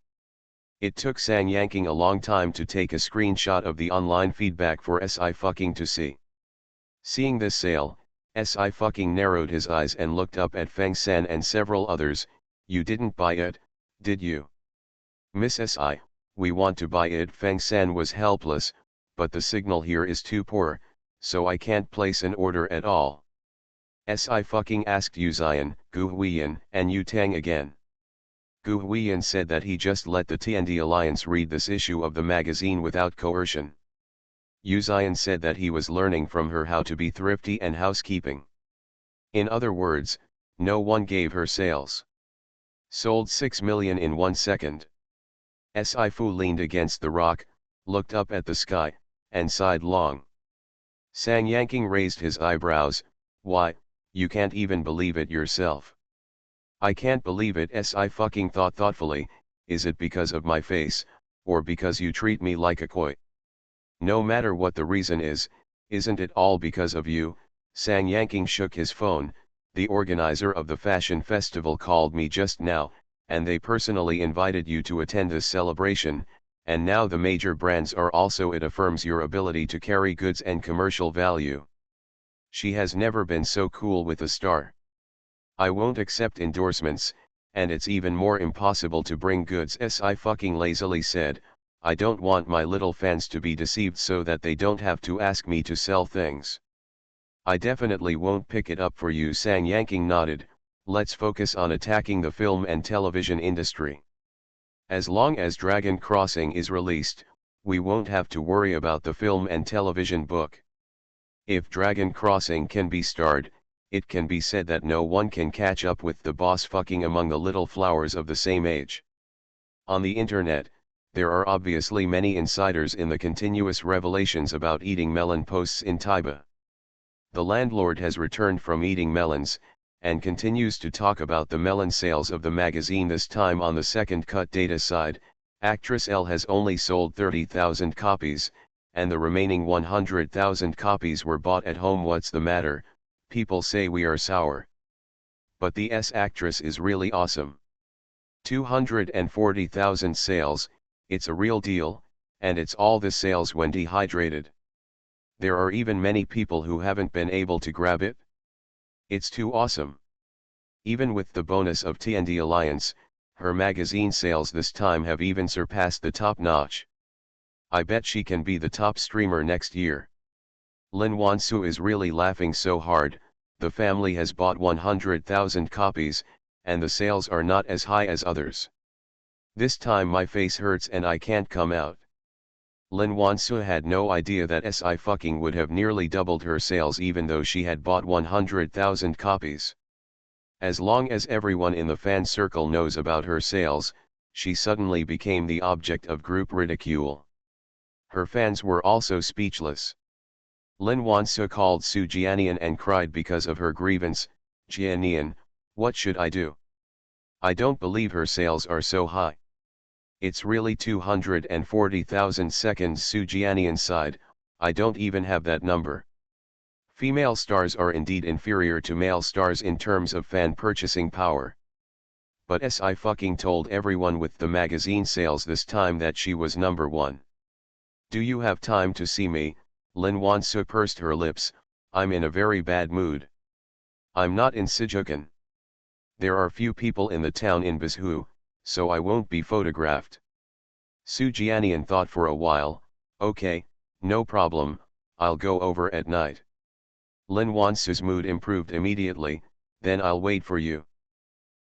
It took Sang Yanking a long time to take a screenshot of the online feedback for Sci-Fi to see. Seeing this sale, Sci-Fi narrowed his eyes and looked up at Feng San and several others. You didn't buy it, did you? Miss Si, we want to buy it. Feng San was helpless, but the signal here is too poor, so I can't place an order at all. Sci-Fi asked Yu Zian, Gu Huiyan, and Yu Tang again. Gu Huiyan said that he just let the TND Alliance read this issue of the magazine without coercion. Yu Zian said that he was learning from her how to be thrifty and housekeeping. In other words, No one gave her sales. Sold 6 million in 1 second. Sci-fi leaned against the rock, looked up at the sky, and sighed long. Sang Yanking raised his eyebrows. Why, you can't even believe it yourself. I can't believe it. Sci thought thoughtfully. Is it because of my face, or because you treat me like a koi? No matter what the reason is, isn't it all because of you? Sang Yanking shook his phone. The organizer of the fashion festival called me just now, and they personally invited you to attend this celebration, and now the major brands are also. It affirms your ability to carry goods and commercial value. She has never been so cool with a star. I won't accept endorsements, and it's even more impossible to bring goods. Sci lazily said. I don't want my little fans to be deceived so that they don't have to ask me to sell things. I definitely won't pick it up for you. Sang Yanking nodded. Let's focus on attacking the film and television industry. As long as Dragon Crossing is released, we won't have to worry about the film and television book. If Dragon Crossing can be starred, it can be said that no one can catch up with the boss fucking among the little flowers of the same age. On the internet, there are obviously many insiders in the continuous revelations about eating melon posts in Taiba. The landlord has returned from eating melons, and continues to talk about the melon sales of the magazine. This time on the second cut data side, actress L has only sold 30,000 copies, and the remaining 100,000 copies were bought at home. What's the matter? People say we are sour. But the S actress is really awesome. 240,000 sales, it's a real deal, and it's all the sales when dehydrated. There are even many people who haven't been able to grab it. It's too awesome. Even with the bonus of TND Alliance, her magazine sales this time have even surpassed the top notch. I bet she can be the top streamer next year. Lin Wansu is really laughing so hard. The family has bought 100,000 copies, and the sales are not as high as others. This time my face hurts and I can't come out. Lin Wansu had no idea that Sci would have nearly doubled her sales even though she had bought 100,000 copies. As long as everyone in the fan circle knows about her sales, she suddenly became the object of group ridicule. Her fans were also speechless. Lin Wansu called Su Jianian and cried because of her grievance. Jianian, what should I do? I don't believe her sales are so high. It's really 240,000 seconds. Su Jianian sighed. I don't even have that number. Female stars are indeed inferior to male stars in terms of fan purchasing power. But Sci told everyone with the magazine sales this time that she was number one. Do you have time to see me? Lin Wansu pursed her lips. I'm in a very bad mood. I'm not in Sijukan. There are few people in the town in Bizhu, so I won't be photographed. Su Jianian thought for a while. Okay, no problem, I'll go over at night. Lin Wansu's mood improved immediately. Then I'll wait for you.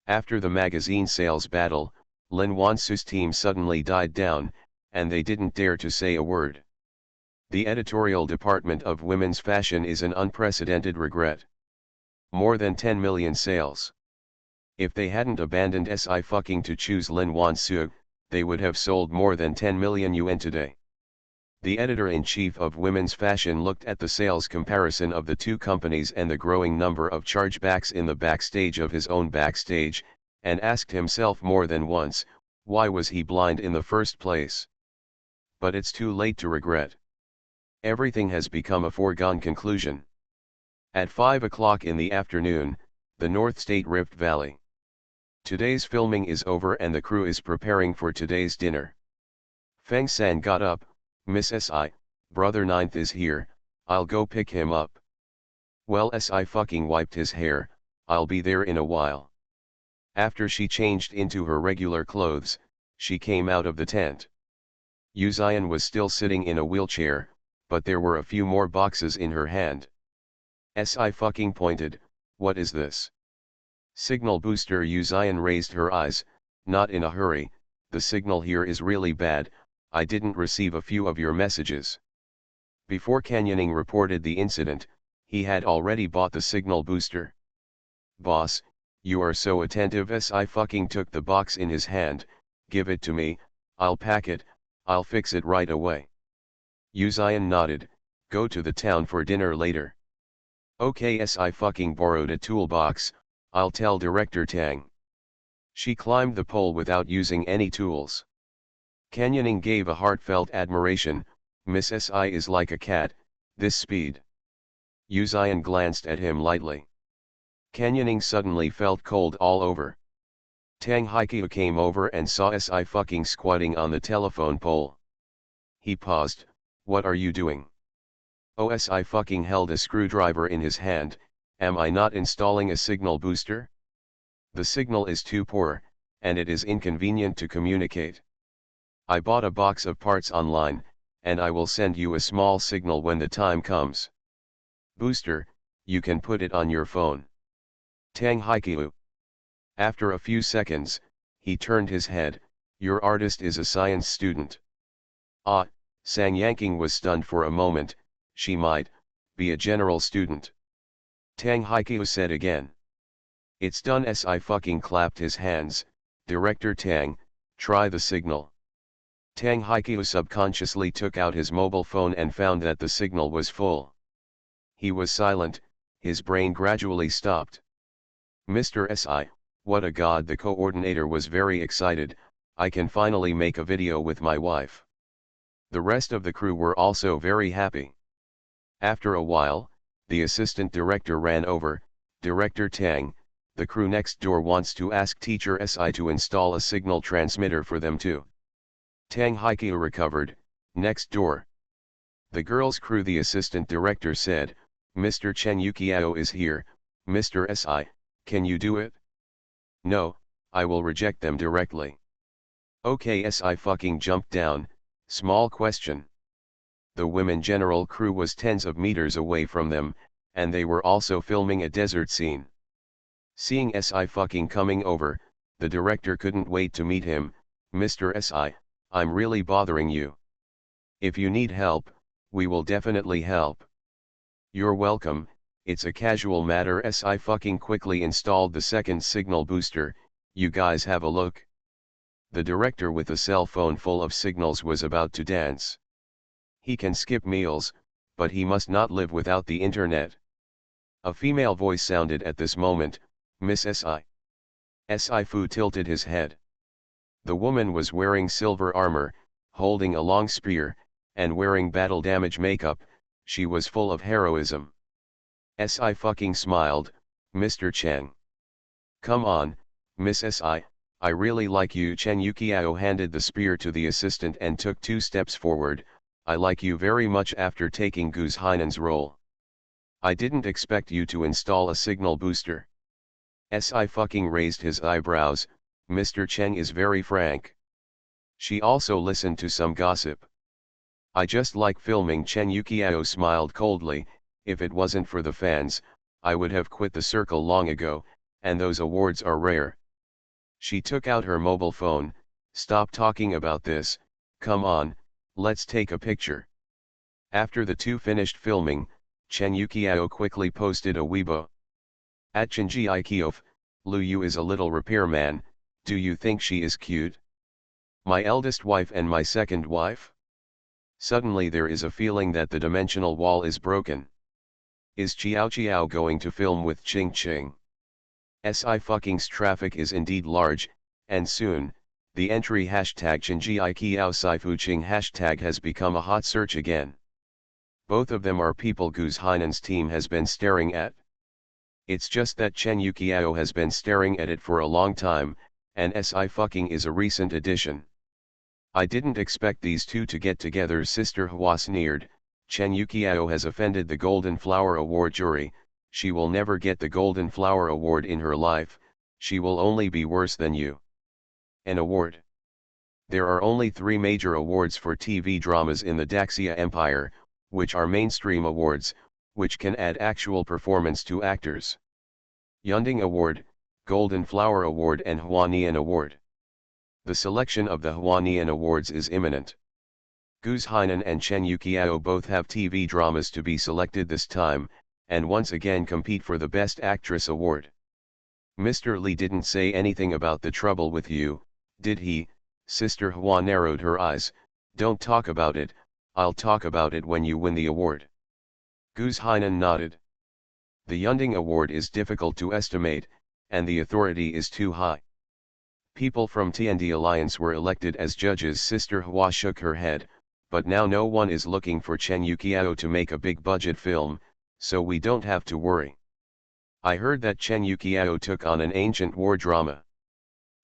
After the magazine sales battle, Lin Wansu's team suddenly died down, and they didn't dare to say a word. The editorial department of women's fashion is an unprecedented regret. More than 10 million sales. If they hadn't abandoned Sci to choose Lin Wansu, they would have sold more than 10 million yuan today. The editor-in-chief of women's fashion looked at the sales comparison of the two companies and the growing number of chargebacks in the backstage of his own backstage, and asked himself more than once, why was he blind in the first place? But it's too late to regret. Everything has become a foregone conclusion. At 5 o'clock in the afternoon, the North State Rift Valley. Today's filming is over and the crew is preparing for today's dinner. Feng San got up. Miss Si, brother Ninth is here, I'll go pick him up. Well, Si wiped his hair, I'll be there in a while. After she changed into her regular clothes, she came out of the tent. Yu Zion was still sitting in a wheelchair, but there were a few more boxes in her hand. Si pointed, what is this? Signal booster. Yu Zion raised her eyes, not in a hurry, the signal here is really bad, I didn't receive a few of your messages. Before Canyoning reported the incident, he had already bought the signal booster. Boss, You are so attentive. Si fucking took the box in his hand. Give it to me, I'll pack it, I'll fix it right away. Uzian nodded. Go to the town for dinner later. Okay. Si fucking borrowed a toolbox. I'll tell Director Tang. She climbed the pole without using any tools. Canyoning gave a heartfelt admiration. Miss Si is like a cat, this speed. Uzian glanced at him lightly. Canyoning suddenly felt cold all over. Tang Haikyuu came over and saw Si fucking squatting on the telephone pole. He paused. What are you doing? Oh, Si fucking held a screwdriver in his hand. Am I not installing a signal booster? The signal is too poor, and it is inconvenient to communicate. I bought a box of parts online, and I will send you a small signal when the time comes. Booster, you can put it on your phone. Tang Haikyuu. After a few seconds, he turned his head. Your artist is a science student. Ah, Sang Yanking was stunned for a moment. She might be a general student. Tang Haikyuu said again. It's done. Si fucking clapped his hands. Director Tang, try the signal. Tang Haikyuu subconsciously took out his mobile phone and found that the signal was full. He was silent, his brain gradually stopped. Mr. Si, what a god. The coordinator was very excited. I can finally make a video with my wife. The rest of the crew were also very happy. After a while, the assistant director ran over. Director Tang, the crew next door wants to ask teacher Si to install a signal transmitter for them too. Tang Haikyuu recovered. Next door. The girls' crew. The assistant director said, Mr. Chen Yukiao is here. Mr. Si, can you do it? No, I will reject them directly. Okay. Si fucking jumped down. Small question. The women general crew was tens of meters away from them, and they were also filming a desert scene. Seeing Si fucking coming over, the director couldn't wait to meet him. Mr. Si, I'm really bothering you. If you need help, we will definitely help. You're welcome, it's a casual matter. Si fucking quickly installed the second signal booster. You guys have a look. The director with a cell phone full of signals was about to dance. He can skip meals, but he must not live without the internet. A female voice sounded at this moment. Miss Si. Si Fu tilted his head. The woman was wearing silver armor, holding a long spear, and wearing battle damage makeup. She was full of heroism. Si fucking smiled. Mr. Chen. Come on, Miss Si, I really like you. Chen Yukiao handed the spear to the assistant and took 2 steps forward. I like you very much. After taking Guz Hainan's role. I didn't expect you to install a signal booster. Si fucking raised his eyebrows. Mr. Chen is very frank. She also listened to some gossip. I just like filming. Chen Yukiao smiled coldly. If it wasn't for the fans, I would have quit the circle long ago, and those awards are rare. She took out her mobile phone. Stop talking about this, come on, let's take a picture. After the two finished filming, Chen Yukiao quickly posted a Weibo. At Chenji Ikiof, Lu Yu is a little repairman. Do you think she is cute? My eldest wife and my second wife? Suddenly there is a feeling that the dimensional wall is broken. Is Chiao Chiao going to film with Ching Ching? Si fucking's traffic is indeed large, and soon, the entry hashtag Chenji Ikiao Saifuching hashtag has become a hot search again. Both of them are people Guz Hainan's team has been staring at. It's just that Chen Yukiao has been staring at it for a long time, and Si fucking is a recent addition. I didn't expect these two to get together. Sister Hua sneered. Chen Yukiao has offended the Golden Flower Award jury. She will never get the Golden Flower Award in her life, she will only be worse than you. An award. There are only 3 major awards for TV dramas in the Daxia Empire, which are mainstream awards, which can add actual performance to actors. Yunding Award, Golden Flower Award and Huanian Award. The selection of the Huanian Awards is imminent. Guz Hainan and Chen Yukiao both have TV dramas to be selected this time, and once again compete for the Best Actress Award. Mr. Lee didn't say anything about the trouble with you, did he? Sister Hua narrowed her eyes. Don't talk about it, I'll talk about it when you win the award. Guz Hainan nodded. The Yunding Award is difficult to estimate, and the authority is too high. People from TND Alliance were elected as judges. Sister Hua shook her head, but now no one is looking for Chen Yuqiao to make a big budget film, so we don't have to worry. I heard that Chen Yuqiao took on an ancient war drama.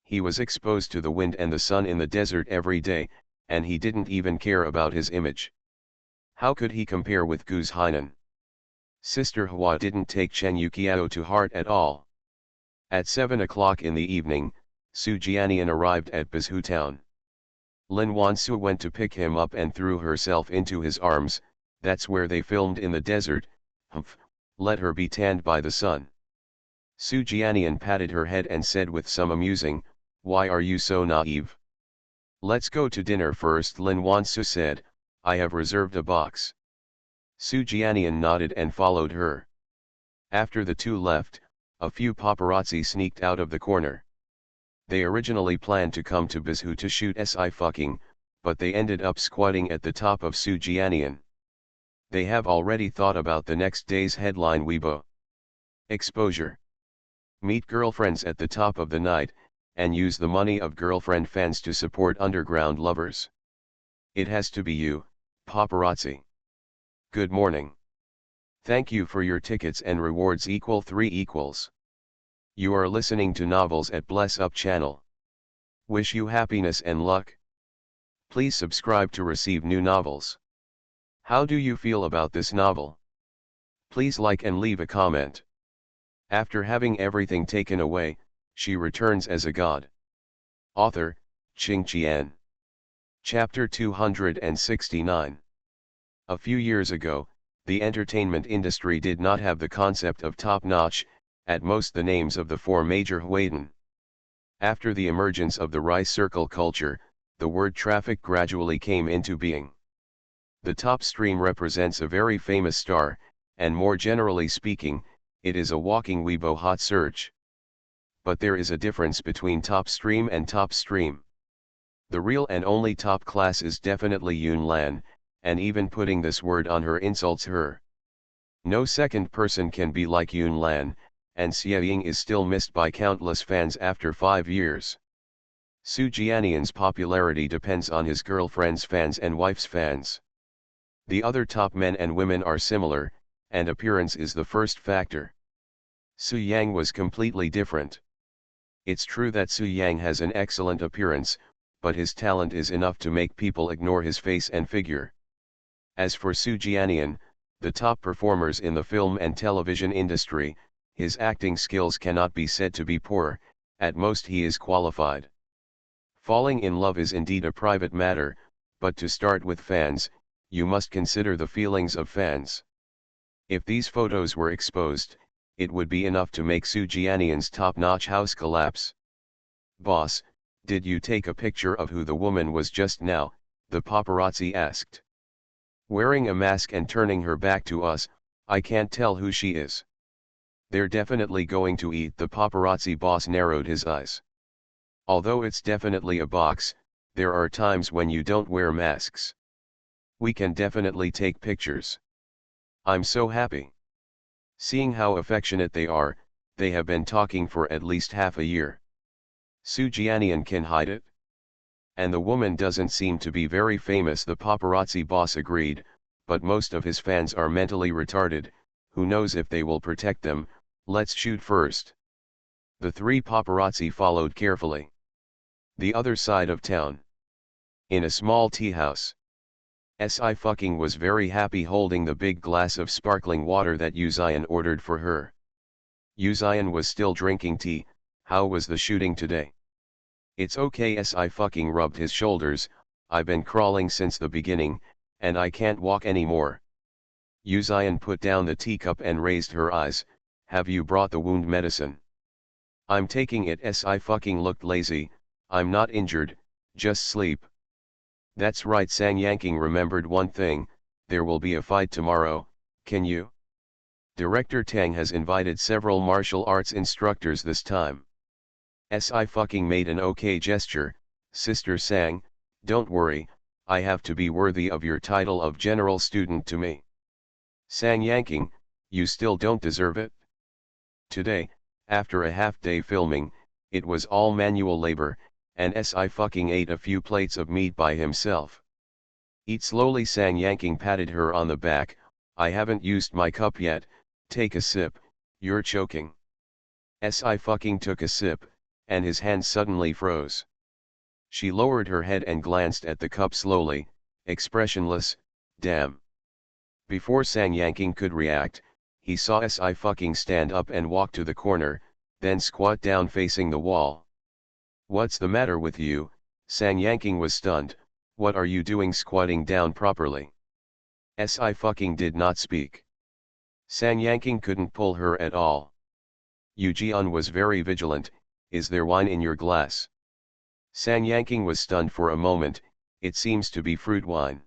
He was exposed to the wind and the sun in the desert every day, and he didn't even care about his image. How could he compare with Guz Hainan? Sister Hua didn't take Chen Yuqiao to heart at all. At 7 o'clock in the evening, Su Jianian arrived at Bizhu town. Lin Wansu went to pick him up and threw herself into his arms. That's where they filmed in the desert. Humph, let her be tanned by the sun. Su Jianian patted her head and said with some amusing, why are you so naive? Let's go to dinner first, Lin Wansu said, I have reserved a box. Su Jianian nodded and followed her. After the two left, a few paparazzi sneaked out of the corner. They originally planned to come to Bizhu to shoot Sci-fi, but they ended up squatting at the top of Su Jianian. They have already thought about the next day's headline Weibo. Exposure. Meet girlfriends at the top of the night, and use the money of girlfriend fans to support underground lovers. It has to be you, paparazzi. Good morning. Thank you for your tickets and rewards equal 3 equals. You are listening to Novels at Bless Up channel. Wish you happiness and luck. Please subscribe to receive new novels. How do you feel about this novel? Please like and leave a comment. After having everything taken away, she returns as a god. Author, Qing Qian. Chapter 269. A few years ago, the entertainment industry did not have the concept of top-notch, at most the names of the 4 major Huaiden. After the emergence of the rice circle culture, the word traffic gradually came into being. The top stream represents a very famous star, and more generally speaking, it is a walking Weibo hot search. But there is a difference between top stream and top stream. The real and only top class is definitely Yun Lan, and even putting this word on her insults her. No second person can be like Yun Lan, and Xie Ying is still missed by countless fans after 5 years. Su Jianian's popularity depends on his girlfriend's fans and wife's fans. The other top men and women are similar, and appearance is the first factor. Su Yang was completely different. It's true that Su Yang has an excellent appearance, but his talent is enough to make people ignore his face and figure. As for Su Jianian, the top performers in the film and television industry, his acting skills cannot be said to be poor, at most he is qualified. Falling in love is indeed a private matter, but to start with fans, you must consider the feelings of fans. If these photos were exposed, it would be enough to make Su Jianian's top-notch house collapse. Boss, did you take a picture of who the woman was just now? The paparazzi asked. Wearing a mask and turning her back to us, I can't tell who she is. They're definitely going to eat. The paparazzi boss narrowed his eyes. Although it's definitely a box, there are times when you don't wear masks. We can definitely take pictures. I'm so happy. Seeing how affectionate they are, they have been talking for at least half a year. Su Jianian can hide it. And the woman doesn't seem to be very famous. The paparazzi boss agreed, but most of his fans are mentally retarded, who knows if they will protect them. Let's shoot first. The 3 paparazzi followed carefully. The other side of town. In a small tea house. Sci-fi was very happy holding the big glass of sparkling water that Yuzian ordered for her. Yuzian was still drinking tea. How was the shooting today? It's okay. Sci-fi rubbed his shoulders. I've been crawling since the beginning, and I can't walk anymore. Yuzian put down the teacup and raised her eyes. Have you brought the wound medicine? I'm taking it. Sci-fi looked lazy. I'm not injured, just sleep. That's right. Sang Yanking remembered one thing, there will be a fight tomorrow, can you? Director Tang has invited several martial arts instructors this time. Si fucking made an okay gesture. Sister Sang, don't worry, I have to be worthy of your title of general student to me. Sang yanking, you still don't deserve it. Today, after a half-day filming, it was all manual labor, and Si fucking ate a few plates of meat by himself. Eat slowly, Sang yanking patted her on the back. I haven't used my cup yet, take a sip, you're choking. Si fucking took a sip, and his hand suddenly froze. She lowered her head and glanced at the cup slowly, expressionless. Damn. Before Sang yanking could react, he saw Si fucking stand up and walk to the corner, then squat down facing the wall. What's the matter with you? Sang yanking was stunned. What are you doing squatting down properly? Si fucking did not speak. Sang yanking couldn't pull her at all. Yu Jian was very vigilant. Is there wine in your glass? Sang yanking was stunned for a moment. It seems to be fruit wine.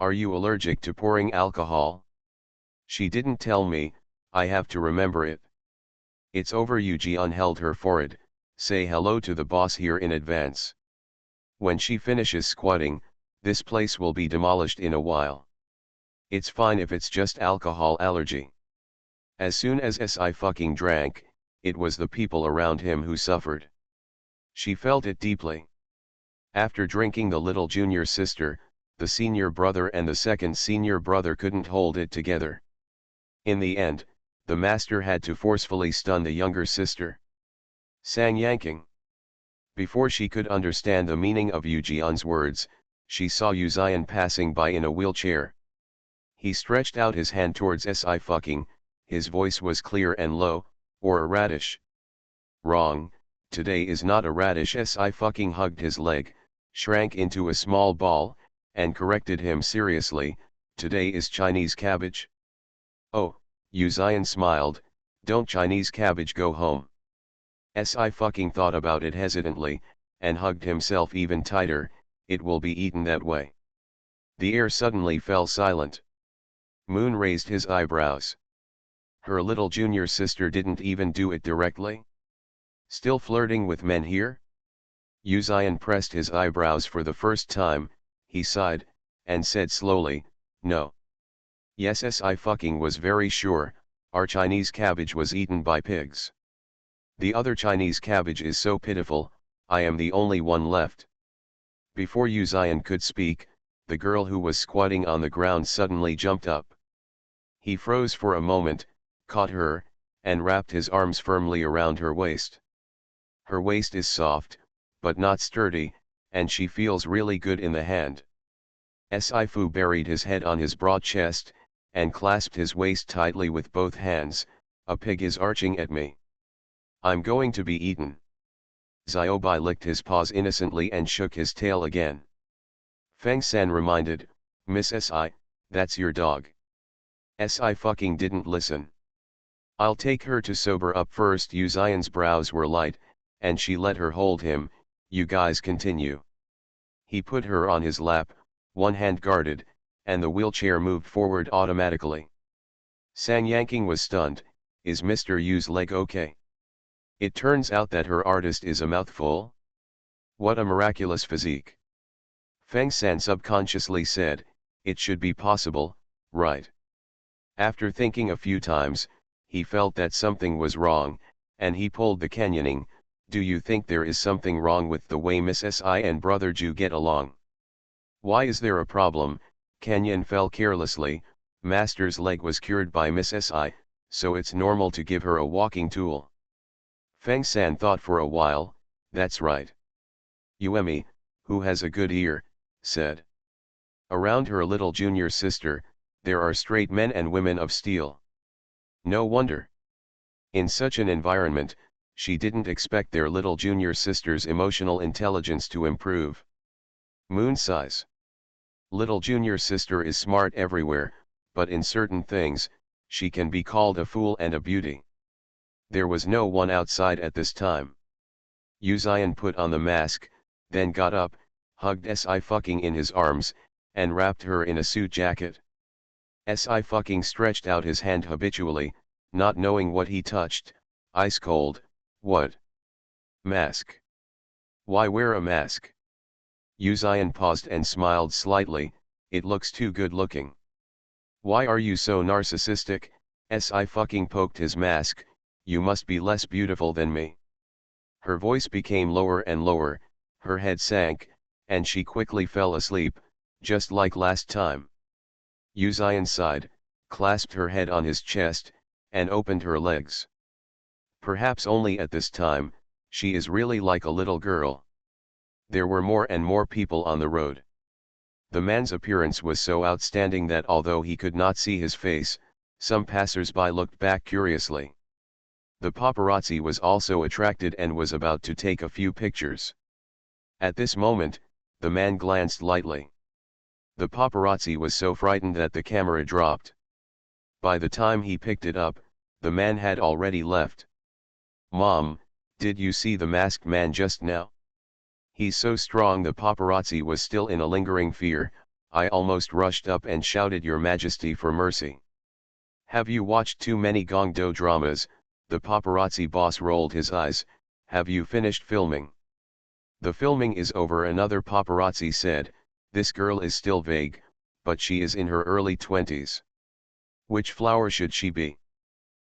Are you allergic to pouring alcohol? She didn't tell me, I have to remember it. It's over. Yu Jian held her forehead. Say hello to the boss here in advance. When she finishes squatting, this place will be demolished in a while. It's fine if it's just alcohol allergy. As soon as Si fucking drank, it was the people around him who suffered. She felt it deeply. After drinking, the little junior sister, the senior brother and the second senior brother couldn't hold it together. In the end, the master had to forcefully stun the younger sister. Sang yanking. Before she could understand the meaning of Yu Jian's words, she saw Yu Zian passing by in a wheelchair. He stretched out his hand towards Si fucking, his voice was clear and low, or a radish. Wrong, today is not a radish. Si fucking hugged his leg, shrank into a small ball, and corrected him seriously, today is Chinese cabbage. Oh, Yu Zian smiled, don't Chinese cabbage go home. Si fucking thought about it hesitantly, and hugged himself even tighter, it will be eaten that way. The air suddenly fell silent. Moon raised his eyebrows. Her little junior sister didn't even do it directly? Still flirting with men here? Yu Zian pressed his eyebrows for the first time, he sighed, and said slowly, no. Yes, Si fucking was very sure, our Chinese cabbage was eaten by pigs. The other Chinese cabbage is so pitiful, I am the only one left. Before Yu Zian could speak, the girl who was squatting on the ground suddenly jumped up. He froze for a moment, caught her, and wrapped his arms firmly around her waist. Her waist is soft, but not sturdy, and she feels really good in the hand. Si Fu buried his head on his broad chest, and clasped his waist tightly with both hands. A pig is arching at me. I'm going to be eaten. Xiaobai licked his paws innocently and shook his tail again. Feng San reminded, Miss Si, that's your dog. Si fucking didn't listen. I'll take her to sober up first. Yu Zian's brows were light, and she let her hold him. You guys continue. He put her on his lap, one hand guarded, and the wheelchair moved forward automatically. Sang yanking was stunned. Is Mr. Yu's leg okay? It turns out that her artist is a mouthful. What a miraculous physique. Feng San subconsciously said, it should be possible, right? After thinking a few times, he felt that something was wrong, and he pulled the canyoning. Do you think there is something wrong with the way Miss Si and Brother Ju get along? Why is there a problem? Canyon fell carelessly. Master's leg was cured by Miss Si, so it's normal to give her a walking tool. Feng San thought for a while. That's right. Yuemi, who has a good ear, said. Around her little junior sister, there are straight men and women of steel. No wonder. In such an environment, she didn't expect their little junior sister's emotional intelligence to improve. Moon sighs. Little junior sister is smart everywhere, but in certain things, she can be called a fool and a beauty. There was no one outside at this time. Yu Zian put on the mask, then got up, hugged Si fucking in his arms, and wrapped her in a suit jacket. Si stretched out his hand habitually, not knowing what he touched. Ice cold. What? Mask. Why wear a mask? Uzian paused and smiled slightly. It looks too good looking. Why are you so narcissistic? Si poked his mask. You must be less beautiful than me. Her voice became lower and lower, her head sank, and she quickly fell asleep, just like last time. Uzian sighed, clasped her head on his chest, and opened her legs. Perhaps only at this time, she is really like a little girl. There were more and more people on the road. The man's appearance was so outstanding that although he could not see his face, some passers-by looked back curiously. The paparazzi was also attracted and was about to take a few pictures. At this moment, the man glanced lightly. The paparazzi was so frightened that the camera dropped. By the time he picked it up, the man had already left. Mom, did you see the masked man just now? He's so strong. The paparazzi was still in a lingering fear. I almost rushed up and shouted, Your Majesty, for mercy. Have you watched too many Gongdo dramas? The paparazzi boss rolled his eyes. Have you finished filming? The filming is over, another paparazzi said. This girl is still vague, but she is in her early 20s. Which flower should she be?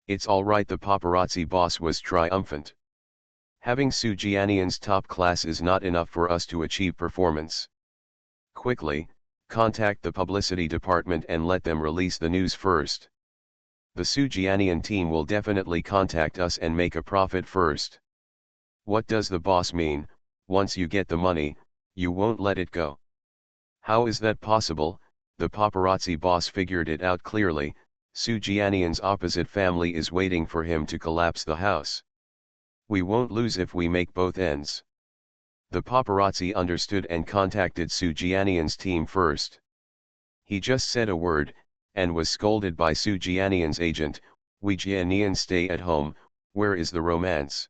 It's all right, the paparazzi boss was triumphant. Having Sujianian's top class is not enough for us to achieve performance. Quickly, contact the publicity department and let them release the news first. The Sujianian team will definitely contact us and make a profit first. What does the boss mean? Once you get the money, you won't let it go. How is that possible? The paparazzi boss figured it out clearly. Sujianian's opposite family is waiting for him to collapse the house. We won't lose if we make both ends. The paparazzi understood and contacted Sujianian's team first. He just said a word, and was scolded by Sujianian's agent. Jianian, stay at home, where is the romance?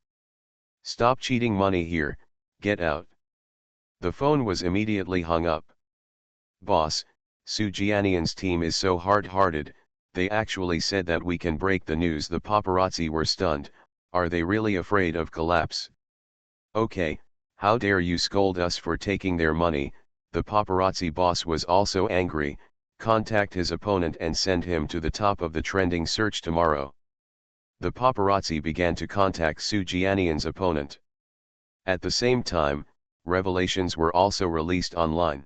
Stop cheating money here, get out. The phone was immediately hung up. Boss, Sujianian's team is so hard-hearted, they actually said that we can break the news. The paparazzi were stunned. Are they really afraid of collapse? Okay, how dare you scold us for taking their money? The paparazzi boss was also angry. Contact his opponent and send him to the top of the trending search tomorrow. The paparazzi began to contact Sujianian's opponent. At the same time, revelations were also released online.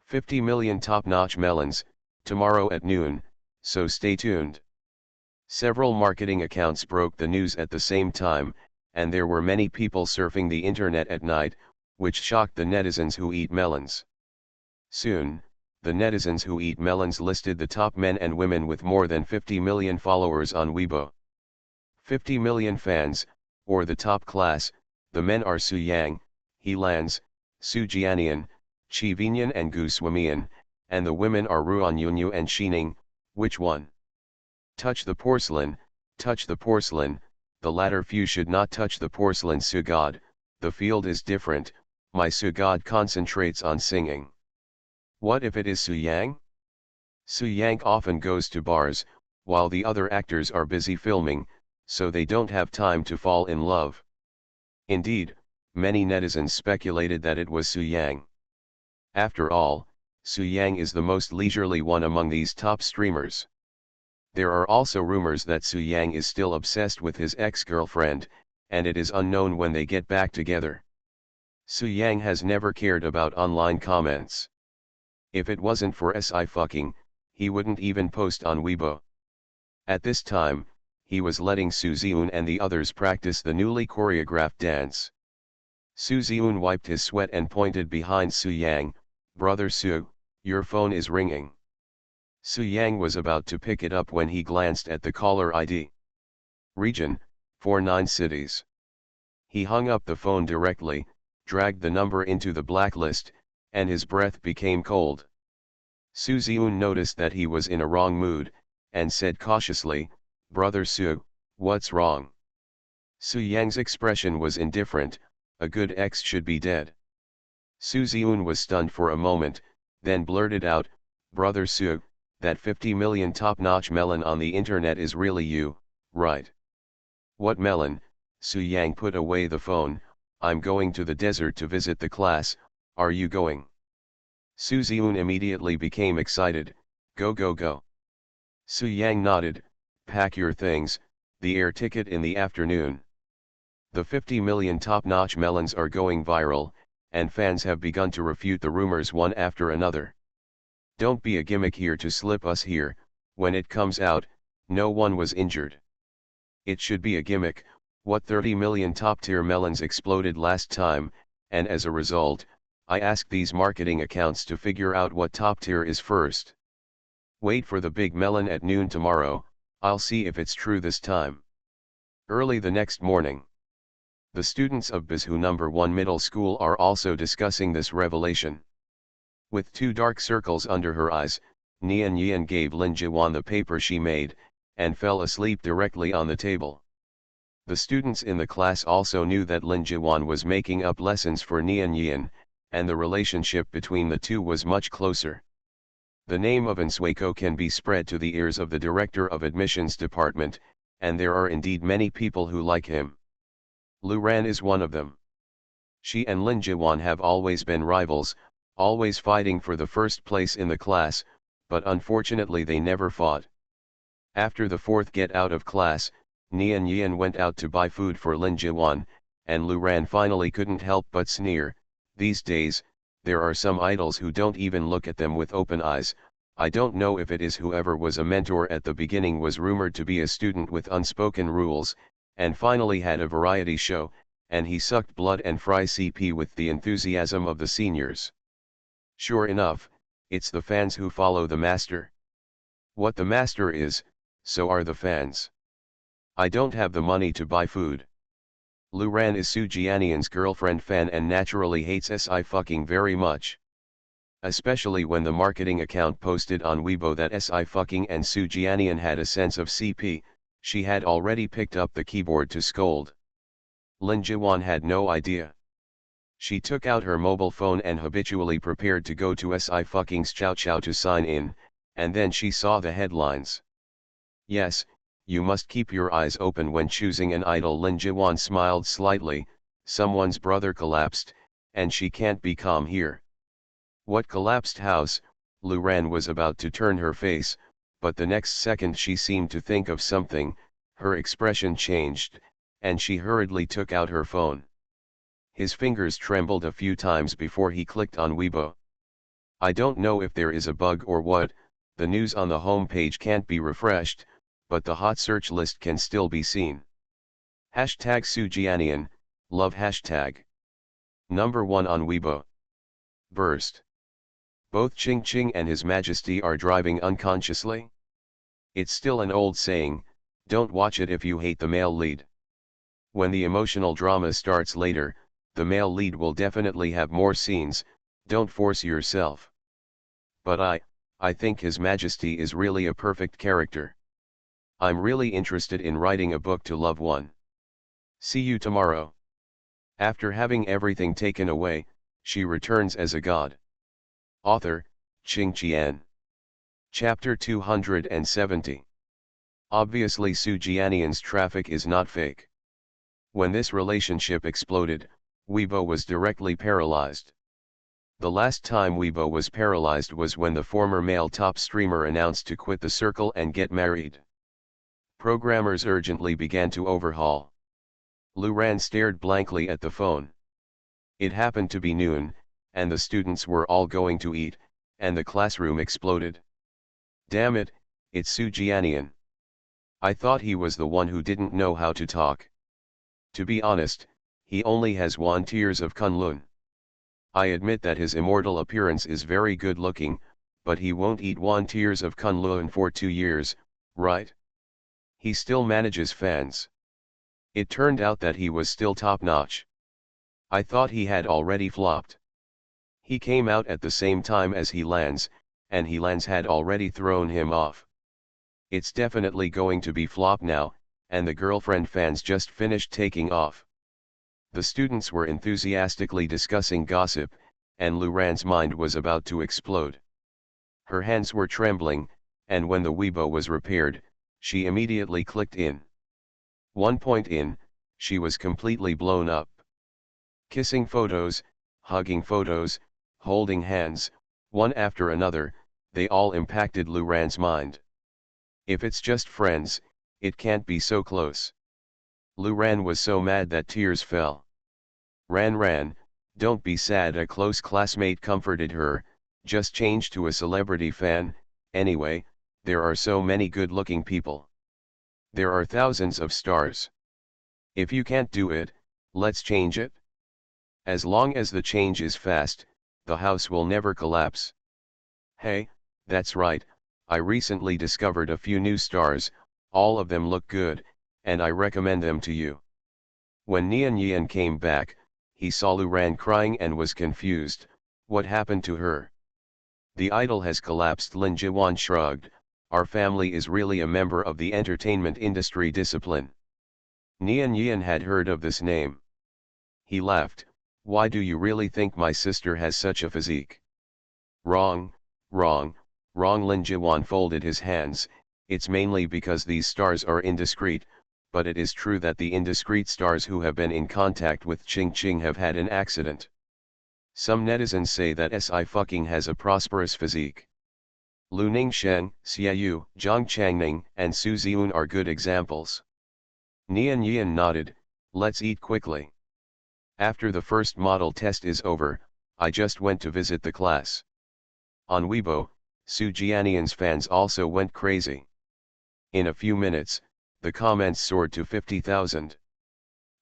50 million top-notch melons, tomorrow at noon, so stay tuned. Several marketing accounts broke the news at the same time, and there were many people surfing the internet at night, which shocked the netizens who eat melons. Soon, the netizens who eat melons listed the top men and women with more than 50 million followers on Weibo. 50 million fans, or the top class. The men are Su Yang, He Lands, Sujianian, Chivinian and Guswamian, and the women are Ruan Yunyu and Xining. Which one? Touch the porcelain, the latter few should not touch the porcelain. Sugod, the field is different, my Sugod concentrates on singing. What if it is Su Yang? Su Yang often goes to bars, while the other actors are busy filming, so they don't have time to fall in love. Indeed, many netizens speculated that it was Su Yang. After all, Su Yang is the most leisurely one among these top streamers. There are also rumors that Su Yang is still obsessed with his ex-girlfriend, and it is unknown when they get back together. Su Yang has never cared about online comments. If it wasn't for Si, he wouldn't even post on Weibo. At this time, he was letting Su Ziun and the others practice the newly choreographed dance. Su Ziun wiped his sweat and pointed behind Su Yang. Brother Su, your phone is ringing. Su Yang was about to pick it up when he glanced at the caller ID. Region, 49 cities. He hung up the phone directly, dragged the number into the blacklist, and his breath became cold. Su Ziun noticed that he was in a wrong mood, and said cautiously, Brother Su, what's wrong? Su Yang's expression was indifferent. A good ex should be dead. Su Ziun was stunned for a moment, then blurted out, Brother Su, that 50 million top-notch melon on the internet is really you, right? What melon? Su Yang put away the phone. I'm going to the desert to visit the class, are you going? Su Ziun immediately became excited, go go go. Su Yang nodded, pack your things, the air ticket in the afternoon. The 50 million top-notch melons are going viral, and fans have begun to refute the rumors one after another. Don't be a gimmick here to slip us here, when it comes out, no one was injured. It should be a gimmick, what 30 million top-tier melons exploded last time, and as a result, I asked these marketing accounts to figure out what top tier is first. Wait for the big melon at noon tomorrow, I'll see if it's true this time. Early the next morning. The students of Bizhu No. 1 Middle School are also discussing this revelation. With 2 dark circles under her eyes, Nian Yian gave Lin Jiwan the paper she made, and fell asleep directly on the table. The students in the class also knew that Lin Jiwan was making up lessons for Nian Yian, and the relationship between the two was much closer. The name of Nswako can be spread to the ears of the director of admissions department, and there are indeed many people who like him. Lu Ran is one of them. She and Lin Jiwan have always been rivals, always fighting for the first place in the class, but unfortunately they never fought. After the 4th get out of class, Nian Yian went out to buy food for Lin Jiwan, and Lu Ran finally couldn't help but sneer, these days, there are some idols who don't even look at them with open eyes. I don't know if it is whoever was a mentor at the beginning was rumored to be a student with unspoken rules, and finally had a variety show, and he sucked blood and fry CP with the enthusiasm of the seniors. Sure enough, it's the fans who follow the master. What the master is, so are the fans. I don't have the money to buy food. Lu Ran is Su Jianian's girlfriend fan and naturally hates Sci-fucking very much. Especially when the marketing account posted on Weibo that Sci-fucking and Su Jianian had a sense of CP, she had already picked up the keyboard to scold. Lin Jiwan had no idea. She took out her mobile phone and habitually prepared to go to Sci-fucking's Chow Chow to sign in, and then she saw the headlines. Yes, you must keep your eyes open when choosing an idol. Lin Jiwan smiled slightly, someone's brother collapsed, and she can't be calm here. What collapsed house? Lu Ran was about to turn her face, but the next second she seemed to think of something, her expression changed, and she hurriedly took out her phone. His fingers trembled a few times before he clicked on Weibo. I don't know if there is a bug or what, the news on the home page can't be refreshed, but the hot search list can still be seen. Hashtag Su Jianian, love hashtag. Number 1 on Weibo. Burst. Both Ching Ching and His Majesty are driving unconsciously. It's still an old saying, don't watch it if you hate the male lead. When the emotional drama starts later, the male lead will definitely have more scenes, don't force yourself. But I think His Majesty is really a perfect character. I'm really interested in writing a book to love one. See you tomorrow. After having everything taken away, she returns as a god. Author, Qing Qian. Chapter 270. Obviously Su Jianian's traffic is not fake. When this relationship exploded, Weibo was directly paralyzed. The last time Weibo was paralyzed was when the former male top streamer announced to quit the circle and get married. Programmers urgently began to overhaul. Lu Ran stared blankly at the phone. It happened to be noon, and the students were all going to eat, and the classroom exploded. Damn it, it's Su Jianian. I thought he was the one who didn't know how to talk. To be honest, he only has 1 tears of Kunlun. I admit that his immortal appearance is very good looking, but he won't eat 1 tears of Kunlun for 2 years, right? He still manages fans. It turned out that he was still top-notch. I thought he had already flopped. He came out at the same time as Helan's, and Helan's had already thrown him off. It's definitely going to be flop now, and the girlfriend fans just finished taking off. The students were enthusiastically discussing gossip, and Lu Ran's mind was about to explode. Her hands were trembling, and when the Weibo was repaired, she immediately clicked in. 1 point in, she was completely blown up. Kissing photos, hugging photos, holding hands, one after another, they all impacted Luran's mind. If it's just friends, it can't be so close. Luran was so mad that tears fell. Ran, don't be sad, a close classmate comforted her, just change to a celebrity fan, anyway, there are so many good-looking people. There are thousands of stars. If you can't do it, let's change it. As long as the change is fast, the house will never collapse. Hey, that's right, I recently discovered a few new stars, all of them look good, and I recommend them to you. When Nian Yan came back, he saw Luran crying and was confused. What happened to her? The idol has collapsed. Lin Jiwan shrugged. Our family is really a member of the entertainment industry discipline. Nian Yan had heard of this name. He laughed. Why do you really think my sister has such a physique? Wrong. Lin Jiwan folded his hands. It's mainly because these stars are indiscreet, but it is true that the indiscreet stars who have been in contact with Ching have had an accident. Some netizens say that Sci-fi has a prosperous physique. Lu Ningsheng, Xiaoyu, Zhang Changning, and Su Ziun are good examples. Nian Yan nodded. Let's eat quickly. After the first model test is over, I just went to visit the class. On Weibo, Su Jianian's fans also went crazy. In a few minutes, the comments soared to 50,000.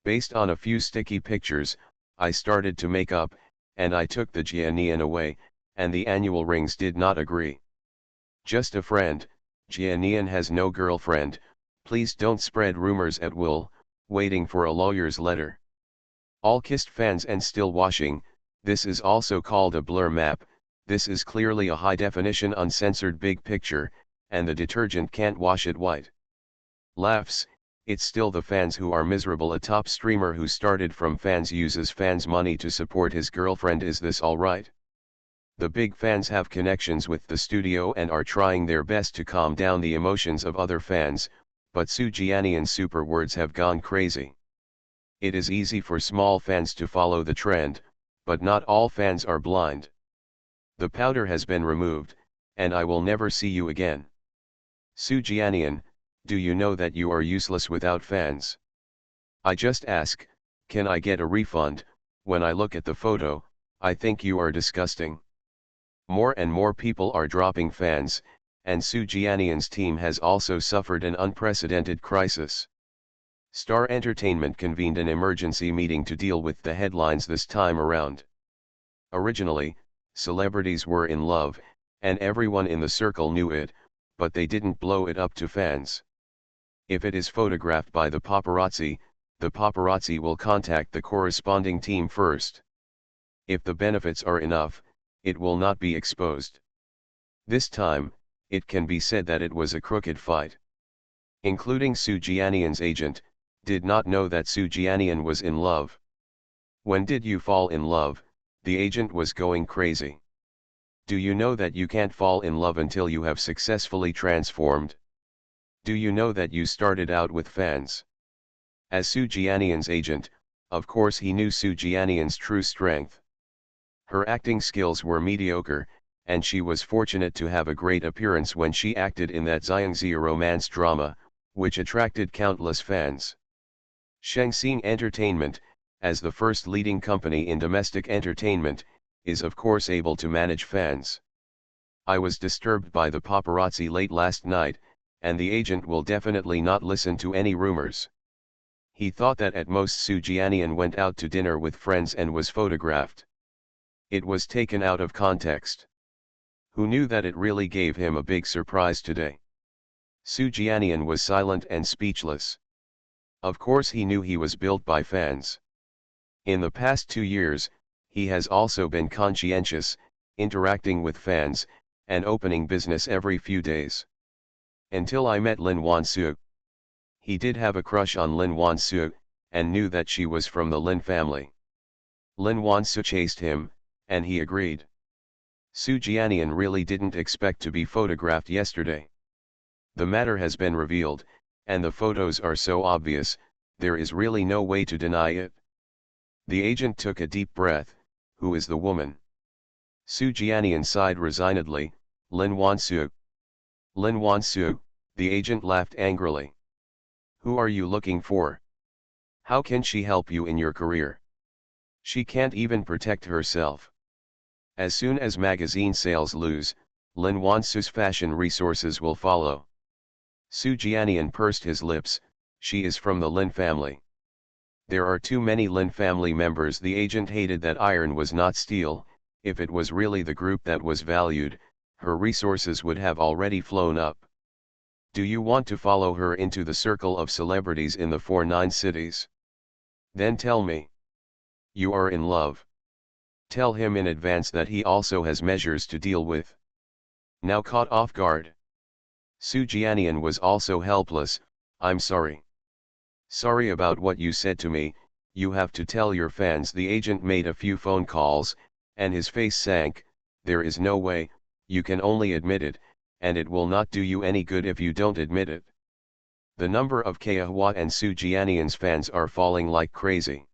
Based on a few sticky pictures, I started to make up, and I took the Jianian away, and the annual rings did not agree. Just a friend, Jianian has no girlfriend, please don't spread rumors at will, waiting for a lawyer's letter. All kissed fans and still washing, this is also called a blur map, this is clearly a high-definition uncensored big picture, and the detergent can't wash it white. Laughs, it's still the fans who are miserable. A top streamer who started from fans uses fans' money to support his girlfriend. Is this alright? The big fans have connections with the studio and are trying their best to calm down the emotions of other fans, but Su Jianian's super words have gone crazy. It is easy for small fans to follow the trend, but not all fans are blind. The powder has been removed, and I will never see you again. Su Jianian, do you know that you are useless without fans? I just ask, can I get a refund? When I look at the photo, I think you are disgusting. More and more people are dropping fans, and Su Jianian's team has also suffered an unprecedented crisis. Star Entertainment convened an emergency meeting to deal with the headlines this time around. Originally, celebrities were in love, and everyone in the circle knew it, but they didn't blow it up to fans. If it is photographed by the paparazzi will contact the corresponding team first. If the benefits are enough, it will not be exposed. This time, it can be said that it was a crooked fight. Including Su Jianian's agent, did not know that Su Jianian was in love. When did you fall in love? The agent was going crazy. Do you know that you can't fall in love until you have successfully transformed? Do you know that you started out with fans? As Su Jianian's agent, of course he knew Su Jianian's true strength. Her acting skills were mediocre, and she was fortunate to have a great appearance when she acted in that Xiangxia romance drama, which attracted countless fans. Shangxing Entertainment, as the first leading company in domestic entertainment, is of course able to manage fans. I was disturbed by the paparazzi late last night, and the agent will definitely not listen to any rumors. He thought that at most Su Jianian went out to dinner with friends and was photographed. It was taken out of context. Who knew that it really gave him a big surprise today? Su Jianian was silent and speechless. Of course he knew he was built by fans. In the past 2 years, he has also been conscientious, interacting with fans, and opening business every few days. Until I met Lin Wansu. He did have a crush on Lin Wansu, and knew that she was from the Lin family. Lin Wansu chased him, and he agreed. Su Jianian really didn't expect to be photographed yesterday. The matter has been revealed, and the photos are so obvious, there is really no way to deny it. The agent took a deep breath. Who is the woman? Su Jianian sighed resignedly. Lin Wansu. Lin Wansu, the agent laughed angrily. Who are you looking for? How can she help you in your career? She can't even protect herself. As soon as magazine sales lose, Lin Wansu's fashion resources will follow. Su Jianian pursed his lips. She is from the Lin family. There are too many Lin family members. The agent hated that iron was not steel. If it was really the group that was valued, her resources would have already flown up. Do you want to follow her into the circle of celebrities in the 49 cities? Then tell me. You are in love. Tell him in advance that he also has measures to deal with. Now caught off guard, Su Jianian was also helpless. I'm sorry. Sorry about what you said to me. You have to tell your fans. The agent made a few phone calls, and his face sank. There is no way, you can only admit it, and it will not do you any good if you don't admit it. The number of Kahwa and Su Jianian's fans are falling like crazy.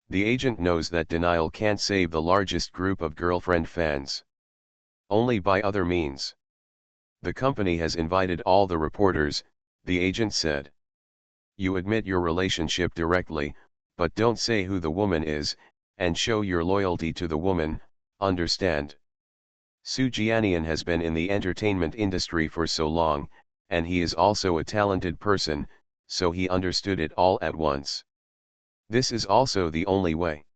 The agent knows that denial can't save the largest group of girlfriend fans. Only by other means. The company has invited all the reporters, the agent said. You admit your relationship directly, but don't say who the woman is, and show your loyalty to the woman, understand? Su Jianian has been in the entertainment industry for so long, and he is also a talented person, so he understood it all at once. This is also the only way.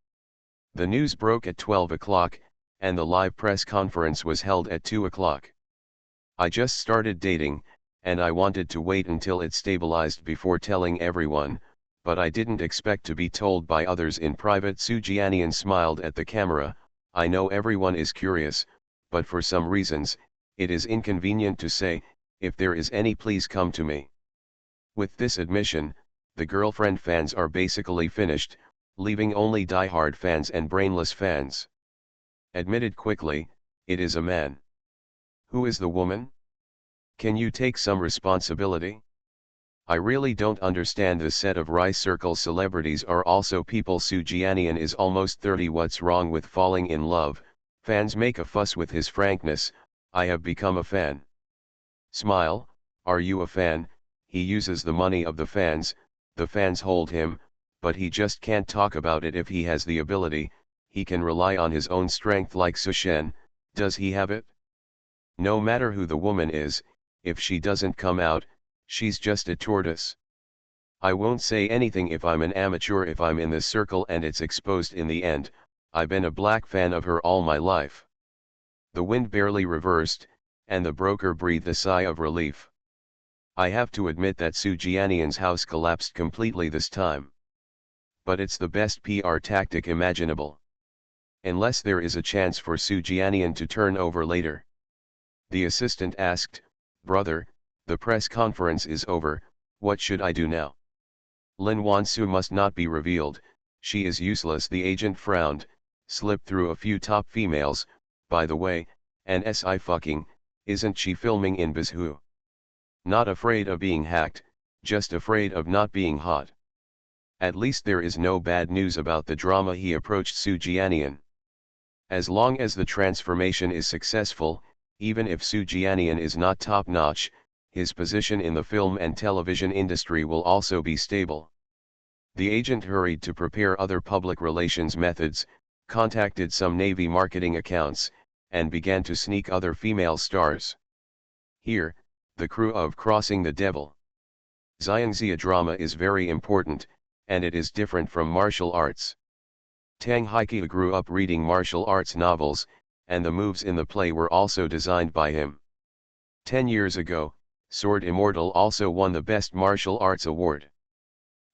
The news broke at 12 o'clock, and the live press conference was held at 2 o'clock. I just started dating, and I wanted to wait until it stabilized before telling everyone, but I didn't expect to be told by others in private. Su Jianian smiled at the camera. I know everyone is curious, but for some reasons, it is inconvenient to say. If there is any, please come to me. With this admission, the girlfriend fans are basically finished, leaving only die-hard fans and brainless fans. Admitted quickly, it is a man. Who is the woman? Can you take some responsibility? I really don't understand. The set of Rice Circle celebrities are also people. Su Jianian is almost 30. What's wrong with falling in love? Fans make a fuss with his frankness. I have become a fan. Smile, are you a fan? He uses the money of the fans hold him, but he just can't talk about it. If he has the ability, he can rely on his own strength like Sushen. Does he have it? No matter who the woman is, if she doesn't come out, she's just a tortoise. I won't say anything if I'm an amateur. If I'm in this circle and it's exposed in the end, I've been a black fan of her all my life. The wind barely reversed, and the broker breathed a sigh of relief. I have to admit that Su Jianian's house collapsed completely this time. But it's the best PR tactic imaginable. Unless there is a chance for Su Jianian to turn over later. The assistant asked, brother, the press conference is over, what should I do now? Lin Wansu must not be revealed, she is useless. The agent frowned, slipped through a few top females. By the way, and SI fucking, isn't she filming in Bizhu? Not afraid of being hacked, just afraid of not being hot. At least there is no bad news about the drama. He approached Su Jianian. As long as the transformation is successful, even if Su Jianian is not top-notch, his position in the film and television industry will also be stable. The agent hurried to prepare other public relations methods, contacted some Navy marketing accounts, and began to sneak other female stars. Here, the crew of Crossing the Devil. Xiangxia drama is very important, and it is different from martial arts. Tang Haiqi grew up reading martial arts novels, and the moves in the play were also designed by him. 10 years ago, Sword Immortal also won the Best Martial Arts Award.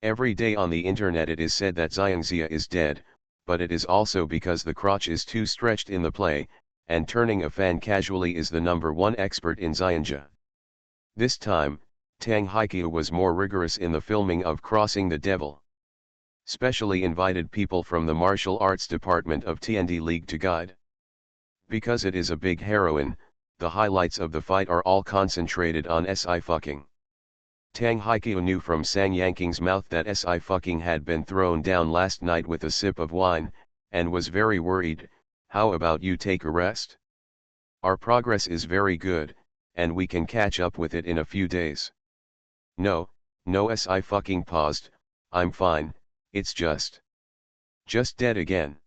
Every day on the internet it is said that Xiangxia is dead, but it is also because the crotch is too stretched in the play, and turning a fan casually is the #1 expert in Xiangxia. This time, Tang Haiqi was more rigorous in the filming of Crossing the Devil. Specially invited people from the martial arts department of TND League to guide. Because it is a big heroine, the highlights of the fight are all concentrated on SI fucking. Tang Haikyu knew from Sang Yanking's mouth that SI fucking had been thrown down last night with a sip of wine, and was very worried. How about you take a rest? Our progress is very good, and we can catch up with it in a few days. No, no, SI fucking paused. I'm fine, it's just dead again.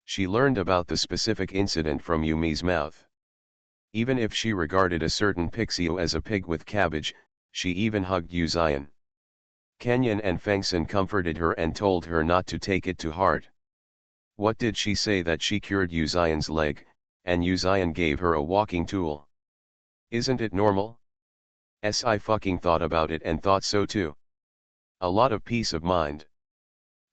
She learned about the specific incident from Yumi's mouth. Even if she regarded a certain Pixio as a pig with cabbage, she even hugged Yu Zion. Kenyan and Fengson comforted her and told her not to take it to heart. What did she say that she cured Yu Zion's leg, and Yu Zion gave her a walking tool? Isn't it normal? SI fucking thought about it and thought so too. A lot of peace of mind.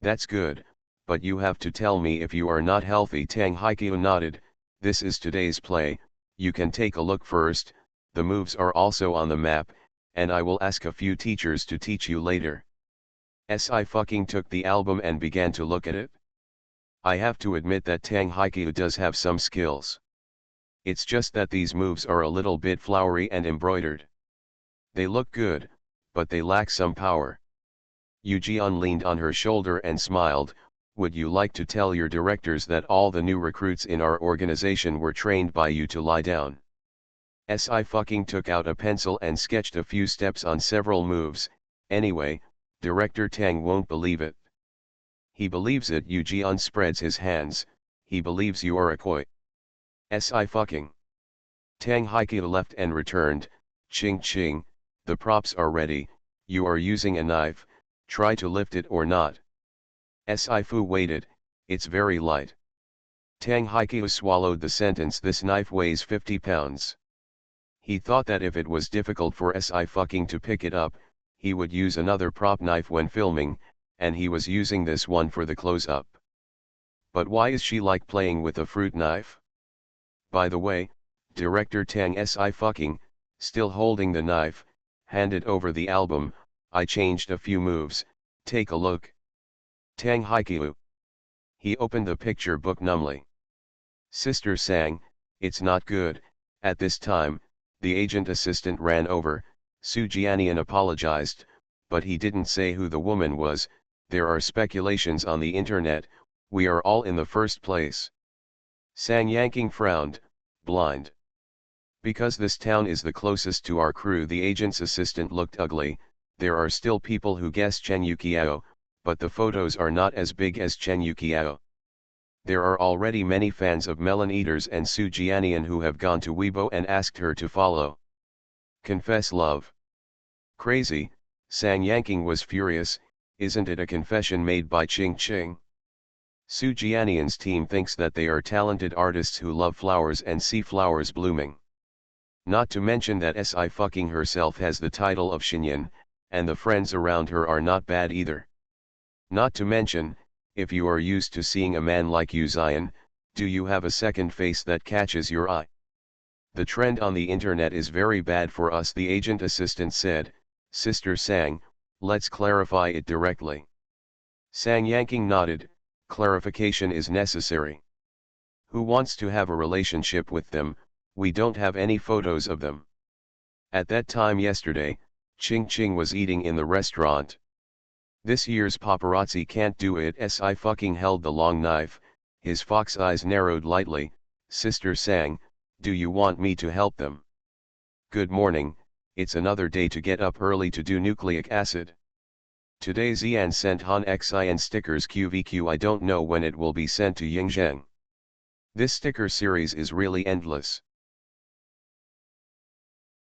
That's good, but you have to tell me if you are not healthy. Tang Haikyu nodded. This is today's play, you can take a look first, the moves are also on the map, and I will ask a few teachers to teach you later. SI fucking took the album and began to look at it. I have to admit that Tang Haikyu does have some skills. It's just that these moves are a little bit flowery and embroidered. They look good, but they lack some power. Yu Jian leaned on her shoulder and smiled. Would you like to tell your directors that all the new recruits in our organization were trained by you to lie down? SI fucking took out a pencil and sketched a few steps on several moves. Anyway, Director Tang won't believe it. He believes it. Yu Jian spreads his hands. He believes you are a koi. SI fucking. Tang Haikyu left and returned. Ching ching, the props are ready. You are using a knife, try to lift it or not. SI fu waited, it's very light. Tang Haikyu swallowed the sentence. This knife weighs 50 pounds. He thought that if it was difficult for SI fucking to pick it up, he would use another prop knife when filming, and he was using this one for the close-up. But why is she like playing with a fruit knife? By the way, Director Tang SI fucking, still holding the knife, handed over the album. I changed a few moves, take a look. Tang Haikyu. He opened the picture book numbly. Sister Sang, it's not good. At this time, the agent assistant ran over. Su Jianian apologized, but he didn't say who the woman was. There are speculations on the internet, we are all in the first place. Sang Yanking frowned, blind. Because this town is the closest to our crew. The agent's assistant looked ugly. There are still people who guess Chen Yukiao, but the photos are not as big as Chen Yukiao. There are already many fans of Melon Eaters and Su Jianian who have gone to Weibo and asked her to follow. Confess love. Crazy, Sang Yanking was furious. Isn't it a confession made by Ching Ching? Su Jianian's team thinks that they are talented artists who love flowers and see flowers blooming. Not to mention that SI fucking herself has the title of Xinyan, and the friends around her are not bad either. Not to mention, if you are used to seeing a man like Yu Zion, do you have a second face that catches your eye? The trend on the internet is very bad for us, the agent assistant said. Sister Sang, let's clarify it directly. Sang Yanking nodded, clarification is necessary. Who wants to have a relationship with them? We don't have any photos of them. At that time yesterday, Ching Ching was eating in the restaurant. This year's paparazzi can't do it. SI fucking held the long knife, his fox eyes narrowed lightly. Sister Sang, do you want me to help them? Good morning, it's another day to get up early to do nucleic acid. Today Xian sent Han Xin stickers QVQ. I don't know when it will be sent to Yingzheng. This sticker series is really endless.